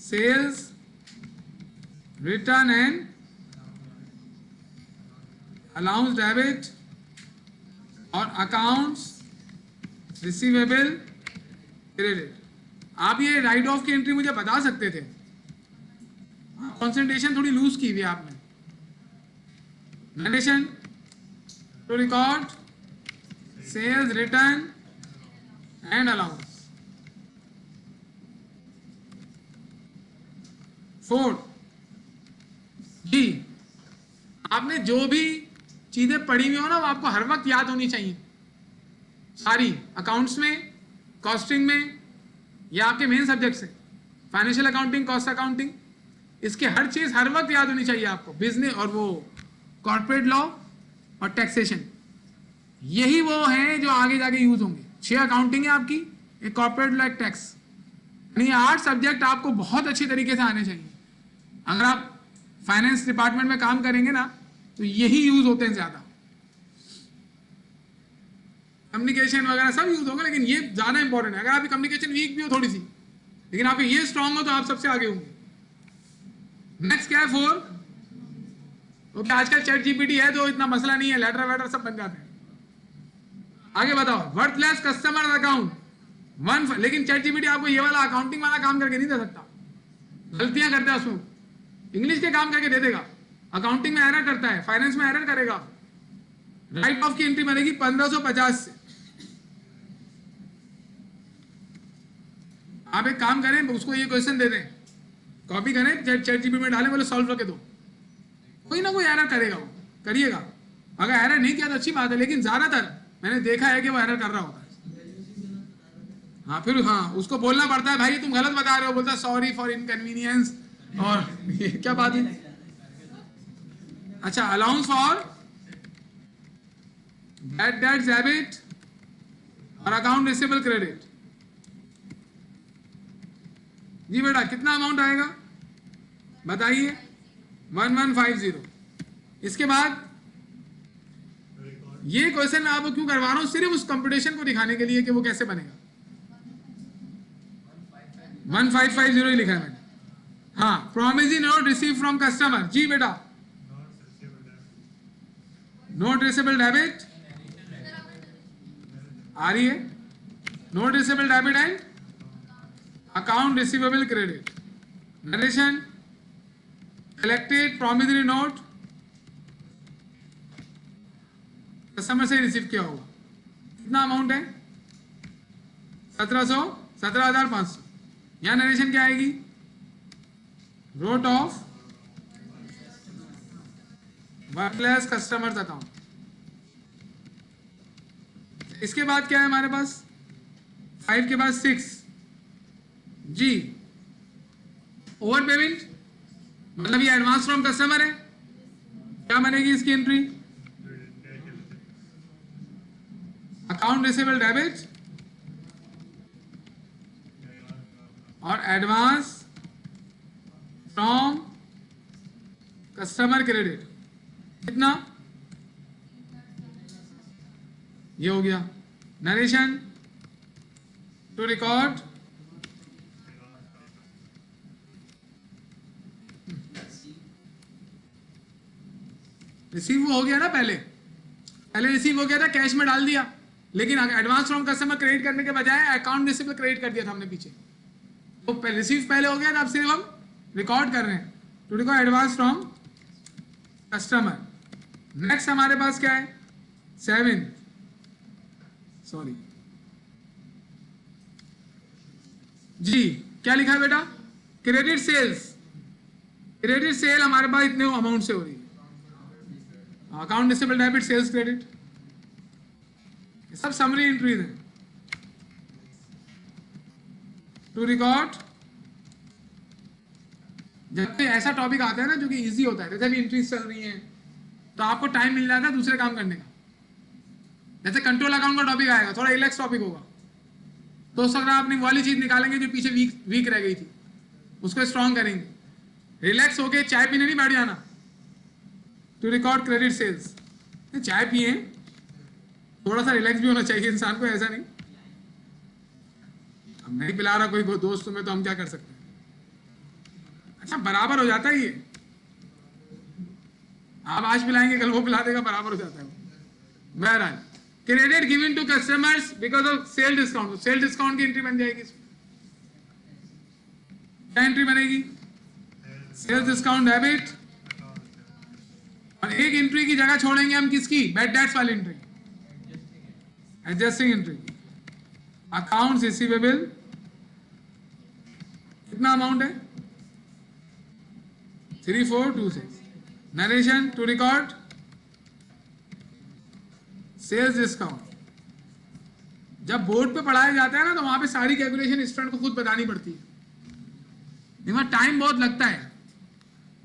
sales return and allowance debit और अकाउंट्स रिसीवेबल क्रेडिट। आप ये राइट ऑफ की एंट्री मुझे बता सकते थे, कंसंट्रेशन थोड़ी लूज की हुई आपने। Narration to record sales return and allowance. 4 जी, आपने जो भी चीजें पढ़ी हुई हो ना वो आपको हर वक्त याद होनी चाहिए सारी, अकाउंट्स में, कॉस्टिंग में, या आपके मेन सब्जेक्ट से फाइनेंशियल अकाउंटिंग, कॉस्ट अकाउंटिंग, इसके हर चीज हर वक्त याद होनी चाहिए आपको। बिजनेस और वो कॉर्पोरेट लॉ और टैक्सेशन, यही वो हैं जो आगे जाके यूज होंगे। 6 अकाउंटिंग है आपकी, एक कॉर्पोरेट लॉ, एक टैक्स, यानी 8 सब्जेक्ट आपको बहुत अच्छी तरीके से आने चाहिए। अगर आप फाइनेंस डिपार्टमेंट में काम करेंगे ना तो यही यूज होते हैं ज्यादा। कम्युनिकेशन वगैरह सब यूज होगा, लेकिन ये ज्यादा इंपॉर्टेंट है। अगर आपकी कम्युनिकेशन वीक भी हो थोड़ी सी, लेकिन आपके ये स्ट्रांग हो तो आप सबसे आगे होंगे। नेक्स्ट क्या है 4? ओके, आजकल चैट जीपीटी है तो इतना मसला नहीं है, लेटर वेटर सब बन जाते हैं। आगे बताओ, वर्थलेस कस्टमर अकाउंट लेकिन चैट जीपीटी आपको ये वाला अकाउंटिंग वाला काम करके नहीं दे सकता, गलतियां करता है उसमें। इंग्लिश के काम करके दे देगा, अकाउंटिंग में एरर करता है, फाइनेंस में एरर करेगा। राइट ऑफ की एंट्री बनेगी 1550 से। आप एक काम करें, उसको ये क्वेश्चन दे दें, कॉपी करें, चैट जीपीटी में डालें, बोले सॉल्व करके दो, कोई ना कोई एरर करेगा वो, करिएगा। अगर एरर नहीं किया तो अच्छी बात है, लेकिन ज्यादातर मैंने देखा है कि वो एरर कर रहा होता है। हाँ, फिर हाँ उसको बोलना पड़ता है, भाई तुम गलत बता रहे हो, बोलता है सॉरी फॉर इनकन्वीनियंस, और ये क्या बात है। अच्छा, allowance for bad dates debit और अकाउंट रिसीवेबल क्रेडिट। जी बेटा, कितना अमाउंट आएगा बताइए? 1150। इसके बाद ये क्वेश्चन मैं आपको क्यों करवा रहा हूं, सिर्फ उस कंप्यूटेशन को दिखाने के लिए कि वो कैसे बनेगा। 1550 ही लिखा है मैंने। हाँ, promissory note receive from customer. जी बेटा, नोट रिसीवेबल डेबिट आ रही है, note receivable debit and account receivable credit. Narration, collected promissory note customer से रिसीव किया होगा, कितना अमाउंट है? 17,500। यहां नरेशन क्या आएगी? Wrote off worthless customer's account. इसके बाद क्या है हमारे पास? 5 के बाद 6 जी, ओवर पेमेंट, मतलब ये एडवांस फ्रॉम कस्टमर है, क्या बनेगी इसकी एंट्री? अकाउंट रिसीवेबल डेबिट और एडवांस फ्रॉम कस्टमर क्रेडिट। कितना? ये हो गया। नरेशन टू रिकॉर्ड रिसीव हो गया ना, पहले रिसीव हो गया था, कैश में डाल दिया, लेकिन एडवांस फ्रॉम कस्टमर क्रेडिट करने के बजाय अकाउंट रिसीवेबल क्रेडिट कर दिया था हमने पीछे। तो रिसीव पहले हो गया था, अब सिर्फ हम रिकॉर्ड कर रहे हैं। To record advance from customer. Next हमारे पास क्या है? 7 सॉरी जी, क्या लिखा है बेटा? Credit sales. क्रेडिट सेल हमारे पास इतने अमाउंट से हो रही है, account receivable debit sales credit, सब समरी एंट्रीज हैं। टू रिकॉर्ड, जब कोई ऐसा टॉपिक आता है ना जो कि इजी होता है, जैसे भी एंट्रीज चल रही है तो आपको टाइम मिल जाता है दूसरे काम करने का। जैसे कंट्रोल अकाउंट का टॉपिक आएगा, थोड़ा रिलैक्स टॉपिक होगा, तो उस वक्त आप अपनी वाली चीज निकालेंगे जो पीछे वीक रह गई थी, उसको स्ट्रॉन्ग करेंगे। रिलैक्स होके चाय पीने नहीं बैठ जाना। टू रिकॉर्ड क्रेडिट सेल्स, चाय पिए, थोड़ा सा रिलैक्स भी होना चाहिए इंसान को, ऐसा नहीं अब नहीं पिला रहा कोई दोस्त में तो हम क्या कर सकते हैं। अच्छा, बराबर हो जाता है ये, आप आज पिलाएंगे कल वो पिला देगा, बराबर हो जाता है वो। बहरहाल credit given to customers because of sale discount, sale discount की एंट्री बन जाएगी इसमें। क्या एंट्री बनेगी? Sales discount debit. और एक एंट्री की जगह छोड़ेंगे हम किसकी? बैड डेट्स वाली entry, adjusting entry. Accounts receivable कितना अमाउंट है? 3426। Narration to record sales discount. जब बोर्ड पे पढ़ाया जाता है ना तो वहां पे सारी कैलकुलेशन स्टूडेंट को खुद बतानी पड़ती है, वहां टाइम बहुत लगता है,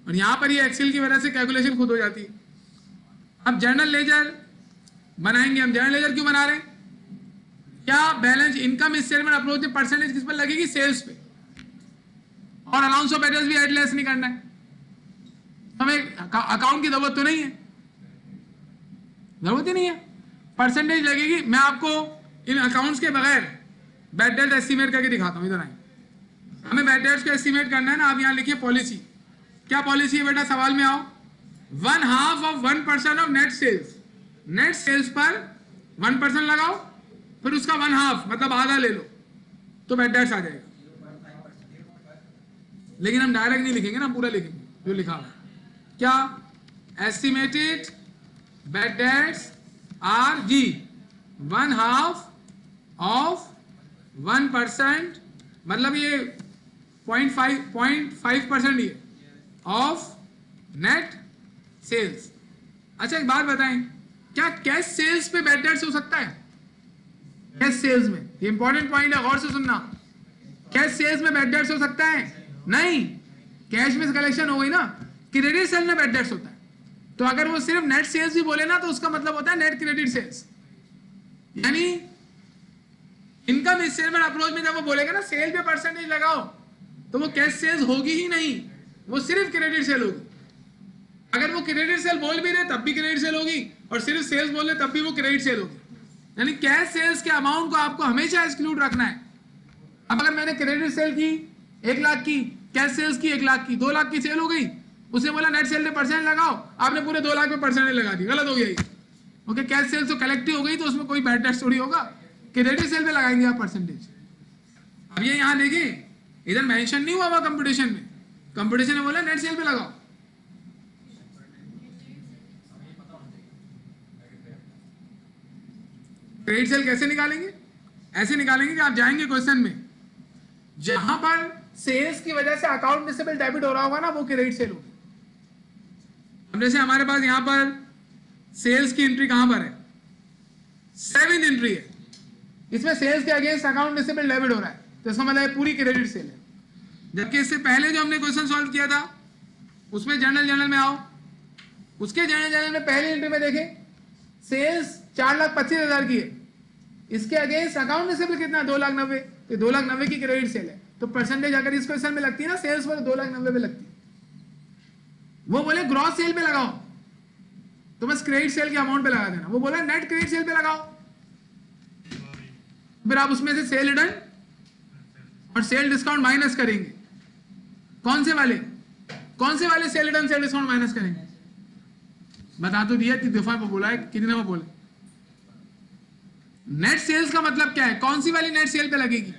और यहां पर ये एक्सेल की वजह से कैलकुलेशन खुद हो जाती है। अब जर्नल लेजर बनाएंगे हम। जर्नल लेजर क्यों बना रहे हैं? क्या बैलेंस इनकम स्टेटमेंट अप्रोच में परसेंटेज किस पर लगेगी? सेल्स पे। और अलाउंस ऑफ एरियर्स भी एड लेस नहीं करना है, हमें अकाउंट की जरूरत तो नहीं है, जरूरत ही नहीं है, परसेंटेज लगेगी। मैं आपको इन अकाउंट्स के बगैर बैड डेट एस्टीमेट करके दिखाता हूं। इधर आए, हमें बैड डेट्स को एस्टीमेट करना है ना। आप यहां लिखिए पॉलिसी। क्या पॉलिसी है बेटा? सवाल में आओ। 1/2 of 1% of net sales. Net sales पर 1% लगाओ, फिर उसका 1/2 मतलब आधा ले लो, तो बैड डेट्स आ जाएगा। लेकिन हम डायरेक्ट नहीं लिखेंगे ना, पूरा लिखेंगे जो लिखा हुआ है। क्या? Estimated bad debts R G 1/2 of 1%, मतलब ये 0.5% ही है ऑफ नेट सेल्स। अच्छा एक बात बताएं, क्या कैश सेल्स पे बैड डेट्स हो सकता है? कैश सेल्स में, ये इंपॉर्टेंट पॉइंट है, गौर से सुनना। कैश सेल्स में बैड डेट्स हो सकता है? नहीं, कैश में कलेक्शन हो गई ना। क्रेडिट सेल में बैड डेट्स होता है। तो अगर वो सिर्फ नेट सेल्स भी बोले ना तो उसका मतलब होता है नेट क्रेडिट सेल्स। यानी इनकम स्टेटमेंट अप्रोच में जब वो बोलेगा ना सेल पे परसेंटेज लगाओ, तो वो कैश सेल्स होगी ही नहीं, वो सिर्फ क्रेडिट सेल होगी। अगर वो क्रेडिट सेल बोल भी रहे तब भी क्रेडिट सेल होगी, और सिर्फ सेल्स बोल रहे तब भी वो क्रेडिट सेल होगी। यानी कैश सेल्स के अमाउंट को आपको हमेशा एक्सक्लूड रखना है। अब अगर मैंने क्रेडिट सेल की 1 लाख की, कैश सेल्स की 1 लाख की, 2 लाख की सेल हो गई, उसे बोला नेट सेल पे परसेंट लगाओ, आपने पूरे 2 लाख पे परसेंट लगा दी, गलत हो गया ये। ओके, कैश सेल्स तो कलेक्टिव हो गई, तो उसमें कोई बैड डेट थोड़ी होगा। क्रेडिट सेल पे लगाएंगे आप परसेंटेज। अब ये यहां देखिए, इधर मेंशन नहीं हुआ कंपटीशन में, कंपटीशन में बोला नेट सेल पे लगाओ। क्रेडिट सेल कैसे निकालेंगे? ऐसे निकालेंगे कि आप जाएंगे क्वेश्चन में, जहां पर सेल्स की वजह से अकाउंट रिसीवेबल डेबिट हो रहा होगा ना, वो क्रेडिट सेल होगी। अब जैसे हमारे पास यहां पर सेल्स की एंट्री कहां पर है? 7th एंट्री है, इसमें सेल्स के अगेंस्ट अकाउंट रिसीवेबल डेबिट हो रहा है, तो इसका मतलब पूरी क्रेडिट सेल है। जबकि इससे पहले जो हमने क्वेश्चन सॉल्व किया था उसमें जर्नल में आओ, उसके जर्नल में पहली एंट्री में देखें सेल्स 4,25,000 की है, इसके अगेंस्ट अकाउंट रिसीवेबल कितना? 2,90,000, तो 2,90,000 की क्रेडिट सेल है। तो परसेंटेज अगर इस क्वेश्चन में लगती है ना सेल्स पर, 2,90,000 पे लगती है। वो बोले ग्रॉस सेल पे लगाओ, तो बस क्रेडिट सेल के अमाउंट पे लगा देना। वो बोला नेट क्रेडिट सेल पे लगाओ, फिर आप उसमें से सेल रिटर्न और सेल डिस्काउंट माइनस करेंगे। कौन से वाले cell return sale discount minus करेंगे? बता तो दिया, कितनी दफा बोला है, कितने दफा बोले। नेट सेल्स का मतलब क्या है? कौन सी वाली नेट सेल पे लगेगी?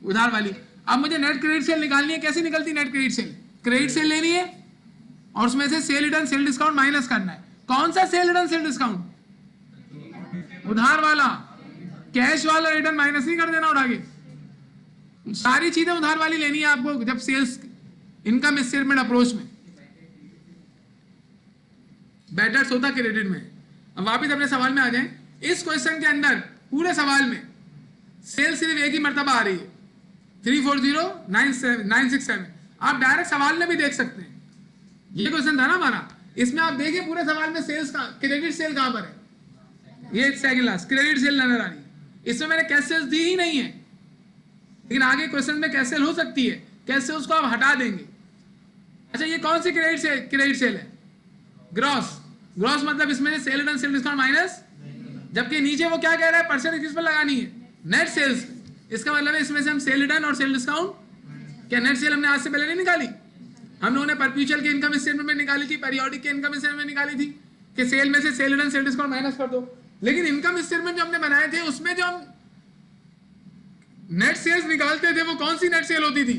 उधार वाली। अब मुझे नेट क्रेडिट सेल निकालनी है, कैसे निकलती net credit sale? Credit cell लेनी है और उसमें से cell return sale discount minus करना है। कौन सा सेल रिटर्न सेल डिस्काउंट? उधार वाला। कैश वाला रिटर्न माइनस नहीं कर देना और आगे सारी चीजें उधार वाली लेनी है आपको जब सेल्स इनकम स्टेटमेंट अप्रोच में। बैड डेट्स होता क्रेडिट में। अब वापिस अपने सवाल में आ जाएं। इस क्वेश्चन के अंदर पूरे सवाल में सेल सिर्फ एक ही मर्तबा आ रही है, 340,967। आप डायरेक्ट सवाल में भी देख सकते हैं, ये क्वेश्चन था ना हमारा, इसमें आप देखिए पूरे सवाल में सेल्स का क्रेडिट सेल कहां पर है? ये सेकंड लास्ट क्रेडिट सेल नजर आ रही है। इसमें मैंने कैश सेल्स दी ही नहीं है, लेकिन आगे क्वेश्चन में कैश सेल हो सकती है, कैश सेल्स को आप हटा देंगे। अच्छा, ये कौन सी क्रेडिट सेल है? ग्रॉस मतलब इसमें cell return sale discount minus, जबकि नीचे वो क्या कह रहा है? परसेंटेज किस पर लगानी है? Net sales. इसका मतलब है इसमें से हम सेल रिटर्न और सेल डिस्काउंट, क्या नेट सेल हमने आज से पहले नहीं निकाली? हम लोगों ने परपेचुअल की इनकम स्टेटमेंट में निकाली थी, पीरियोडिक की इनकम स्टेटमेंट में निकाली थी कि सेल में से cell return sale discount minus कर दो। लेकिन इनकम स्टेटमेंट जो हमने बनाए थे उसमें जो हम नेट सेल्स निकालते थे वो कौन सी नेट सेल होती थी?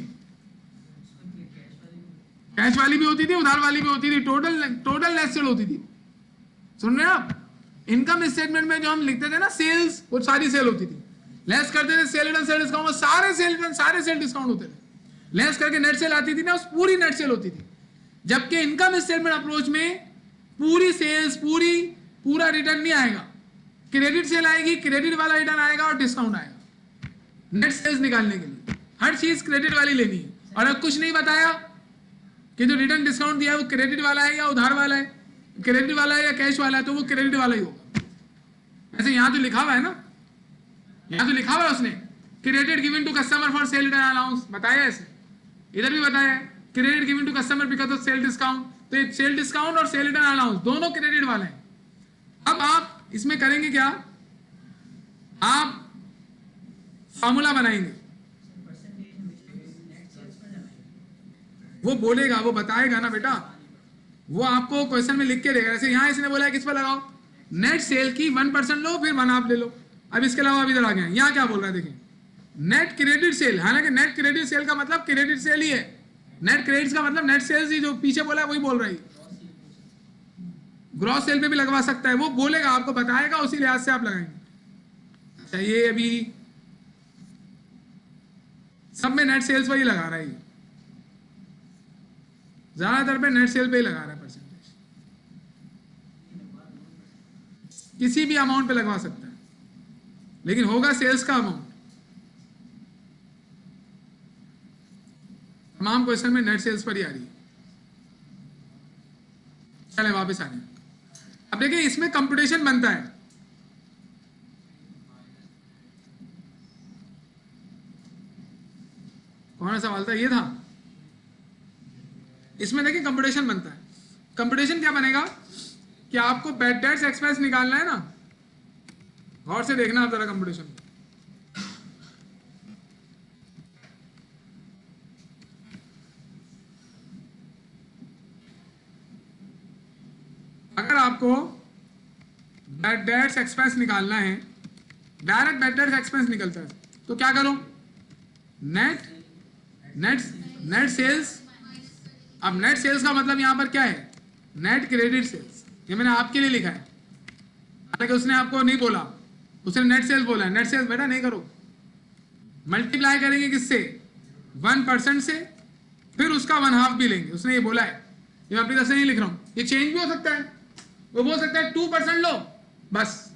कैश वाली भी होती थी, उधार वाली भी होती थी, टोटल नेट सेल होती थी। सुन रहे हैं आप? इनकम स्टेटमेंट में जो हम लिखते थे ना सेल्स, वो सारी सेल होती थी। लेस करते थे सेल रिटर्न सेल डिस्काउंट, वो सारे सेल डिस्काउंट होते थे। लेस करके नेट सेल आती थी ना, उस पूरी नेट सेल होती थी। जबकि इनकम स्टेटमेंट अप्रोच में पूरी सेल्स पूरा रिटर्न नहीं आएगा, क्रेडिट सेल आएगी, क्रेडिट वाला रिटर्न आएगा और डिस्काउंट आएगा। नेट सेल्स निकालने के लिए हर चीज क्रेडिट वाली लेनी है। और अब कुछ नहीं बताया कि जो रिटर्न डिस्काउंट दिया है वो क्रेडिट वाला है या उधार वाला है, क्रेडिट वाला है या कैश वाला है, तो वो क्रेडिट वाला ही होगा। ऐसे यहां तो लिखा हुआ है ना, यहां तो लिखा हुआ है उसने credit given to customer for sale return allowance, बताया ऐसे, इधर भी बताया है credit given to customer because of sale discount. तो सेल डिस्काउंट और सेल रिटर्न अलाउंस दोनों क्रेडिट वाले हैं। अब आप इसमें करेंगे क्या, आप फॉर्मूला बनाएंगे, वो बोलेगा, वो बताएगा ना बेटा, वो आपको क्वेश्चन में लिख के देगा। जैसे यहां इसने बोला है किस पर लगाओ, नेट सेल की 1% लो, फिर 1 आप ले लो। अब इसके अलावा इधर आ गया, यहां क्या बोल रहा है देखिए, नेट क्रेडिट सेल। हालांकि नेट क्रेडिट सेल का मतलब क्रेडिट सेल ही है, नेट क्रेडिट का मतलब नेट सेल्स ही, जो पीछे बोला है वही बोल रही है। ग्रॉस सेल पे भी लगवा सकता है, वो बोलेगा, आपको बताएगा, उसी लिहाज से आप लगाएंगे। अच्छा, ये अभी सब में नेट सेल्स पर ही लगा रहा है, ज्यादातर पे नेट सेल पे ही लगा रहा है परसेंटेज। किसी भी अमाउंट पे लगवा सकता है, लेकिन होगा सेल्स का अमाउंट। तमाम क्वेश्चन में नेट सेल्स पर ही आ रही है। चले वापस आ रहे हैं। अब देखिए इसमें कंपटीशन बनता है, कौन सा सवाल था, ये था। इसमें देखिए कंपटीशन बनता है। कंपटीशन क्या बनेगा कि आपको बैड डेट्स एक्सपेंस निकालना है ना, गौर से देखना आप जरा कंपटीशन। अगर आपको बैड डेट्स एक्सपेंस निकालना है, डायरेक्ट बैड डेट्स एक्सपेंस निकलता है, तो क्या करो, नेट सेल्स। अब नेट सेल्स का मतलब यहां पर क्या है, नेट क्रेडिट सेल्स। ये मैंने आपके लिए लिखा है, हालांकि उसने आपको नहीं बोला, उसने नेट सेल्स बोला है। नेट सेल्स बेटा नहीं करो, मल्टीप्लाई करेंगे किससे, 1% से, फिर उसका 1/2 भी लेंगे। उसने ये बोला है, ये अपनी तरफ से नहीं लिख रहा हूं, ये चेंज भी हो सकता है। वो बोल सकता है 2% लो, बस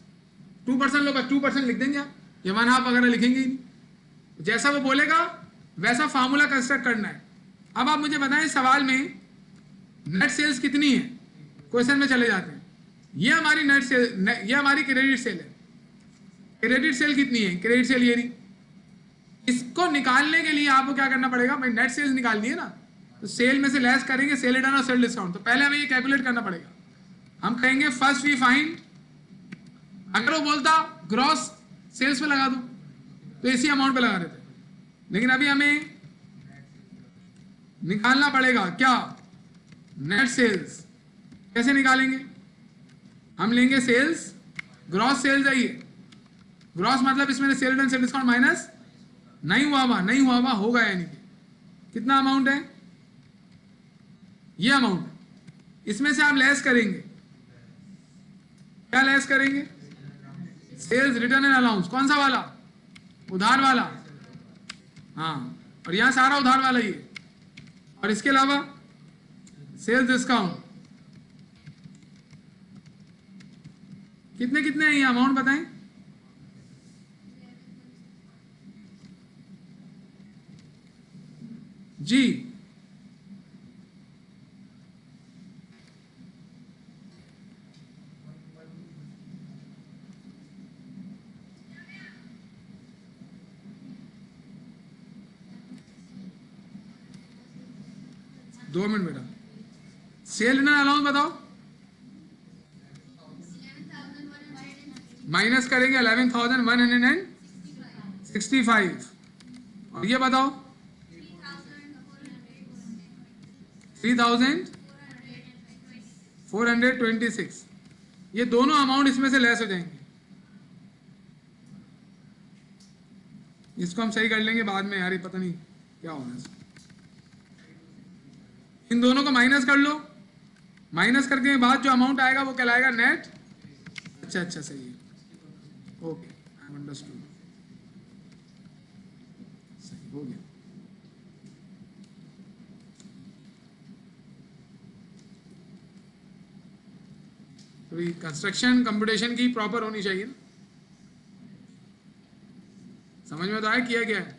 2% लो, बस 2% लिख देंगे आप, ये 1/2 वगैरह लिखेंगे ही नहीं। जैसा वो बोलेगा वैसा फार्मूला कंस्ट्रक्ट करना है। अब आप मुझे बताएं सवाल में नेट सेल्स कितनी है, क्वेश्चन में चले जाते हैं। ये हमारी नेट सेल, ये हमारी क्रेडिट सेल है। क्रेडिट सेल कितनी है, क्रेडिट सेल ये रही। इसको निकालने के लिए आपको क्या करना पड़ेगा, भाई नेट सेल्स निकालनी है ना, तो सेल में से लेस करेंगे सेल रिटर्न और सेल डिस्काउंट। तो पहले हमें ये कैलकुलेट करना पड़ेगा। हम कहेंगे फर्स्ट वी फाइंड, अगर वो बोलता ग्रॉस सेल्स पे लगा दो तो इसी अमाउंट पे लगा देते, लेकिन अभी हमें निकालना पड़ेगा क्या, नेट सेल्स। कैसे निकालेंगे, हम लेंगे सेल्स, ग्रॉस सेल्स है ये, ग्रॉस मतलब इसमें cell return sale discount minus नहीं हुआ हुआ होगा, यानी कि कितना अमाउंट है, ये अमाउंट। इसमें से आप लेस करेंगे, क्या लेस करेंगे, सेल्स रिटर्न एंड अलाउंस। कौन सा वाला, उधार वाला, हाँ, और यहां सारा उधार वाला ही है। और इसके अलावा सेल्स डिस्काउंट कितने कितने हैं, ये अमाउंट बताएं। जी, दो मिनट बेटा, सेल रिटर्न अलाउंस बताओ, माइनस करेंगे 11,165, और ये बताओ 3,426, ये दोनों अमाउंट इसमें से लेस हो जाएंगे। इसको हम सही कर लेंगे बाद में यार, ये पता नहीं क्या होना है। इन दोनों को माइनस कर लो, माइनस करके बाद जो अमाउंट आएगा वो कहलाएगा नेट। अच्छा अच्छा सही है, ओके आई अंडरस्टूड, सही हो गया। तो ये कंस्ट्रक्शन कंप्यूटेशन की प्रॉपर होनी चाहिए ना, समझ में तो आया किया गया है।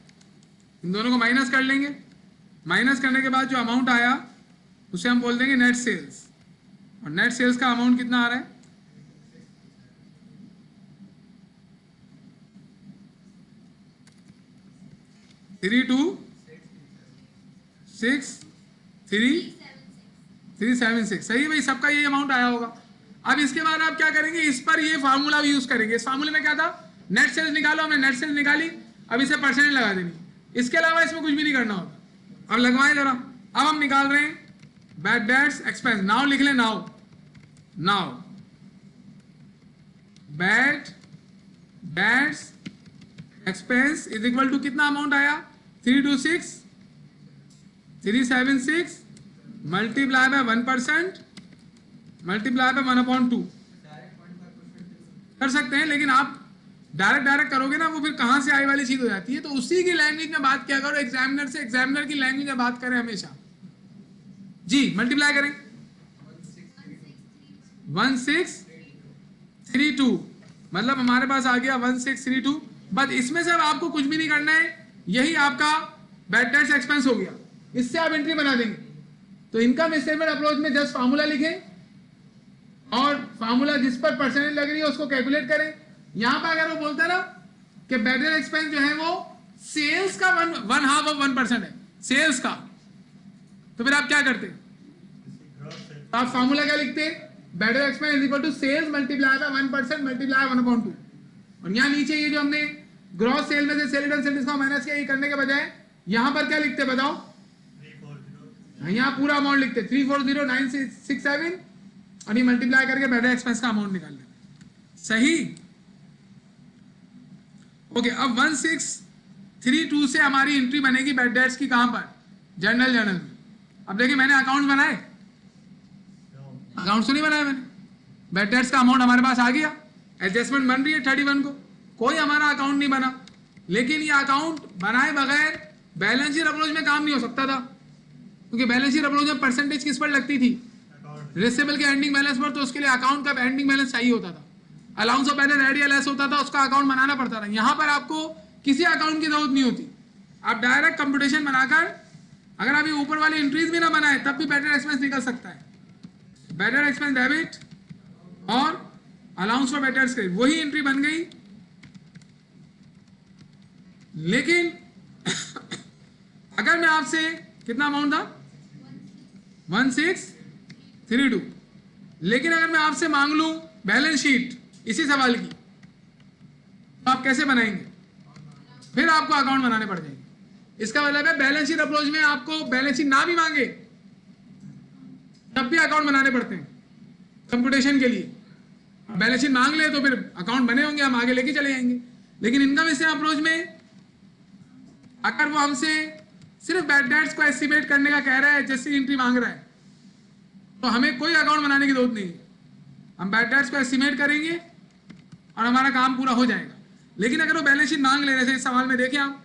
इन दोनों को माइनस कर लेंगे, माइनस करने के बाद जो अमाउंट आया उसे हम बोल देंगे नेट सेल्स, और नेट सेल्स का अमाउंट कितना आ रहा है 326,376, सही है भाई, सबका यही अमाउंट आया होगा। अब इसके बाद आप क्या करेंगे, इस पर ये फार्मूला भी यूज करेंगे। इस फार्मूले में क्या था, नेट सेल्स निकालो, हमने नेट सेल्स निकाली, अब इसे परसेंटेज लगा देनी, इसके अलावा इसमें कुछ भी नहीं करना होगा। अब लगवाएं जरा, अब हम निकाल रहे हैं बैड डेट्स एक्सपेंस। नाउ लिख लें, now bad debts expense is equal to कितना अमाउंट आया 376 मल्टीप्लाई बाय 1% मल्टीप्लाई बाय 1/2 कर सकते हैं, लेकिन आप डायरेक्ट करोगे ना, वो फिर कहां से आई वाली चीज हो जाती है। तो उसी की लैंग्वेज में बात किया करो एग्जामिनर से, एग्जामिनर की लैंग्वेज में बात करें हमेशा जी। मल्टीप्लाई करें 1632, मतलब हमारे पास आ गया 1632। बस इसमें से अब आपको कुछ भी नहीं करना है, यही आपका बैड डेट्स एक्सपेंस हो गया, इससे आप एंट्री बना देंगे। तो इनकम स्टेटमेंट अप्रोच में जस्ट फार्मूला लिखें और फार्मूला जिस पर परसेंटेज लग रही है उसको कैलकुलेट करें। यहां पर अगर वो बोलता है ना कि बैड डेट एक्सपेंस जो है वो सेल्स का 1/2 है, सेल्स का, तो फिर आप क्या करते, आप फार्मूला क्या लिखते, bad debt expense is equal to sales multiply by 1% multiply 1/2। और यहाँ नीचे ये जो हमने ग्रॉस सेल में से cell return sale discount minus किया, ये करने के बजाय यहां पर क्या लिखते बताओ, यहाँ पूरा अमाउंट लिखते 340,967 और ये मल्टीप्लाई करके बैड डेट एक्सपेंस का अमाउंट निकाल लेते। सही, ओके। अब 1632 से हमारी एंट्री बनेगी बैड डेट्स की, कहां पर, जर्नल में। अब देखिए मैंने अकाउंट बनाए, अकाउंट तो नहीं बनाया मैंने, बैड डेट्स का अमाउंट हमारे पास आ गया, एडजस्टमेंट बन रही है 31 को, कोई हमारा अकाउंट नहीं बना। लेकिन ये अकाउंट बनाए बगैर बैलेंस शीट अप्रोच में काम नहीं हो सकता था, क्योंकि बैलेंस शीट अप्रोच में परसेंटेज किस पर लगती थी, रिसीवेबल के एंडिंग बैलेंस पर, तो उसके लिए अकाउंट का एंडिंग बैलेंस चाहिए होता था, अलाउंस ऑफ बैलेंस ऐड या लेस होता था, उसका अकाउंट बनाना पड़ता था। यहाँ पर आपको किसी अकाउंट की जरूरत नहीं होती, आप डायरेक्ट कंप्यूटेशन बनाकर, अगर आप ये ऊपर वाली एंट्रीज भी ना बनाए तब भी बैड डेट एक्सपेंस निकल सकता है। बैड डेट एक्सपेंस डेबिट और allowance for bad dates credit, वही एंट्री बन गई। लेकिन अगर मैं आपसे, कितना अमाउंट था 1632, लेकिन अगर मैं आपसे मांग लूं बैलेंस शीट इसी सवाल की, तो आप कैसे बनाएंगे, फिर आपको अकाउंट बनाने पड़ जाएंगे। इसका मतलब है बैलेंस शीट अप्रोच में आपको बैलेंस शीट ना भी मांगे तब भी अकाउंट बनाने पड़ते हैं कंप्यूटेशन के लिए। बैलेंस शीट मांग ले तो फिर अकाउंट बने होंगे, हम आगे लेके चले जाएंगे। लेकिन इनकम स्टेटमेंट अप्रोच में अगर वो हमसे सिर्फ बैड डेट्स को एस्टिमेट करने का कह रहा है, जैसी एंट्री मांग रहा है, तो हमें कोई अकाउंट बनाने की जरूरत नहीं है, हम बैड डेट्स को एस्टिमेट करेंगे और हमारा काम पूरा हो जाएगा। लेकिन अगर वो बैलेंस शीट मांग ले, जैसे इस सवाल में देखें आप,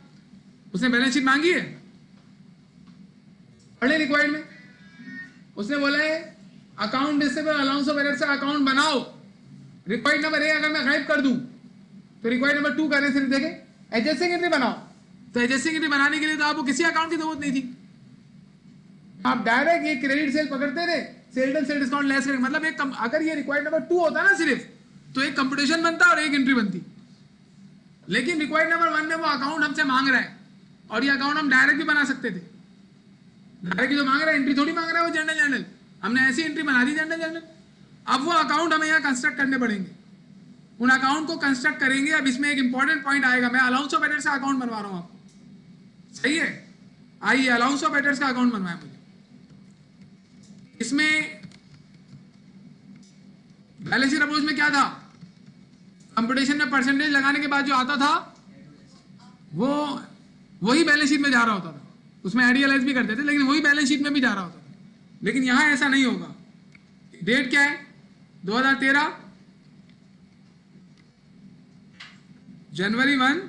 उसने बैलेंस शीट मांगी है, पढ़े रिक्वायर्ड में, उसने बोला है account receivable allowance of error से अकाउंट बनाओ, रिक्वायर्ड नंबर ए अगर मैं गायब कर दूं तो रिक्वायर्ड नंबर 2 करने से देखें एडजस्टिंग एंट्री बनाओ। तो एडजस्टिंग एंट्री बनाने के लिए तो आपको किसी अकाउंट की जरूरत नहीं थी, आप डायरेक्ट ये क्रेडिट सेल पकड़ते थे, cell return sale discount less करेंगे। मतलब एक अगर ये रिक्वायर्ड नंबर 2 होता ना सिर्फ, तो एक कंप्यूटेशन बनता और एक एंट्री बनती। लेकिन रिक्वायर्ड नंबर 1 में वो अकाउंट हमसे मांग रहा है, और ये अकाउंट हम डायरेक्ट भी बना सकते थे। डायरेक्ट जो मांग रहा है एंट्री थोड़ी मांग रहा है वो जर्नल, हमने ऐसी एंट्री बना दी जर्नल। अब वो अकाउंट हमें यहाँ कंस्ट्रक्ट करने पड़ेंगे, उन अकाउंट को कंस्ट्रक्ट करेंगे। अब इसमें एक इंपॉर्टेंट पॉइंट आएगा, मैं अलाउंस ऑफ एरर से अकाउंट बनवा रहा हूँ आपको, सही है, आइए अलाउंस ऑफ एरर का अकाउंट बनवाए मुझे। इसमें बैलेंस शीट अप्रोच में क्या था, कंप्यूटेशन में परसेंटेज लगाने के बाद जो आता था वो वही बैलेंस शीट में जा रहा होता था, उसमें एडियलाइज भी करते थे लेकिन वही बैलेंस शीट में भी जा रहा होता था। लेकिन यहां ऐसा नहीं होगा। डेट क्या है, 2013 जनवरी 1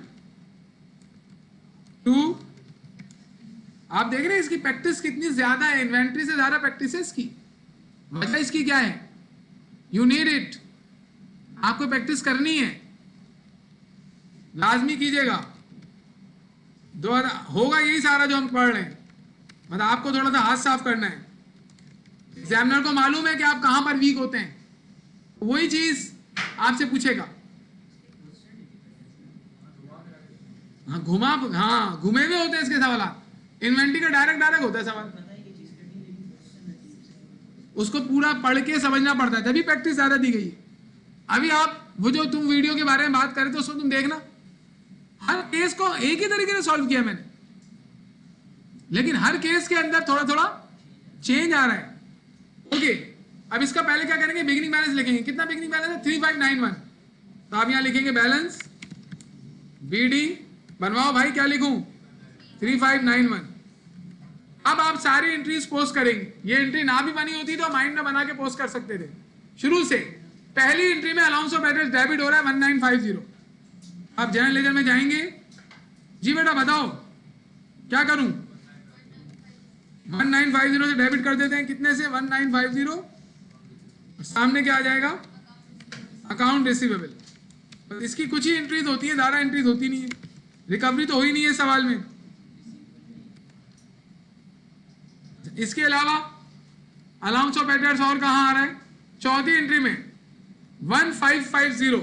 2। आप देख रहे हैं इसकी प्रैक्टिस कितनी ज्यादा है, इन्वेंट्री से ज्यादा प्रैक्टिस है इसकी। वजह इसकी क्या है, यू नीड इट, आपको प्रैक्टिस करनी है, लाजमी कीजिएगा। होगा यही सारा जो हम पढ़ रहे हैं, मतलब आपको थोड़ा सा हाथ साफ करना है। एग्जामिनर को मालूम है कि आप कहां पर वीक होते हैं, वही चीज आपसे पूछेगा। हाँ घुमे हुए होते हैं इसके सवाल। इन्वेंट्री का डायरेक्ट होता है सवाल, उसको पूरा पढ़ के समझना पड़ता है, तभी प्रैक्टिस ज्यादा दी गई है। अभी आप वो जो तुम वीडियो के बारे में बात कर रहे थे उसको तुम देखना, हर केस को एक ही तरीके से सॉल्व किया मैंने, लेकिन हर केस के अंदर थोड़ा थोड़ा चेंज आ रहा है। ओके, अब इसका पहले क्या करेंगे, बिगिनिंग बैलेंस लिखेंगे। कितना बिगिनिंग बैलेंस है, 3591। तो आप यहां लिखेंगे बैलेंस बीडी, बनवाओ भाई, क्या लिखूं, 3591। अब आप सारी एंट्रीज पोस्ट करेंगे। ये एंट्री ना भी बनी होती तो माइंड में बना के पोस्ट कर सकते थे शुरू से। पहली एंट्री में अलाउंस ऑफ एड्रेस डेबिट हो रहा है 1950। आप जनरल लेजर में जाएंगे, जी बेटा बताओ क्या करूं, 1950 से डेबिट कर देते हैं, कितने से, 1950। सामने क्या आ जाएगा, अकाउंट रिसीवेबल। तो इसकी कुछ ही एंट्रीज होती है, ज्यादा एंट्रीज होती नहीं है, रिकवरी तो हो ही नहीं है सवाल में। इसके अलावा अलाउंस ऑफ एड्रेस और कहां आ रहा है, चौथी एंट्री में 1550।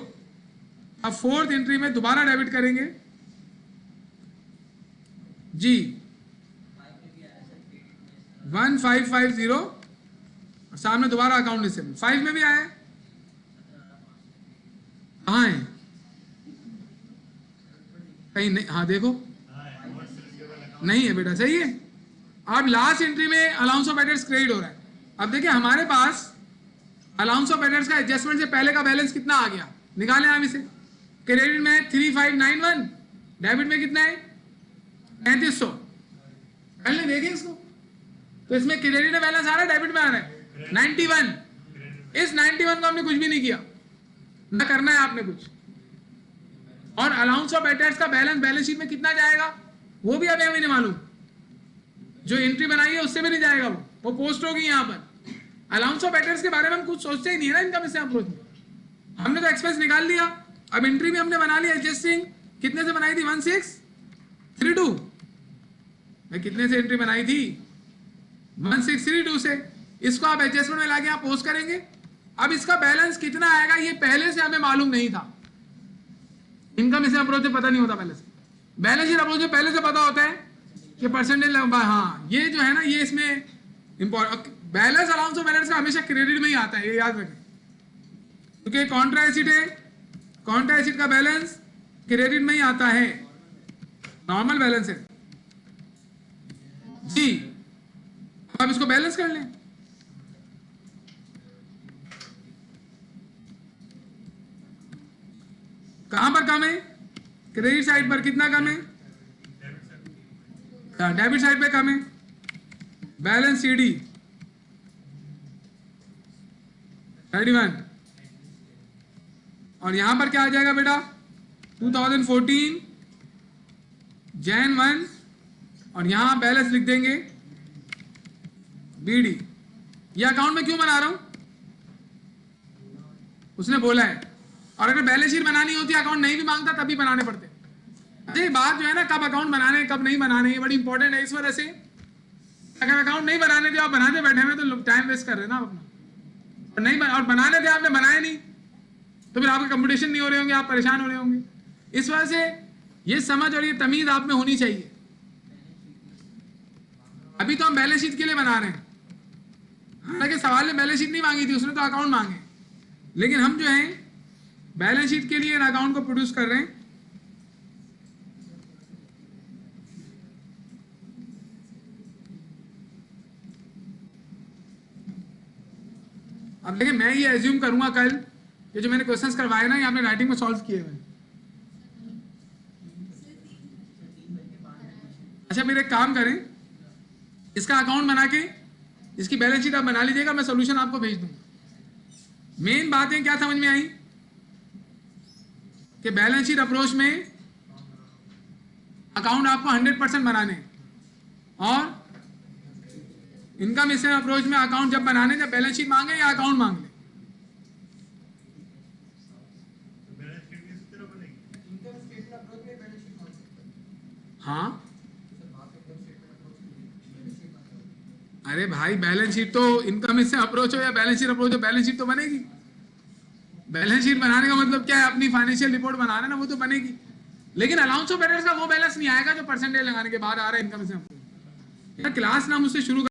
अब फोर्थ एंट्री में दोबारा डेबिट करेंगे जी 1550, सामने दोबारा अकाउंट रिसीवेबल 5 में भी आया है, कहां है, कहीं नहीं, हाँ देखो नहीं है बेटा, सही है। अब लास्ट एंट्री में अलाउंस ऑफ एड्रेस क्रेडिट हो रहा है। अब देखिए हमारे पास अलाउंस ऑफ एड्रेस का एडजस्टमेंट से पहले का बैलेंस कितना आ गया, निकालें आप इसे। क्रेडिट में 3591, डेबिट में कितना है 3500। पहले देखें इसको, तो इसमें क्रेडिट में बैलेंस आ रहा है, डेबिट में आ रहा है 91। इस 91 को हमने कुछ भी नहीं किया, ना करना है आपने कुछ। और अलाउंस ऑफ एड्रेस का बैलेंस शीट में कितना जाएगा वो भी अभी हमें नहीं मालूम, जो एंट्री बनाई है उससे भी नहीं जाएगा, वो पोस्ट होगी यहाँ पर। अलाउंस ऑफ एड्रेस के बारे में हम कुछ सोचते ही नहीं है ना इनकम से अप्रोच में। हमने तो एक्सपेंस निकाल लिया, अब एंट्री भी हमने बना लिया। एडजस्टिंग कितने से बनाई थी, 1632। मैं कितने से एंट्री बनाई थी, 1632 से। इसको आप एडजस्टमेंट में लाके आप पोस्ट करेंगे। अब इसका बैलेंस कितना आएगा ये पहले से हमें मालूम नहीं था, इनकम से अप्रोच से पता नहीं होता पहले से। बैलेंस शीट अप्रोच में पहले से पता होता है कि परसेंटेज, हाँ ये जो है ना, ये इसमें बैलेंस अलाउंस ऑफ बैलेंस का हमेशा क्रेडिट में ही आता है, ये याद रखें, क्योंकि कॉन्ट्रा एसिड है, कॉन्ट्रा एसिड का बैलेंस क्रेडिट में ही आता है, नॉर्मल बैलेंस है जी। अब इसको बैलेंस कर लें। कहां पर कम है, क्रेडिट साइड पर कितना कम है, डेबिट साइड पे कम है। बैलेंस सीडी 31, और यहां पर क्या आ जाएगा बेटा 2014 Jan 1, और यहां बैलेंस लिख देंगे बीडी। ये अकाउंट में क्यों बना रहा हूं, उसने बोला है। और अगर बैलेंस शीट बनानी होती, अकाउंट नहीं भी मांगता तभी बनाने पड़ते। ये बात जो है ना, कब अकाउंट बनाने कब नहीं बनाने, ये बड़ी इंपॉर्टेंट है। इस वजह से अगर अकाउंट नहीं बनाने थे, आप बनाते बैठे हुए तो टाइम वेस्ट कर रहे हैं ना अपना, और नहीं और बनाने थे आपने बनाए नहीं, तो फिर आपके कंपटीशन नहीं हो रहे होंगे, आप परेशान हो रहे होंगे। इस वजह से ये समझ और ये तमीज आप में होनी चाहिए। अभी तो हम बैलेंस शीट के लिए बना रहे हैं, हालांकि सवाल ने बैलेंस शीट नहीं मांगी थी, उसने तो अकाउंट मांगे, लेकिन हम जो है बैलेंस शीट के लिए अकाउंट को प्रोड्यूस कर रहे हैं। अब देखिए मैं ये एज्यूम करूंगा कल ये जो मैंने क्वेश्चंस करवाए ना ये आपने राइटिंग में सॉल्व किए हुए। अच्छा फिर एक काम करें, इसका अकाउंट बना के इसकी बैलेंस शीट आप बना लीजिएगा, मैं सोल्यूशन आपको भेज दूंगा। मेन बातें क्या समझ में आई कि बैलेंस शीट अप्रोच में अकाउंट आपको 100% बनाने और इनकम स्टेटमेंट अप्रोच में अकाउंट जब बनाने जब बैलेंस शीट मांगे या अकाउंट मांग ले। हाँ अरे भाई बैलेंस शीट तो इनकम से अप्रोच हो या बैलेंस शीट अप्रोच हो बैलेंस शीट तो बनेगी। बैलेंस शीट बनाने का मतलब क्या है, अपनी फाइनेंशियल रिपोर्ट बना रहे ना वो तो बनेगी, लेकिन अलाउंस ऑफ एरर्स का वो बैलेंस नहीं आएगा जो परसेंटेज लगाने के बाद आ रहा है इनकम से अप्रोच। क्लास ना मुझसे शुरू